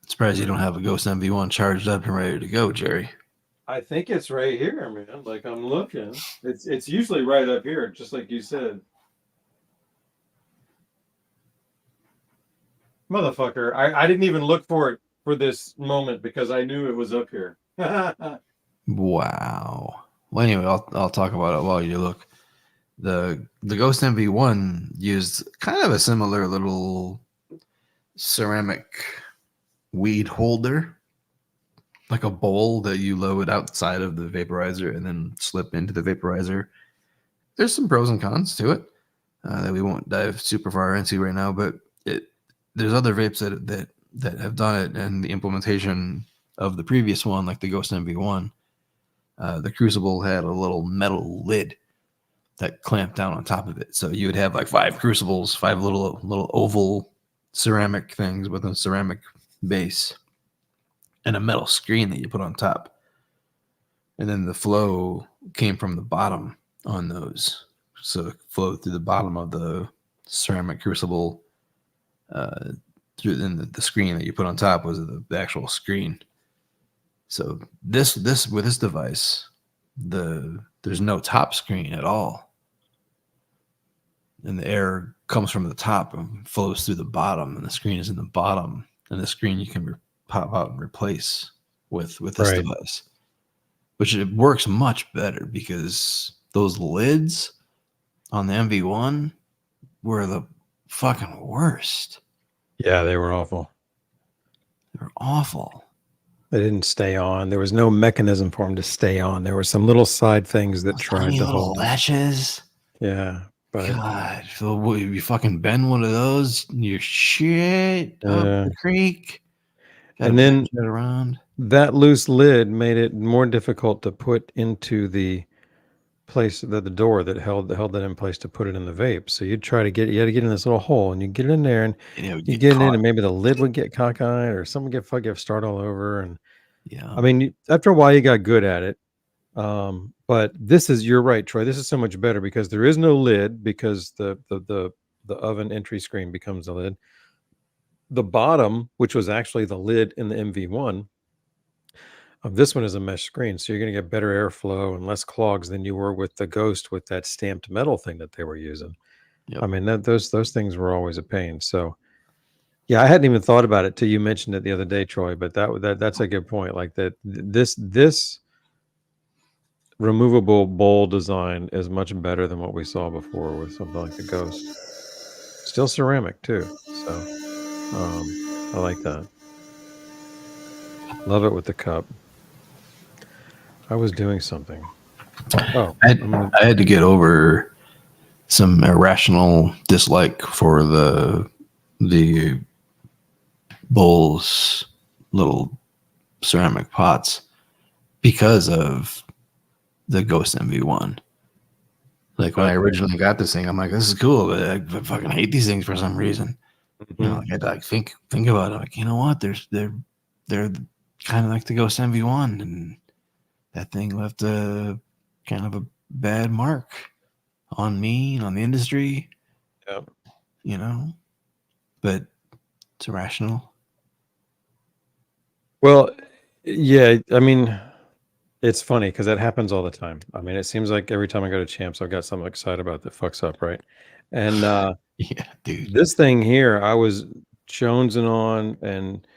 Surprised you don't have a Ghost MV1 charged up and ready to go, Jerry. I think it's right here, man. Like I'm looking. It's usually right up here, just like you said. Motherfucker. I didn't even look for it for this moment because I knew it was up here. Wow. Well, anyway, I'll talk about it while you look. The Ghost MV1 used kind of a similar little ceramic weed holder, like a bowl that you load outside of the vaporizer and then slip into the vaporizer. There's some pros and cons to it that we won't dive super far into right now, but there's other vapes that have done it, and the implementation of the previous one, like the Ghost MV1, the Crucible had a little metal lid that clamped down on top of it. So you would have like 5 crucibles, 5 little oval ceramic things with a ceramic base and a metal screen that you put on top. And then the flow came from the bottom on those. So it flowed through the bottom of the ceramic crucible through then the screen that you put on top was the actual screen. So this with this device, there's no top screen at all. And the air comes from the top and flows through the bottom, and the screen is in the bottom. And the screen you can pop out and replace with this device, which it works much better because those lids on the MV1 were the fucking worst. Yeah, they were awful. They were awful. They didn't stay on. There was no mechanism for them to stay on. There were some little side things that tried to hold latches. Yeah. But God, so you fucking bend one of those, you're shit up the creek. And then around. That loose lid made it more difficult to put into the place, the door that held that in place to put it in the vape. So you had to get in this little hole, and you get it in there, and And it would you get get it in, caught. and maybe the lid would get cockeyed, or someone get start all over. And Yeah. I mean, after a while, you got good at it. But you're right, Troy. This is so much better because there is no lid, because the oven entry screen becomes the lid. The bottom, which was actually the lid in the MV1, this one is a mesh screen, so you're going to get better airflow and less clogs than you were with the Ghost with that stamped metal thing that they were using. Yep. I mean, those things were always a pain. So, yeah, I hadn't even thought about it till you mentioned it the other day, Troy. But that's a good point. Like that, this removable bowl design is much better than what we saw before with something like the Ghost. Still ceramic too, so I like that. Love it with the cup. I was doing something. Oh, I had to get over some irrational dislike for the bowls, little ceramic pots, because of the Ghost MV1. Like when I originally got this thing, I'm like, this is cool, but I fucking hate these things for some reason. You know, like I had to like think about it. Like, you know what? They're kind of like the Ghost MV1, and that thing left a kind of a bad mark on me and on the industry. Yeah. You know, but it's irrational. Well, yeah, I mean, it's funny because that happens all the time. I mean, it seems like every time I go to Champs, I've got something excited about that fucks up, right? And Yeah, dude. this thing here, I was jonesing on, and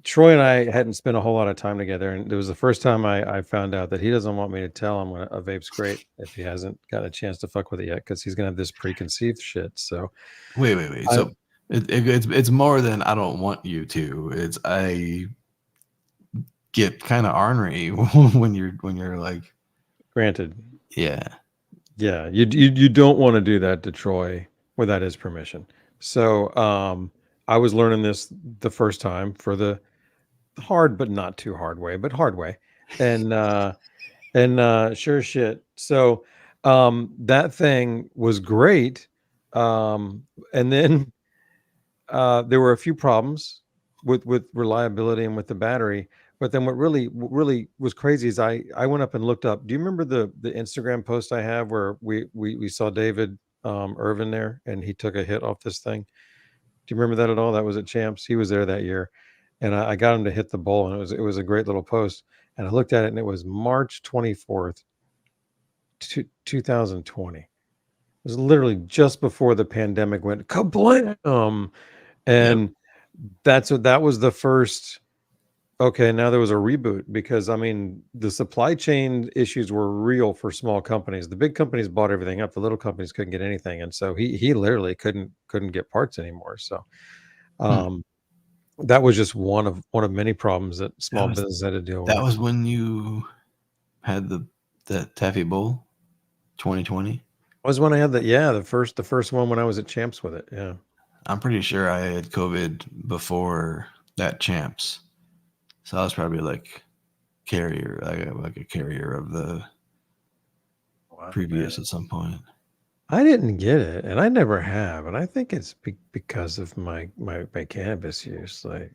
Troy and I hadn't spent a whole lot of time together, and it was the first time I found out that he doesn't want me to tell him when a vape's great if he hasn't got a chance to fuck with it yet, because he's gonna have this preconceived shit. So Wait. So it's more than I don't want you to. It's I get kind of ornery when you're like, granted, yeah, you don't want to do that to Troy without his permission. So I was learning this the first time for the hard but not too hard way, but hard way, and sure as shit. So that thing was great, and then there were a few problems with reliability and with the battery. But then what really was crazy is I went up and looked up. Do you remember the Instagram post I have where we saw David Irvin there, and he took a hit off this thing? Do you remember that at all? That was at Champs. He was there that year, and I got him to hit the bowl, and it was a great little post. And I looked at it, and it was March 24th, 2020. It was literally just before the pandemic went kablam. And that was the first. Okay, now there was a reboot, because I mean the supply chain issues were real for small companies. The big companies bought everything up. The little companies couldn't get anything, and so he literally couldn't get parts anymore. So that was just one of many problems that small businesses had to deal with. That was when you had the Tafee Bowle 2020. Was when I had the first one when I was at Champs with it. Yeah, I'm pretty sure I had COVID before that Champs. So I was probably like carrier, like a carrier of the previous at some point. I didn't get it, and I never have, and I think it's because of my cannabis use. Like,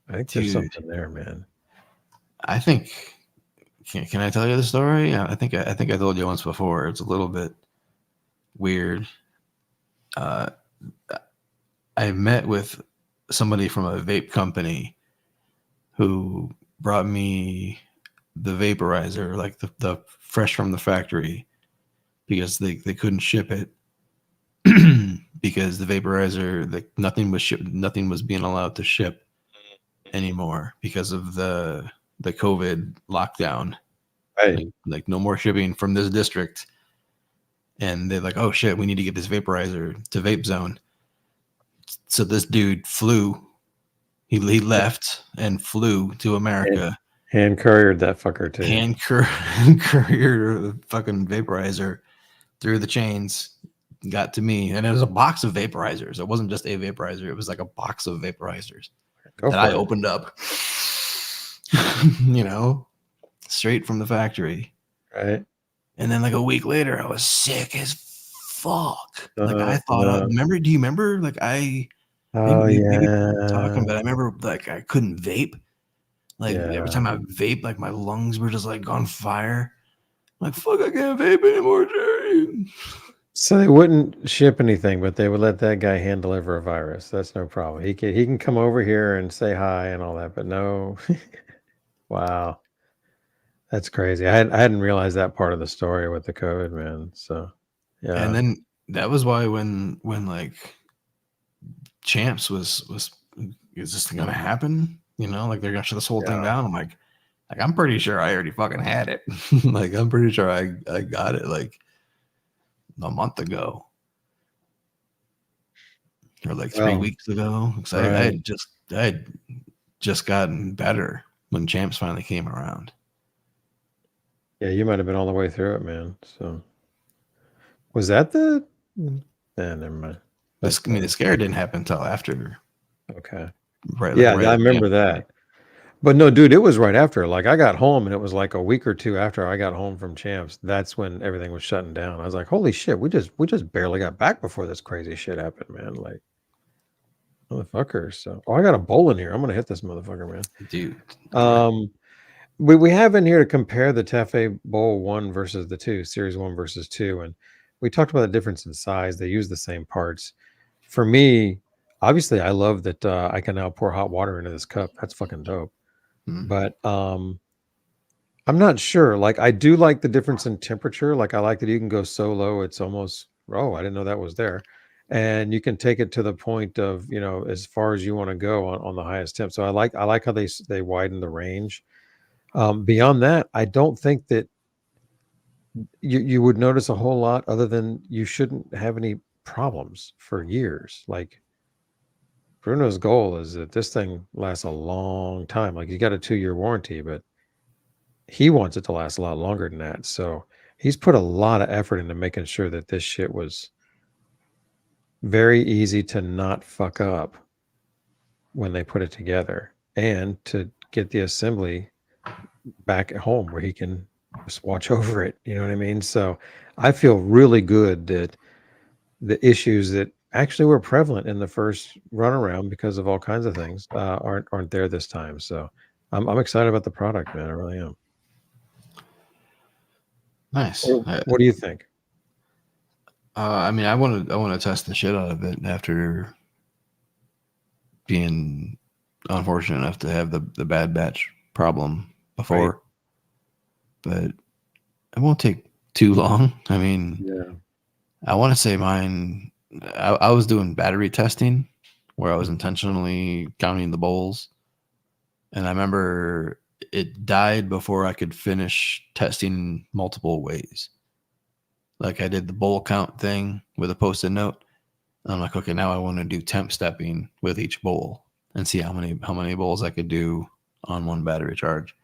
I think there's something there, man. I think. Can I tell you the story? I think I told you once before. It's a little bit weird. I met with somebody from a vape company who brought me the vaporizer, like the fresh from the factory, because they couldn't ship it because the vaporizer, nothing was being allowed to ship anymore because of the COVID lockdown. Right. Like no more shipping from this district. And they're like, oh shit, we need to get this vaporizer to Vape Zone. So this dude flew. He left and flew to America. Hand couriered that fucker too. Hand couriered the fucking vaporizer through the chains, got to me. And it was a box of vaporizers. It wasn't just a vaporizer. It was like a box of vaporizers that I opened up, you know, straight from the factory. Right. And then like a week later, I was sick as fuck. Like I Uh, thought, uh, do you remember? Like oh maybe talking, yeah. but I remember like I couldn't vape. Like every time Yeah. I vape, like my lungs were just like on fire. I'm like fuck, I can't vape anymore, Jerry. So they wouldn't ship anything, but they would let that guy hand deliver a virus. That's no problem. He can come over here and say hi and all that, but no. Wow. That's crazy. I hadn't realized that part of the story with the COVID, man. So And yeah. then that was why when like Champs was is this gonna happen? You know, like they're gonna shut this whole thing Yeah. down. I'm like I'm pretty sure I already fucking had it. Like I'm pretty sure I got it like a month ago or like 3 weeks ago. Because I Right. had just gotten better when Champs finally came around. Yeah, you might have been all the way through it, man. So was that the never mind. That's The scare didn't happen until after, okay. right? Like Yeah, right I at the end. remember that. But no, dude, it was right after. Like I got home and it was like a week or two after I got home from Champs. That's when everything was shutting down. I was like, holy shit, we just barely got back before this crazy shit happened, man. Like motherfuckers. So I got a bowl in here. I'm gonna hit this motherfucker, man. Dude. We have in here to compare the Tafee Bowle 1 versus the 2, Series 1 versus 2, and we talked about the difference in size. They use the same parts. For me, obviously, I love that I can now pour hot water into this cup. That's fucking dope. But I'm not sure. Like, I do like the difference in temperature. Like, I like that you can go so low, it's almost, oh, I didn't know that was there. And you can take it to the point of, as far as you want to go on the highest temp. So I like how they widen the range. Beyond that, I don't think that you would notice a whole lot other than you shouldn't have any problems for years. Like Bruno's goal is that this thing lasts a long time. Like you got a 2-year warranty, but he wants it to last a lot longer than that. So he's put a lot of effort into making sure that this shit was very easy to not fuck up when they put it together and to get the assembly back at home where he can just watch over it. You know what I mean? So I feel really good that the issues that actually were prevalent in the first run around because of all kinds of things aren't there this time. So I'm excited about the product, man. I really am. Nice. What do you think? I mean, I want to test the shit out of it after being unfortunate enough to have the bad batch problem before. Right. But it won't take too long. I mean, yeah. I want to say mine. I was doing battery testing where I was intentionally counting the bowls, and I remember it died before I could finish testing multiple ways. Like I did the bowl count thing with a post-it note. I'm like, okay, now I want to do temp stepping with each bowl and see how many bowls I could do on one battery charge.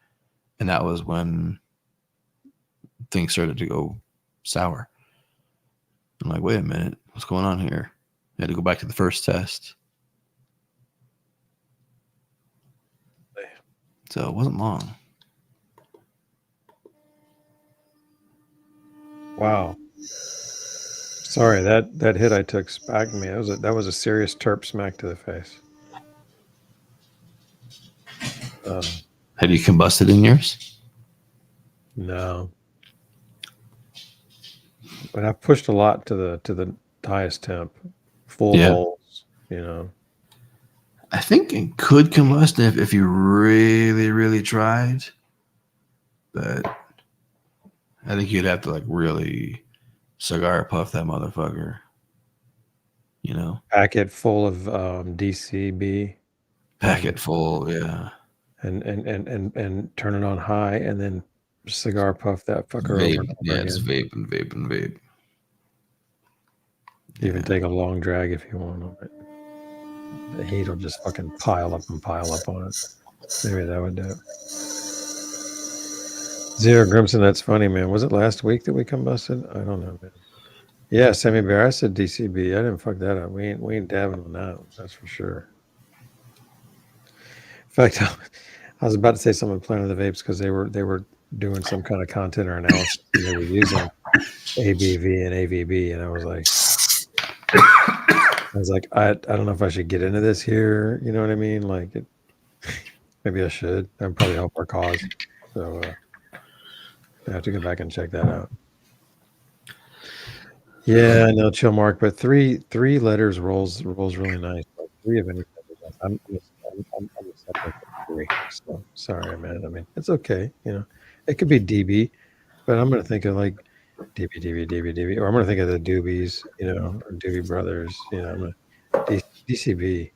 And that was when things started to go sour. I'm like, wait a minute, what's going on here? I had to go back to the first test. So it wasn't long. Wow. Sorry, that hit I took smacked me. That was a serious terp smack to the face. Had you combusted in yours? No. But I've pushed a lot to the highest temp. Full bowls, I think it could combust if you really, really tried. But I think you'd have to like really cigar puff that motherfucker. Packet full of DCB. Packet full, yeah. And turn it on high and then cigar puff that fucker vape, over and over again. It's vape and vape and vape. Even take a long drag if you want on it. The heat will just fucking pile up on it. Maybe that would do it. Zero Grimson, that's funny, man. Was it last week that we combusted? I don't know, man. Yeah, Sammy Bear, I said DCB. I didn't fuck that up. We ain't dabbing on that. That's for sure. In fact, I was about to say something Planet of the Vapes because they were doing some kind of content or analysis, and they were using ABV and AVB, and I was like, I don't know if I should get into this here. You know what I mean? Like, maybe I should. That'd probably help our cause. So I have to go back and check that out. Yeah, I know, chill, Mark, but three letters rolls really nice. Like, three of anything. I'm accepting three. So sorry, man. I mean, it's okay. You know, it could be DB, but I'm gonna think of like DB, or I'm gonna think of the Doobies, you know, or Doobie Brothers. You know, I'm gonna DCB.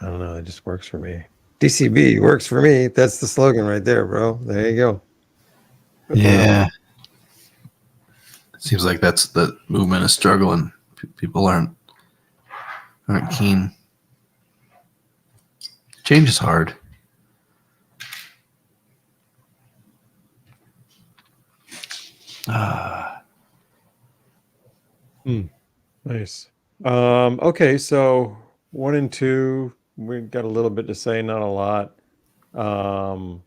I don't know. It just works for me. DCB works for me. That's the slogan right there, bro. There you go. Yeah. Seems like that's the movement is struggling. People aren't keen. Change is hard. Nice. Okay, so 1 and 2, we've got a little bit to say, not a lot. What are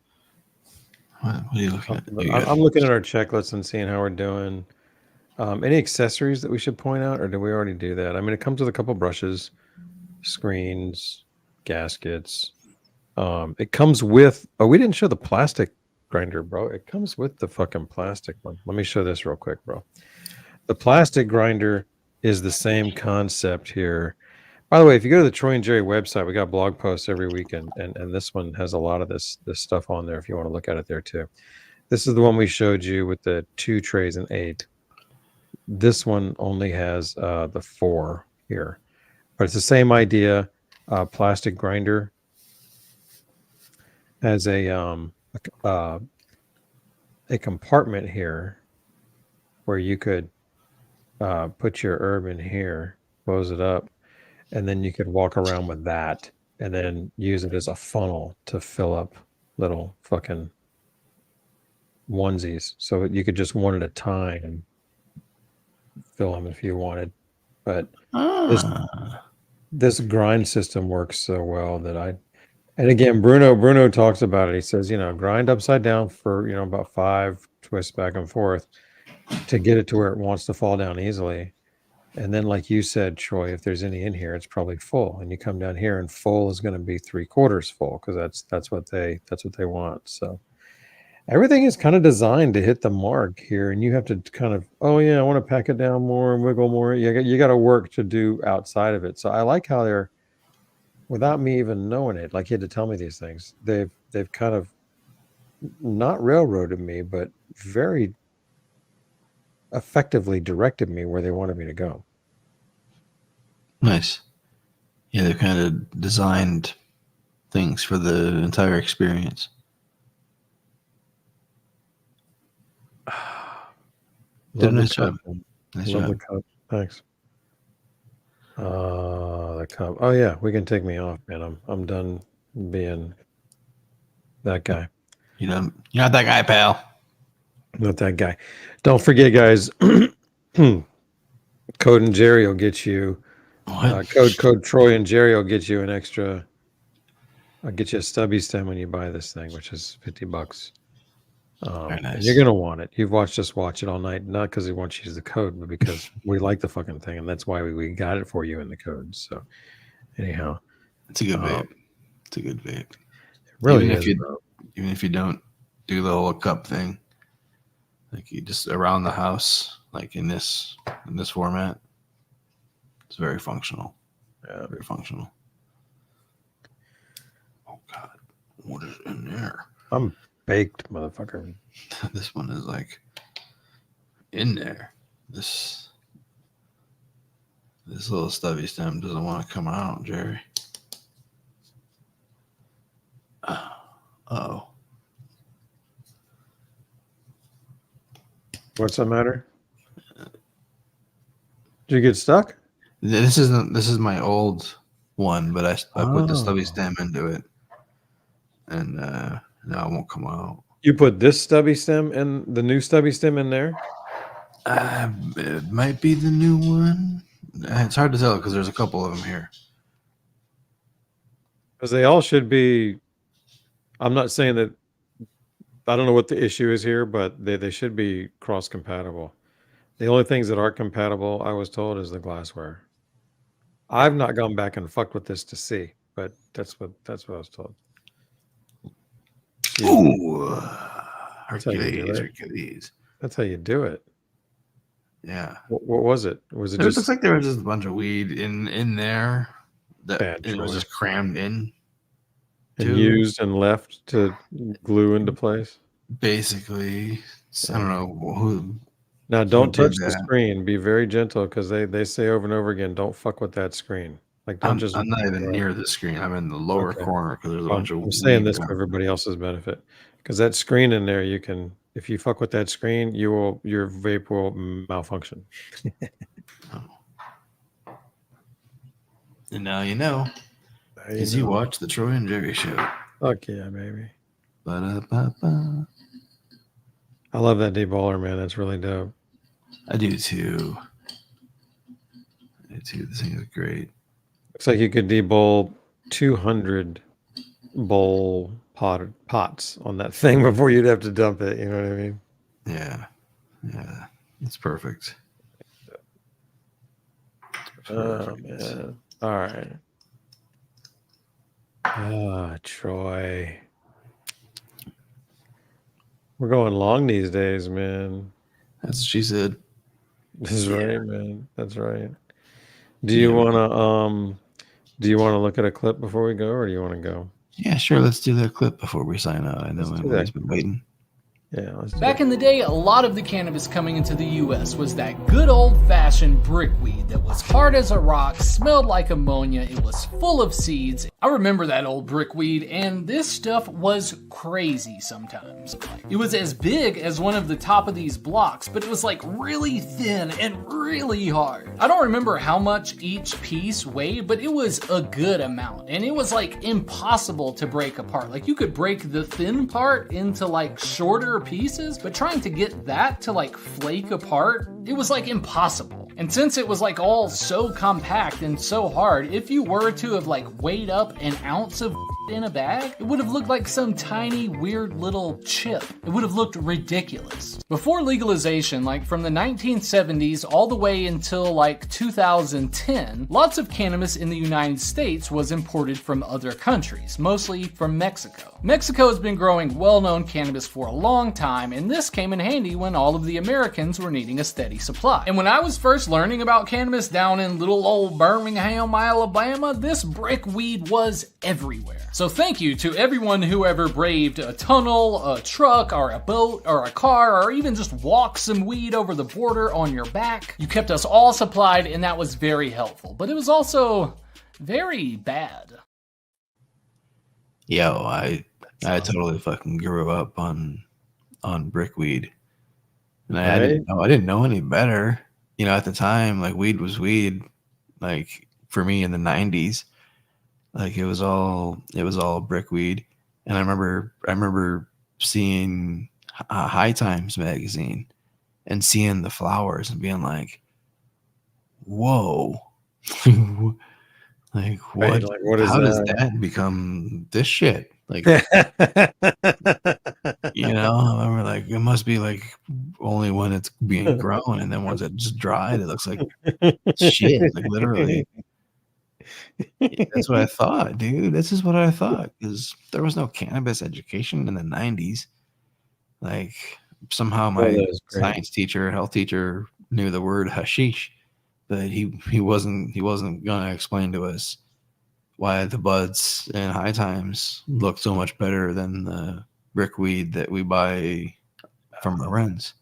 you looking at? I'm looking at our checklist and seeing how we're doing. Any accessories that we should point out, or did we already do that? I mean, it comes with a couple brushes, screens, gaskets. It comes with, we didn't show the plastic grinder, bro. It comes with the fucking plastic one. Let me show this real quick, bro. The plastic grinder is the same concept here. By the way, if you go to the Troy and Jerry website, we got blog posts every week, and this one has a lot of this stuff on there if you want to look at it there too. This is the one we showed you with the 2 trays and 8. This one only has the 4 here, but it's the same idea. Plastic grinder has a compartment here where you could put your herb in here, close it up, and then you could walk around with that and then use it as a funnel to fill up little fucking onesies. So you could just one at a time fill them if you wanted. But this grind system works so well that and again, Bruno talks about it. He says, you know, grind upside down for, you know, about 5 twists back and forth to get it to where it wants to fall down easily. And then, like you said, Troy, if there's any in here, it's probably full. And you come down here, and full is going to be 3/4 full, because that's what they want. So everything is kind of designed to hit the mark here, and you have to kind of, oh yeah, I want to pack it down more and wiggle more. You got to work to do outside of it. So I like how they're, without me even knowing it, like you had to tell me these things, they've kind of not railroaded me, but very effectively directed me where they wanted me to go. Nice. Yeah, they've kind of designed things for the entire experience. Did a nice job. Nice Love job. the cup. Thanks. The cup. Oh yeah, we can take me off, man. I'm done being that guy. You're not that guy, pal. Not that guy. Don't forget, guys. Code and Jerry will get you. Code Troy and Jerry will get you an extra. I'll get you a stubby stem when you buy this thing, which is $50. Very nice. And you're gonna want it. You've watched us watch it all night, not because we want you to use the code, but because we like the fucking thing, and that's why we got it for you in the code. So, anyhow, it's a good vape. It's a good vape. It really even is. Even if you don't do the whole cup thing, like you just around the house, like in this format, it's very functional. Yeah, very functional. Oh God, what is in there? I'm baked, motherfucker. This one is like in there. This little stubby stem doesn't want to come out, Jerry. Oh. What's the matter? Did you get stuck? This is my old one, but I put the stubby stem into it, and now it won't come out. You put this stubby stem and the new stubby stem in there? It might be the new one. It's hard to tell because there's a couple of them here. Because they all should be. I'm not saying that I don't know what the issue is here, but they should be cross compatible. The only things that aren't compatible, I was told, is the glassware. I've not gone back and fucked with this to see, but that's what I was told. Ooh, That's how you do it. Hercules. That's how you do it. Yeah. What was it? Was it It just looks like there was just a bunch of weed in there that Bad it was choice. just crammed in. and to- used and left to glue into place? Basically, I don't know who. Now, don't did touch the that? screen. Be very gentle because they say over and over again, don't fuck with that screen. Like, don't just. I'm not even Right. near the screen. I'm in the lower Okay. corner because there's a Well, bunch of. I'm saying weed this for going- everybody else's benefit because that screen in there, you can, if you fuck with that screen, your vape will malfunction. And now you know, because you watch the Troy and Jerry show. Fuck yeah, baby. Ba-da-ba-ba. I love that deballer, man. That's really dope. I do too. This thing is great. Looks like you could debowl 200 bowl pots on that thing before you'd have to dump it. You know what I mean? Yeah, it's perfect. Oh man! All right. Ah, Troy. We're going long these days, man. That's what she said. That's right, man. That's right. Do you wanna look at a clip before we go, or do you want to go? Yeah, sure. Let's do that clip before we sign out. I know Let's do everybody's that. been waiting. Yeah, let's do Back it. in the day, a lot of the cannabis coming into the US was that good old-fashioned brickweed that was hard as a rock, smelled like ammonia, it was full of seeds. I remember that old brickweed, and this stuff was crazy sometimes. It was as big as one of the top of these blocks, but it was like really thin and really hard. I don't remember how much each piece weighed, but it was a good amount, and it was like impossible to break apart. Like you could break the thin part into like shorter pieces, but trying to get that to like flake apart, it was like impossible. And since it was like all so compact and so hard, if you were to have like weighed up an ounce of in a bag, it would have looked like some tiny weird little chip. It would have looked ridiculous. Before legalization, like from the 1970s all the way until like 2010, lots of cannabis in the United States was imported from other countries, mostly from Mexico. Mexico has been growing well-known cannabis for a long time, and this came in handy when all of the Americans were needing a steady supply. And when I was first learning about cannabis down in little old Birmingham, Alabama, this brickweed was everywhere. So thank you to everyone who ever braved a tunnel, a truck, or a boat, or a car, or even just walked some weed over the border on your back. You kept us all supplied, and that was very helpful. But it was also very bad. Yo, I totally fucking grew up on brickweed, and I didn't know any better. You know, at the time, like weed was weed. Like for me in the '90s, like it was all brickweed. And I remember seeing High Times magazine and seeing the flowers and being like, whoa. Like what? Right, like, what is how does that? that become this shit? Like, you know, I remember like it must be like only when it's being grown, and then once it just dried, it looks like shit. Like literally, that's what I thought, dude. This is what I thought because there was no cannabis education in the '90s. Like somehow my science teacher, health teacher, knew the word hashish, but he wasn't gonna explain to us why the buds and High Times look so much better than the brickweed that we buy from our friends.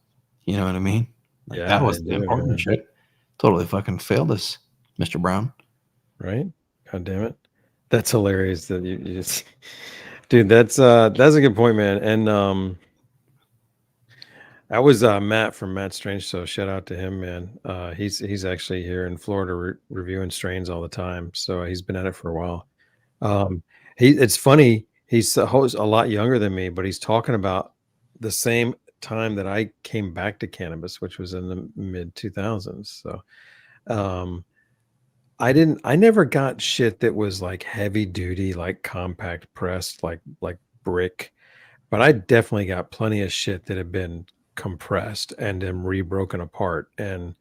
You know what I mean? Like, Yeah, that was I the do, important man. shit. Totally fucking failed us, Mr. Brown. Right? God damn it. That's hilarious that you just dude, that's a good point, man. And that was Matt from Matt Strange, so shout out to him, man. He's actually here in Florida reviewing strains all the time, so he's been at it for a while. It's funny, he's a lot younger than me, but he's talking about the same time that I came back to cannabis, which was in the mid 2000s. So I never got shit that was like heavy duty, like compact pressed, like brick. But I definitely got plenty of shit that had been compressed and then re-broken apart, and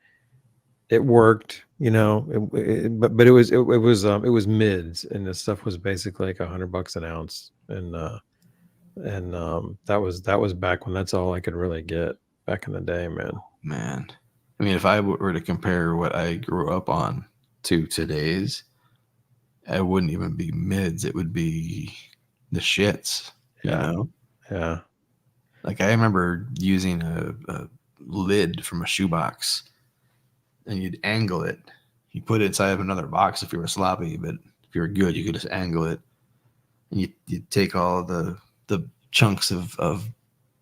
it worked, but it was mids, and the stuff was basically like $100 an ounce, and that was back when that's all I could really get back in the day, man. Man, I mean, if I were to compare what I grew up on to today's, it wouldn't even be mids. It would be the shits. Yeah. Yeah. Like I remember using a lid from a shoebox, and you'd angle it. You put it inside of another box if you were sloppy, but if you were good, you could just angle it. And you'd take all the chunks of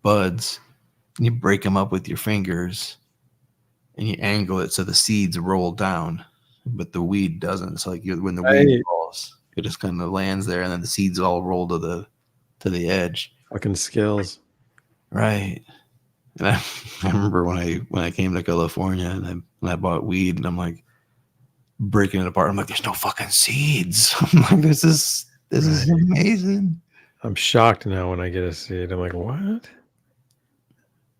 buds, and you break them up with your fingers, and you angle it so the seeds roll down, but the weed doesn't. So like when the weed falls, it just kind of lands there, and then the seeds all roll to the edge. Fucking skills. Right. And I remember when I came to California and I bought weed, and I'm like breaking it apart. I'm like, there's no fucking seeds. I'm like, this is amazing. I'm shocked now when I get a seed. I'm like, what?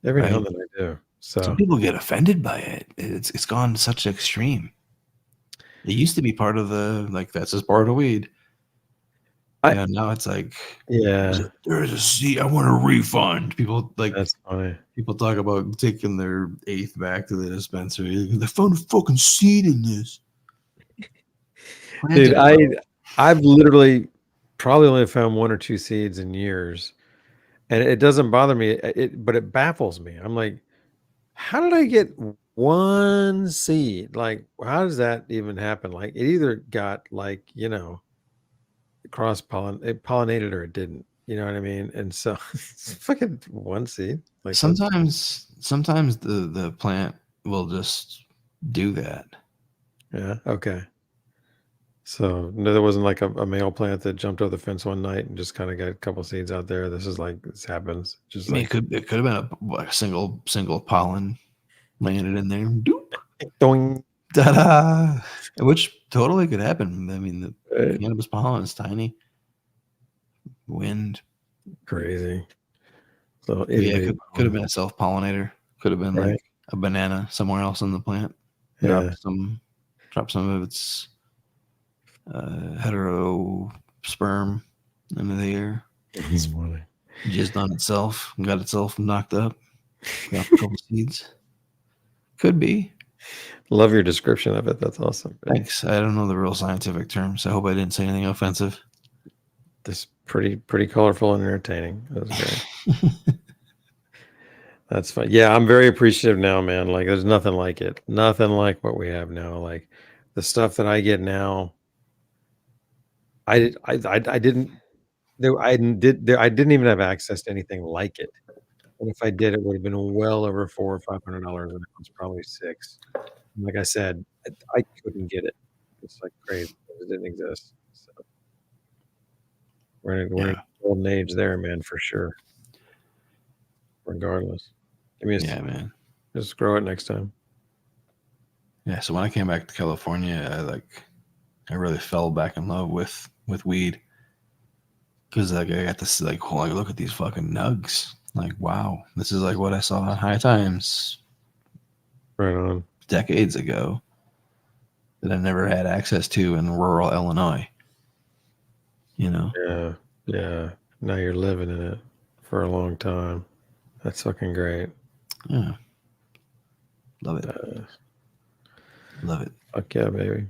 Every now and then I do. So some people get offended by it. It's gone to such an extreme. It used to be part of that's just part of weed. Now it's like, there's a seed. I want a refund. People like that's funny. People talk about taking their eighth back to the dispensary. They found a fucking seed in this. Dude, I've literally probably only found 1 or 2 seeds in years, and it doesn't bother me. But it baffles me. I'm like, how did I get 1 seed? Like, how does that even happen? Like, it either got pollinated or it didn't. You know what I mean? And so it's fucking 1 seed. Like sometimes the plant will just do that. Yeah. Okay. So no, there wasn't like a male plant that jumped over the fence one night and just kind of got a couple seeds out there. This happens. Just I mean, it could have been a single pollen landed in there. Doop. Doing. Ta-da! Which totally could happen. I mean, the cannabis pollen is tiny. Wind. Crazy. So it could have been a self-pollinator. Could have been like a banana somewhere else in the plant. Drop some of its hetero sperm into the air. Just on itself, got itself knocked up. Got a couple seeds. Could be. Love your description of it. That's awesome. Thanks. I don't know the real scientific terms. I hope I didn't say anything offensive. This pretty colorful and entertaining. That was great. That's fine. Yeah, I'm very appreciative now, man. Like, there's nothing like it. Nothing like what we have now. Like the stuff that I get now. I didn't even have access to anything like it. And if I did, it would have been well over $400 or $500, and it was probably $600. Like I said, I couldn't get it. It's like crazy. It didn't exist. So we're in a golden age there, man, for sure. Regardless. Give me man. Just grow it next time. Yeah, so when I came back to California, I really fell back in love with weed. Because I got this look at these fucking nugs. Like, wow, this is like what I saw on High Times. Right on. Decades ago. That I've never had access to in rural Illinois. Yeah. Now you're living in it for a long time. That's fucking great. Yeah. Love it. Love it. Fuck yeah, baby.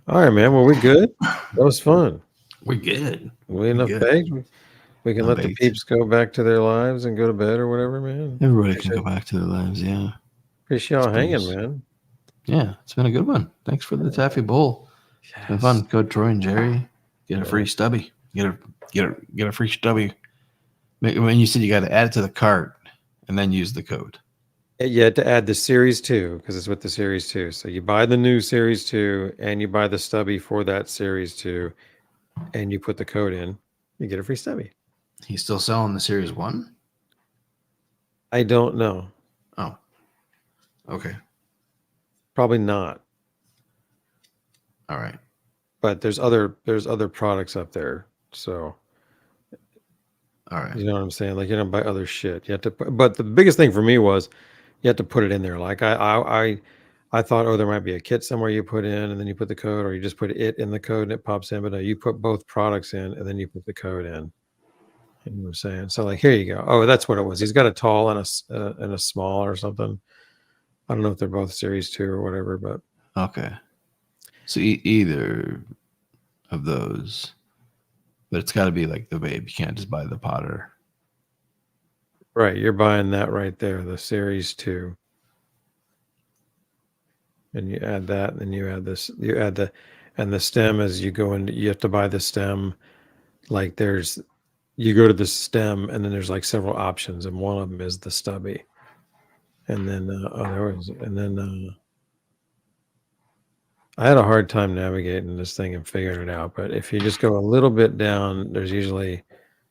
All right, man. Well, we good? That was fun. We're good. We enough baked? We can let the peeps go back to their lives and go to bed or whatever, man. Everybody can go back to their lives, yeah. Appreciate y'all hanging, man. Yeah, it's been a good one. Thanks for the Tafee Bowle. Yes. It's been fun. Code Troy and Jerry. Get a free stubby. Get a free stubby. When you said you got to add it to the cart and then use the code. Yeah, to add the Series 2, because it's with the Series 2. So you buy the new Series 2 and you buy the stubby for that Series 2 and you put the code in, you get a free stubby. He's still selling the Series 1? I don't know. Oh. Okay. Probably not. All right. But there's other products up there. So All right. You know what I'm saying? Like you don't buy other shit. You have to. But the biggest thing for me was you have to put it in there. Like I thought, oh, there might be a kit somewhere you put in, and then you put the code, or you just put it in the code and it pops in. But no, you put both products in, and then you put the code in. You know what I'm saying? So like, here you go. Oh, that's what it was. He's got a tall and a small or something. I don't know if they're both series 2 or whatever, but Okay. So either of those, but it's got to be like the Vape. You can't just buy the Potter. right, you're buying that right there, the series 2. And you add that, and then you add this, and the stem as you go in, you have to buy the stem. Like you go to the stem, and then there's like several options, and one of them is the stubby. And then, I had a hard time navigating this thing and figuring it out. But if you just go a little bit down, there's usually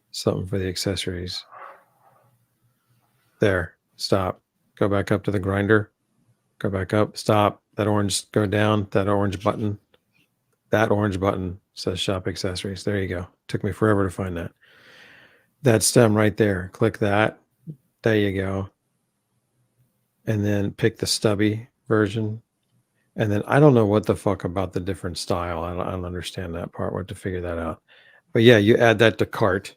something for the accessories. There, stop, go back up to the grinder, go back up, stop. That orange, go down, that orange button says shop accessories. There you go. Took me forever to find that. That stem right there, click that. There you go. And then pick the stubby version. And then I don't know what the fuck about the different style. I don't understand that part. What to figure that out. But yeah, you add that to cart.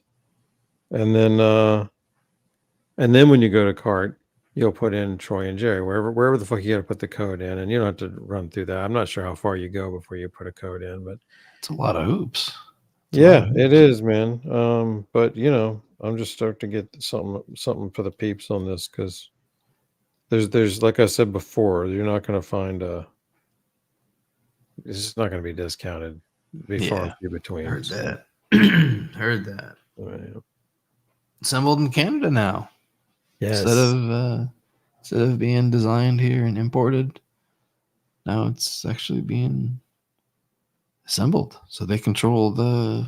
And then when you go to cart, you'll put in Troy and Jerry, wherever the fuck you got to put the code in, and you don't have to run through that. I'm not sure how far you go before you put a code in, but it's a lot of hoops. Yeah, it is, man. But you know, I'm just starting to get something for the peeps on this because there's like I said before, you're not going to find it's just not going to be discounted. Be far and few between. Heard that. Heard that. Yeah. Assembled in Canada now. Yes. Instead of being designed here and imported, now it's actually being assembled. So they control the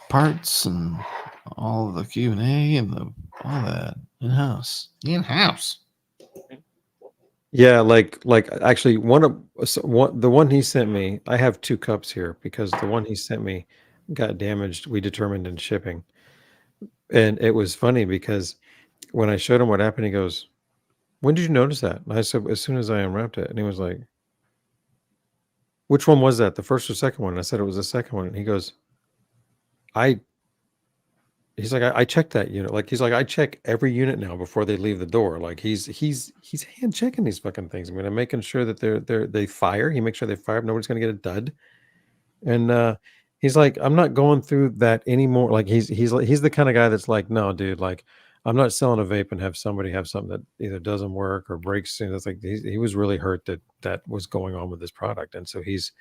parts and all of the Q&A and all that in-house. Yeah, like actually the one he sent me, I have 2 cups here because the one he sent me got damaged, we determined in shipping. And it was funny because when I showed him what happened, he goes, "When did you notice that?" And I said, "As soon as I unwrapped it." And he was like, "Which one was that? The first or second one?" And I said, "It was the second one." And he goes, he's like, I checked that unit. Like, he's like, I check every unit now before they leave the door. Like he's hand checking these fucking things. I mean, I'm making sure that they fire. He makes sure they fire. Nobody's going to get a dud. And he's like, I'm not going through that anymore. Like he's the kind of guy that's like, no, dude, like I'm not selling a vape and have somebody have something that either doesn't work or breaks. And that's like, he was really hurt that was going on with this product. And so he's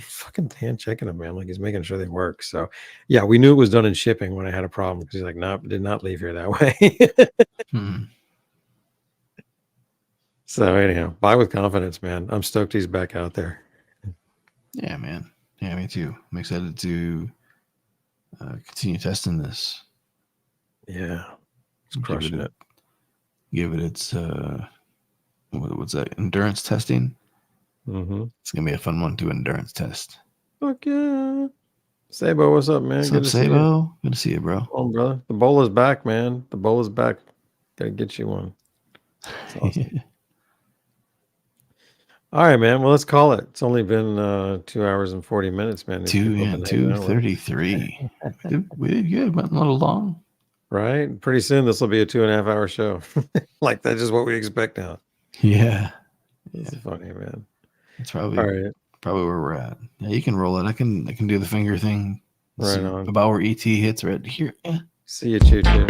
fucking hand checking them, man. Like he's making sure they work. So yeah, we knew it was done in shipping when I had a problem because he's like, no, did not leave here that way. So anyhow, buy with confidence, man. I'm stoked he's back out there. Yeah, man. Yeah, me too. I'm excited to continue testing this. Yeah, it's crushing it. Give it its what's that? Endurance testing. Mm-hmm. It's gonna be a fun one to endurance test. Fuck yeah, Sabo, what's up, man? What's up, Sabo? Good to see you, bro. Come on, brother. The bowl is back, man. The bowl is back. Gotta get you one. That's awesome. All right, man. Well, let's call it. It's only been 2 hours and 40 minutes, man. 2:33. We did good. Went a little long. Right. Pretty soon, this will be a 2.5 hour show. Like that's just what we expect now. Yeah. It's funny, man. It's probably all right. Probably where we're at. Yeah, you can roll it. I can do the finger thing. Right on. About where ET hits right here. Yeah. See you, Choo Choo.